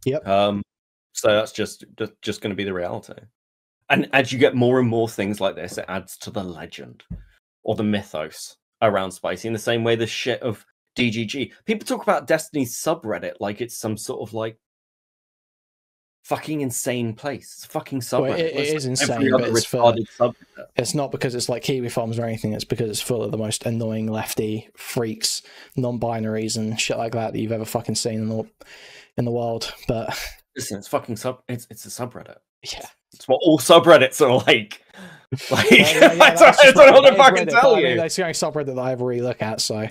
[SPEAKER 1] Yep.
[SPEAKER 2] So that's just going to be the reality. And as you get more and more things like this, it adds to the legend or the mythos around Spicy. In the same way, the shit of DGG. People talk about Destiny's subreddit like it's some sort of like fucking insane place. It's a fucking subreddit.
[SPEAKER 1] Well, it is insane, but it's not because it's like Kiwi Farms or anything. It's because it's full of the most annoying lefty freaks, non-binaries and shit like that you've ever fucking seen in the world. But
[SPEAKER 2] listen, it's fucking it's a subreddit.
[SPEAKER 1] Yeah,
[SPEAKER 2] it's what all subreddits are like.
[SPEAKER 1] Yeah,
[SPEAKER 2] I don't know what to fucking tell you.
[SPEAKER 1] That's the only subreddit that I ever really look at, so I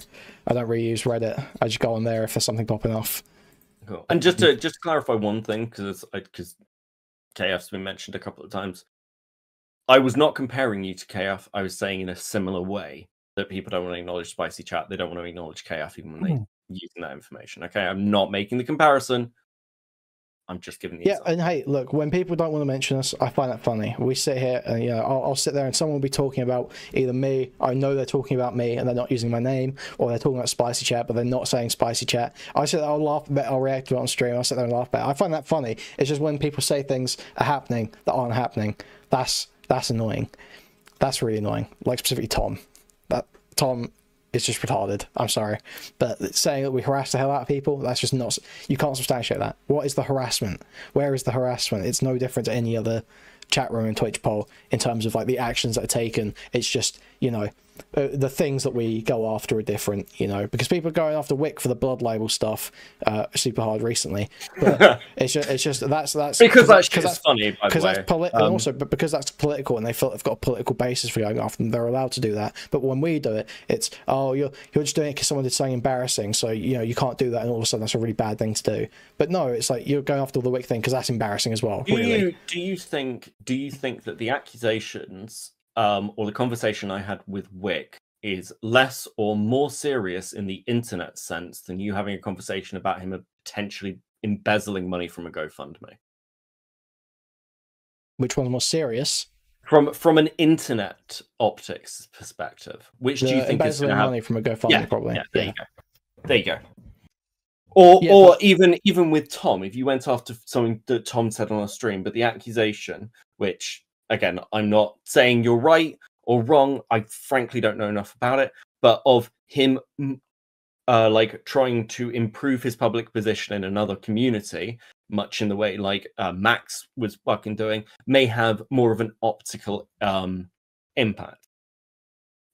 [SPEAKER 1] don't really use Reddit. I just go on there if there's something popping off.
[SPEAKER 2] Cool. And just to clarify one thing, because KF's been mentioned a couple of times, I was not comparing you to KF. I was saying in a similar way that people don't want to acknowledge Spicy Chat. They don't want to acknowledge KF even when they're using that information. Okay, I'm not making the comparison. I'm just giving the example.
[SPEAKER 1] And hey, look, when people don't want to mention us, I find that funny. We sit here and, you know, I'll sit there and someone will be talking about either me, I know they're talking about me and they're not using my name, or they're talking about Spicy Chat, but they're not saying Spicy Chat. I sit there, I'll laugh a bit, I'll react to it on stream, I'll sit there and laugh at it. I find that funny. It's just when people say things are happening that aren't happening, that's annoying. That's really annoying. Like specifically Tom. Tom is just retarded. I'm sorry. But saying that we harass the hell out of people, that's just not... You can't substantiate that. What is the harassment? Where is the harassment? It's no different to any other chat room and Twitch poll in terms of like the actions that are taken. It's just, you know, the things that we go after are different, you know, because people are going after Wick for the blood label stuff super hard recently. But it's just that's
[SPEAKER 2] because that's funny, by the way.
[SPEAKER 1] And also, but because that's political and they feel they've got a political basis for going after them, they're allowed to do that. But when we do it, it's you're just doing it because someone did something embarrassing, so you know you can't do that, and all of a sudden that's a really bad thing to do. But no, it's like you're going after the Wick thing because that's embarrassing as well.
[SPEAKER 2] Do you think that the accusations or the conversation I had with Wick is less or more serious in the internet sense than you having a conversation about him potentially embezzling money from a GoFundMe?
[SPEAKER 1] Which one's more serious?
[SPEAKER 2] From an internet optics perspective, which do you think is going to have
[SPEAKER 1] money from a GoFundMe? Probably.
[SPEAKER 2] Yeah, there you go. There you go. Or even with Tom, if you went after something that Tom said on a stream, but the accusation, which again, I'm not saying you're right or wrong, I frankly don't know enough about it, but of him like trying to improve his public position in another community, much in the way like Max was fucking doing, may have more of an optical impact.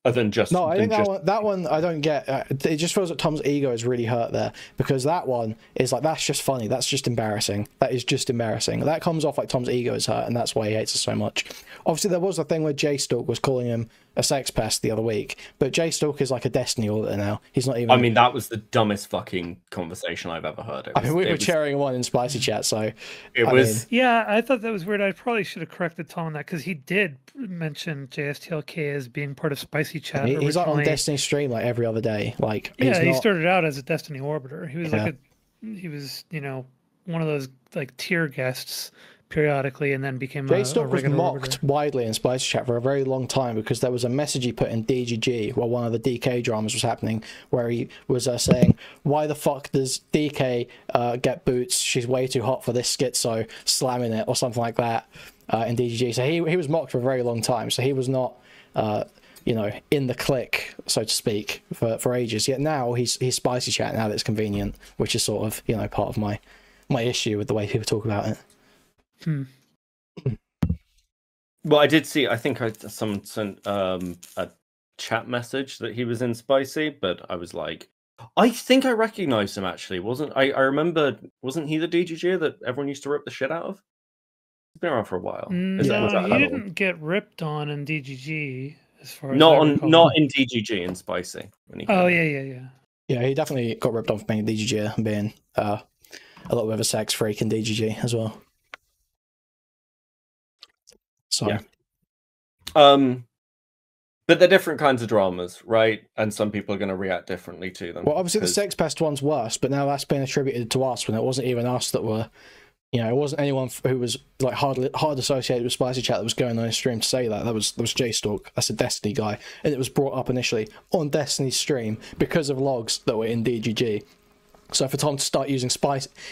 [SPEAKER 2] Than just
[SPEAKER 1] I think that one I don't get. It just feels like Tom's ego is really hurt there, because that one is like, that's just funny, that's just embarrassing, that is just embarrassing. That comes off like Tom's ego is hurt, and that's why he hates us so much. Obviously there was a thing where J-Stalk was calling him a sex pest the other week, but J-Stalk is like a Destiny auditor now. He's not even...
[SPEAKER 2] I mean, that was the dumbest fucking conversation I've ever heard.
[SPEAKER 1] I mean, we were cheering one in Spicy Chat, so...
[SPEAKER 3] Yeah, I thought that was weird. I probably should have corrected Tom on that, because he did mention JSTLK as being part of Spicy Chat.
[SPEAKER 1] He's like on Destiny stream like every other day. Like,
[SPEAKER 3] yeah, he started out as a Destiny orbiter. He was he was, you know, one of those like tier guests periodically, and then became
[SPEAKER 1] J-Stalk was mocked widely in Spicy Chat for a very long time, because there was a message he put in DGG while one of the DK dramas was happening, where he was saying, why the fuck does DK get boots? She's way too hot for this schizo, slamming it or something like that in DGG. So he was mocked for a very long time. So he was not you know, in the clique, so to speak, for ages. Yet now he's Spicy Chat now that it's convenient, which is sort of, you know, part of my issue with the way people talk about it.
[SPEAKER 2] Well, I did see, I think someone sent a chat message that he was in Spicy, but I was like, I think I recognized him actually. I remember, wasn't he the DGG that everyone used to rip the shit out of? He's been around for a while.
[SPEAKER 3] No, he didn't get ripped on in DGG. As far as
[SPEAKER 2] not in DGG, in Spicy.
[SPEAKER 1] Yeah, he definitely got ripped off being a DGG and being a little bit of a sex freak in DGG as well. So,
[SPEAKER 2] yeah. But they're different kinds of dramas, right? And some people are going to react differently to them.
[SPEAKER 1] Well, obviously the sex pest one's worse, but now that's been attributed to us when it wasn't even us that were. You know, it wasn't anyone who was like hard associated with Spicy Chat that was going on his stream to say that. That was J-Stalk. That's a Destiny guy, and it was brought up initially on Destiny's stream because of logs that were in DGG. So for Tom to start using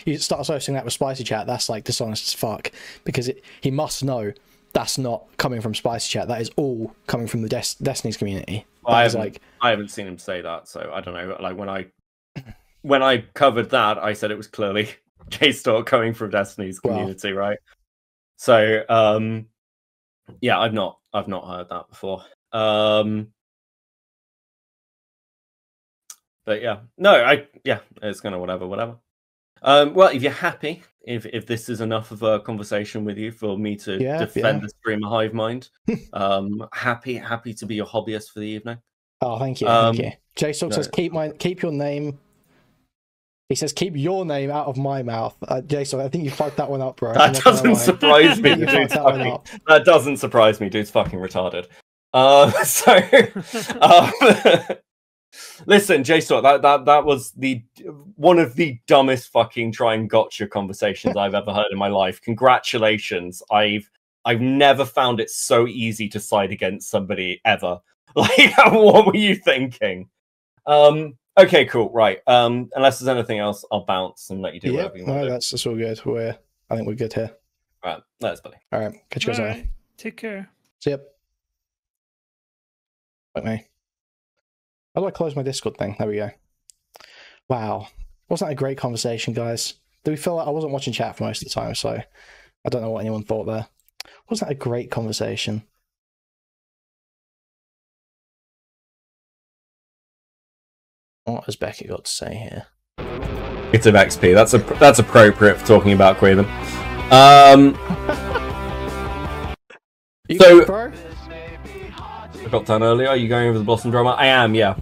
[SPEAKER 1] you start associating that with Spicy Chat, that's like dishonest as fuck, because he must know that's not coming from Spicy Chat. That is all coming from the Destiny's community.
[SPEAKER 2] Well, I haven't seen him say that, so I don't know. Like when I covered that, I said it was clearly J-Stalk coming from Destiny's community, right? So yeah, I've not heard that before. But yeah, no, it's gonna whatever. Well, if you're happy, if this is enough of a conversation with you for me to defend the streamer hive mind, happy to be your hobbyist for the evening.
[SPEAKER 1] Oh, thank you. Thank you. J-Stalk says keep your name. He says, keep your name out of my mouth. Jason, I think you fucked that one up, bro.
[SPEAKER 2] That doesn't surprise me. That doesn't surprise me. Dude's fucking retarded. Listen, J-Stalk, that was one of the dumbest fucking try and gotcha conversations I've ever heard in my life. Congratulations. I've never found it so easy to side against somebody ever. Like, what were you thinking? Okay, cool. Right. Unless there's anything else, I'll bounce and let you do whatever you want to do.
[SPEAKER 1] That's all good. I think we're good here.
[SPEAKER 2] All right. Let's, buddy.
[SPEAKER 1] All right. Catch you guys later.
[SPEAKER 3] Take care.
[SPEAKER 1] See ya. Fuck me. How do I close my Discord thing? There we go. Wow. Wasn't that a great conversation, guys? Do we feel like I wasn't watching chat for most of the time, so I don't know what anyone thought there. Wasn't that a great conversation? What has Beckett got to say here?
[SPEAKER 2] It's of XP. That's appropriate for talking about Kuihman. So I got done earlier. Are you going over the Blossom drama? I am. Yeah.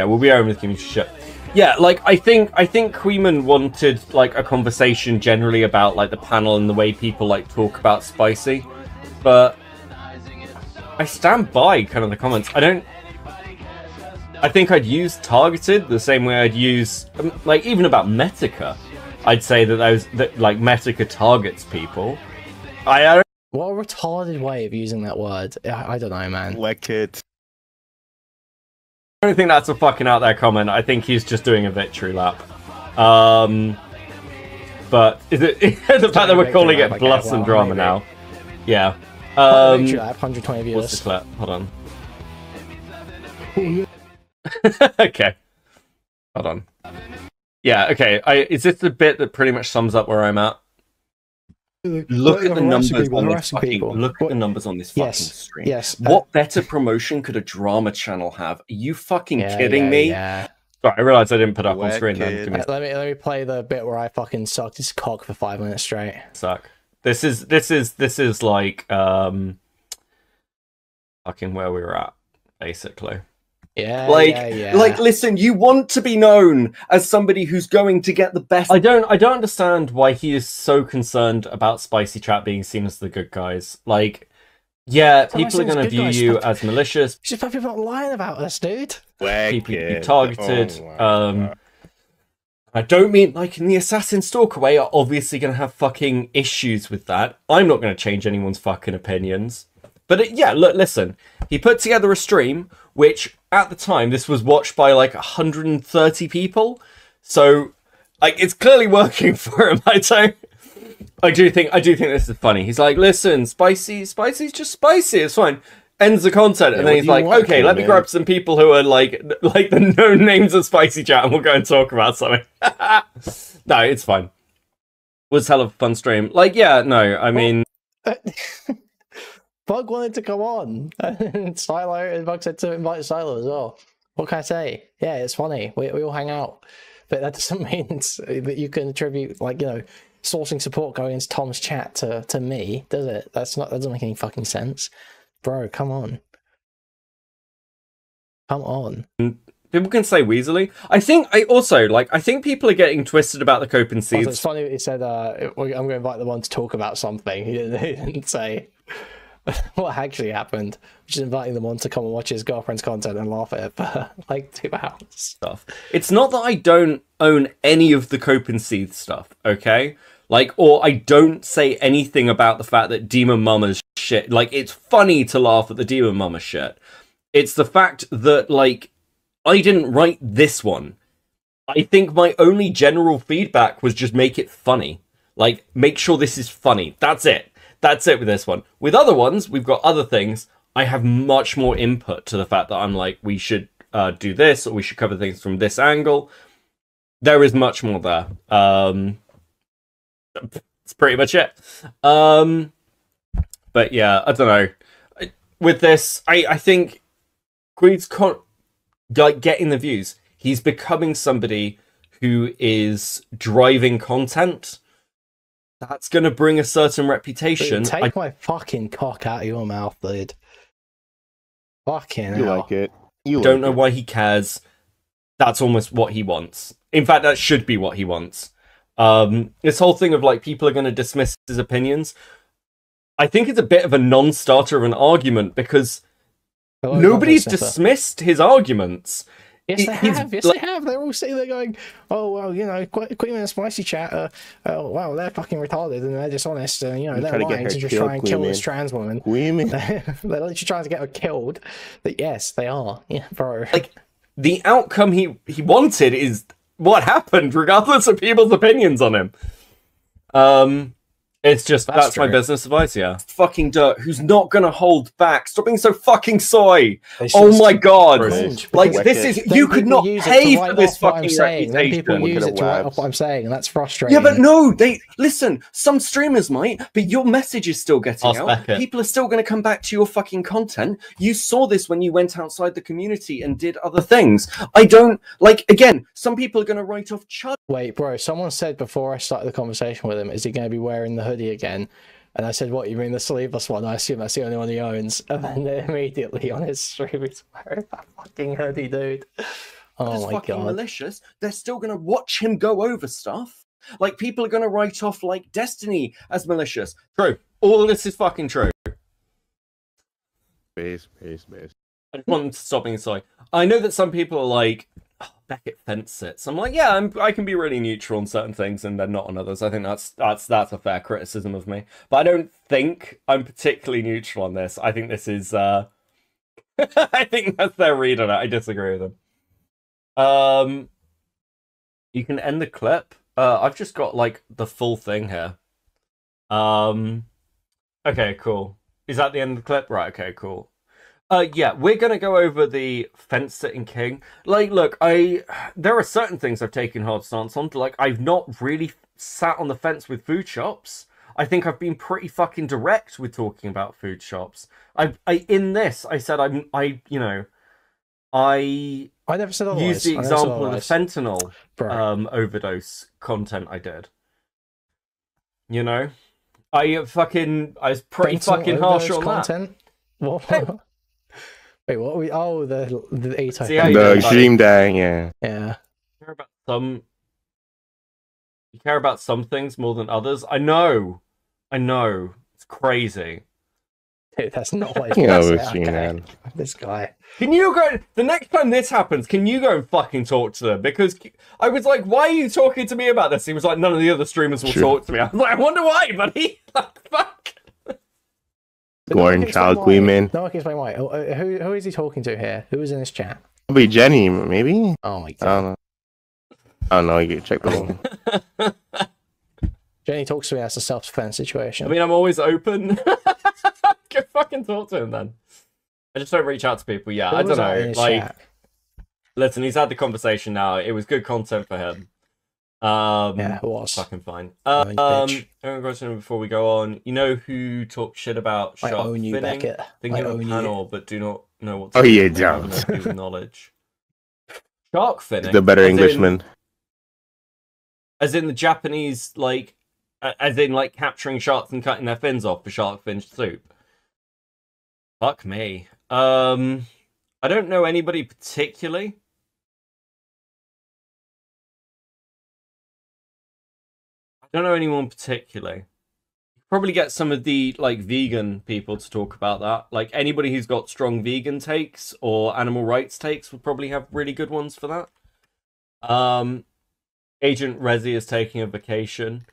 [SPEAKER 2] We'll be over the community shit. Yeah, like I think Kuihman wanted like a conversation generally about like the panel and the way people like talk about Spicy, but I stand by kind of the comments. I think I'd use targeted the same way I'd use, like, even about Metica. I'd say that like Metica targets people. I
[SPEAKER 1] What a retarded way of using that word. I don't know, man.
[SPEAKER 5] Wicked.
[SPEAKER 2] don't think that's a fucking out there comment. I think he's just doing a victory lap. But is it the fact that we're calling it Bluffs and Drama now? Yeah.
[SPEAKER 1] Victory lap, 120 viewers.
[SPEAKER 2] What's the clip? Hold on. Okay. Hold on. Yeah, okay. Is this the bit that pretty much sums up where I'm at? Look at the numbers on this fucking. Look at the numbers on this fucking stream.
[SPEAKER 1] Yes.
[SPEAKER 2] What better promotion could a drama channel have? Are you fucking kidding me?
[SPEAKER 1] Yeah.
[SPEAKER 2] Sorry, I realized I didn't put up on screen then.
[SPEAKER 1] Let me play the bit where I fucking sucked his cock for 5 minutes straight.
[SPEAKER 2] Suck. This is like fucking where we were at, basically.
[SPEAKER 1] Yeah,
[SPEAKER 2] like, listen, you want to be known as somebody who's going to get the best. I don't understand why he is so concerned about Spicy Chat being seen as the good guys. Like, yeah, people are going to view you as malicious.
[SPEAKER 1] Just people not lying about us, dude.
[SPEAKER 2] People be targeted. I don't mean like in the Assassin Stalker way. Are obviously going to have fucking issues with that. I'm not going to change anyone's fucking opinions. But yeah, look, listen. He put together a stream, which at the time this was watched by like 130 people. So, like, it's clearly working for him. I do think this is funny. He's like, listen, spicy's just spicy. It's fine. Ends the content, and then he's like, okay, let me grab some people who are like the known names of Spicy Chat, and we'll go and talk about something. No, it's fine. Was hell of a fun stream. Like, yeah, no, I mean.
[SPEAKER 1] Bug wanted to come on. And Bug said to invite Silo as well. What can I say? Yeah, it's funny. We all hang out. But that doesn't mean that you can attribute, like, you know, sourcing support going into Tom's chat to me, does it? That doesn't make any fucking sense. Bro, come on. Come on.
[SPEAKER 2] People can say Weasley. I think people are getting twisted about the Cope and Seeds.
[SPEAKER 1] It's funny that he said, I'm going to invite them on to talk about something. He didn't say what actually happened, which is inviting them on to come and watch his girlfriend's content and laugh at it for like 2 hours.
[SPEAKER 2] Stuff. It's not that I don't own any of the Cope and Seeds stuff, okay? Like, or I don't say anything about the fact that Demon Mama's shit. Like, it's funny to laugh at the Demon Mama shit. It's the fact that, like, I didn't write this one. I think my only general feedback was just make it funny. Like, make sure this is funny. That's it. That's it with this one. With other ones, we've got other things. I have much more input to the fact that I'm like, we should do this, or we should cover things from this angle. There is much more there. That's pretty much it. But yeah, I don't know. With this, I think Queed's like getting the views. He's becoming somebody who is driving content. That's going to bring a certain reputation.
[SPEAKER 1] Dude, take my fucking cock out of your mouth, dude. Fucking
[SPEAKER 5] You
[SPEAKER 1] hell.
[SPEAKER 5] like it.
[SPEAKER 2] Don't know why he cares. That's almost what he wants. In fact, that should be what he wants. This whole thing of like people are going to dismiss his opinions. I think it's a bit of a non-starter of an argument because nobody's dismissed his arguments.
[SPEAKER 1] Yes, they have. Yes, they have. They're all sitting there going, "Oh well, you know, Kuihman and Spicy Chat. Oh well, they're fucking retarded and they're dishonest. And you know, they're lying to just try and kill this trans woman. They're literally trying to get her killed. But yes, they are. Yeah, bro.
[SPEAKER 2] Like the outcome he wanted is what happened, regardless of people's opinions on him. It's just that's my business advice. Yeah, fucking dirt. Who's not gonna hold back? Stop being so fucking soy. Oh my god! Like this is you could not pay for this fucking reputation.
[SPEAKER 1] People use it to write off what I'm saying, and that's frustrating.
[SPEAKER 2] Yeah, but no, they listen. Some streamers might, but your message is still getting out. Beckett. People are still going to come back to your fucking content. You saw this when you went outside the community and did other things. I don't like. Again, some people are going to write off Chud.
[SPEAKER 1] Wait, bro. Someone said before I started the conversation with him, "Is he going to be wearing the hoodie again?" And I said, "What, you mean the sleeveless one? I assume that's the only one he owns." And then immediately on his stream he's wearing that fucking hoodie, dude. Oh my god.
[SPEAKER 2] Malicious. They're still gonna watch him go over stuff. Like people are gonna write off like Destiny as malicious. True. All of this is fucking true.
[SPEAKER 5] Peace.
[SPEAKER 2] I just want them to stop being soy. I know that some people are like, oh, Beckett fence sits. I'm like, yeah, I can be really neutral on certain things and then not on others. I think that's a fair criticism of me. But I don't think I'm particularly neutral on this. I think this is I think that's their read on it. I disagree with them. You can end the clip. I've just got like the full thing here. Okay, cool. Is that the end of the clip? Right, okay, cool. Yeah, we're gonna go over the fence sitting king. Like, look, there are certain things I've taken hard stance on. Like, I've not really sat on the fence with Foodshops. I think I've been pretty fucking direct with talking about Foodshops. In this, I said I
[SPEAKER 1] never said otherwise.
[SPEAKER 2] Used the example of the fentanyl overdose content I did. You know, I was pretty fentanyl fucking harsh on content.
[SPEAKER 1] That. What? Wait, what? The A-type.
[SPEAKER 5] The extreme day, yeah.
[SPEAKER 1] Yeah.
[SPEAKER 2] You care about some things more than others. I know. It's crazy.
[SPEAKER 1] Dude, that's not what okay. This guy.
[SPEAKER 2] Can you go the next time this happens? Can you go and fucking talk to them? Because I was like, "Why are you talking to me about this?" He was like, "None of the other streamers will talk to me." I was like, "I wonder why, buddy." Like, fuck.
[SPEAKER 5] Born child Kuihman.
[SPEAKER 1] No one can explain why. Who is he talking to here? Who is in this chat?
[SPEAKER 5] Probably Jenny, maybe.
[SPEAKER 1] Oh my god.
[SPEAKER 5] I don't know. You can check the link.
[SPEAKER 1] Jenny talks to me as a self-defense situation.
[SPEAKER 2] I mean, I'm always open. Go fucking talk to him then. I just don't reach out to people. Yeah, I don't know. Like, listen, he's had the conversation now. It was good content for him.
[SPEAKER 1] Yeah, it was.
[SPEAKER 2] Fucking fine. Question before we go on. You know who talks shit about shark finning?
[SPEAKER 1] Beckett.
[SPEAKER 2] Think of a panel, but do not know what to
[SPEAKER 5] do. Oh, yeah, don't.
[SPEAKER 2] Knowledge. Shark finning?
[SPEAKER 5] The better Englishman.
[SPEAKER 2] As in the Japanese, like, as in, like, capturing sharks and cutting their fins off for shark fin soup. Fuck me. I don't know anybody particularly. I don't know anyone particularly. Probably get some of the like vegan people to talk about that. Like anybody who's got strong vegan takes or animal rights takes would probably have really good ones for that. Agent Rezi is taking a vacation.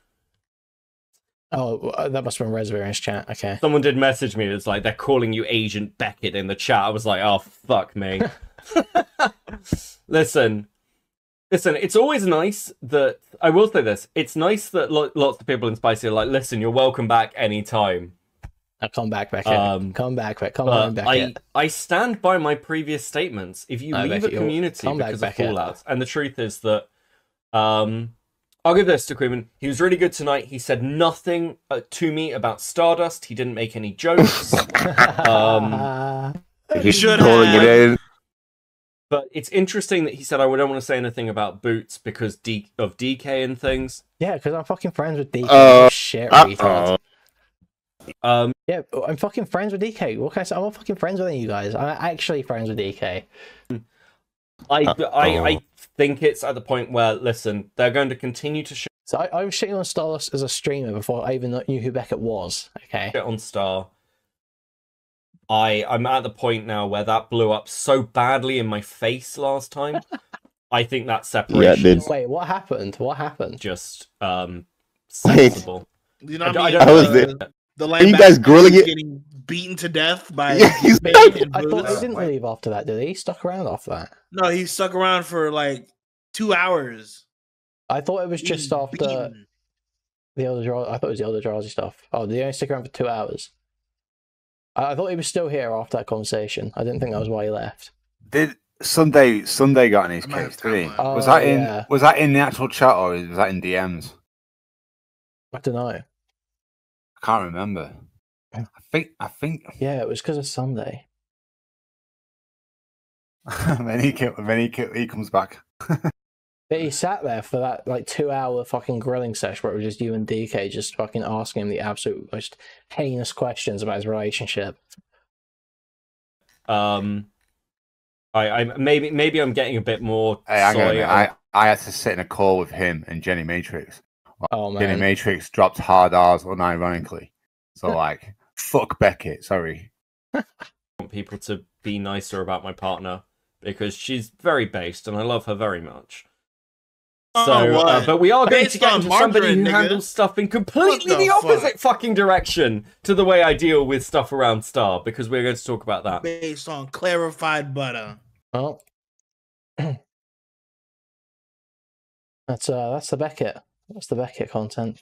[SPEAKER 1] Oh, that must have been Rezi in his chat. Okay.
[SPEAKER 2] Someone did message me. It's like they're calling you Agent Beckett in the chat. I was like, oh fuck me. Listen, it's always nice that, I will say this, it's nice that lots of people in Spicy are like, listen, you're welcome back anytime.
[SPEAKER 1] Now come back, Beckett. Come back, Beckett.
[SPEAKER 2] I stand by my previous statements. If you leave a community because of fallouts, and the truth is that, I'll give this to Kuihman. He was really good tonight. He said nothing to me about Stardust. He didn't make any jokes.
[SPEAKER 5] He should have.
[SPEAKER 2] But it's interesting that he said, I don't want to say anything about Boots because of DK and things.
[SPEAKER 1] Yeah, because I'm fucking friends with DK. Shit, retard. Yeah, I'm fucking friends with DK. What can I say? I'm not fucking friends with any of you guys. I'm actually friends with DK.
[SPEAKER 2] I think it's at the point where, listen, they're going to continue to shit.
[SPEAKER 1] So I was shitting on Stardust as a streamer before I even knew who Beckett was. Okay.
[SPEAKER 2] Shit on Star. I'm at the point now where that blew up so badly in my face last time. I think that separation.
[SPEAKER 5] Yeah, it did.
[SPEAKER 1] Wait, what happened? What happened?
[SPEAKER 2] Just sensible.
[SPEAKER 6] You know what I mean?
[SPEAKER 5] I was there.
[SPEAKER 6] The
[SPEAKER 5] linebacker you guys grilling it,
[SPEAKER 6] getting beaten to death by.
[SPEAKER 1] I thought he didn't leave after that, did he? He stuck around after that.
[SPEAKER 6] No, he stuck around for like 2 hours.
[SPEAKER 1] I thought it was just after the other. I thought it was the other Eldrazi stuff. Oh, did he only stick around for 2 hours? I thought he was still here after that conversation. I didn't think that was why he left.
[SPEAKER 7] Did Sunday got in his case? Did he? Was that in the actual chat or was that in DMs?
[SPEAKER 1] I don't know.
[SPEAKER 7] I can't remember. I think.
[SPEAKER 1] Yeah, it was because of Sunday.
[SPEAKER 7] then he comes back.
[SPEAKER 1] But he sat there for that like 2 hour fucking grilling session where it was just you and DK just fucking asking him the absolute most heinous questions about his relationship.
[SPEAKER 2] I maybe I'm getting a bit more.
[SPEAKER 7] Hey, I had to sit in a call with him and Jenny Matrix.
[SPEAKER 1] Oh man,
[SPEAKER 7] Jenny Matrix dropped hard R's unironically. So like, fuck Beckett. Sorry.
[SPEAKER 8] want people to be nicer about my partner because she's very based and I love her very much. So, but we are going to get into somebody who handles stuff in completely the opposite fucking direction to the way I deal with stuff around Star, because we're going to talk about that.
[SPEAKER 6] Based on clarified butter.
[SPEAKER 1] Oh. That's the Beckett. That's the Beckett content.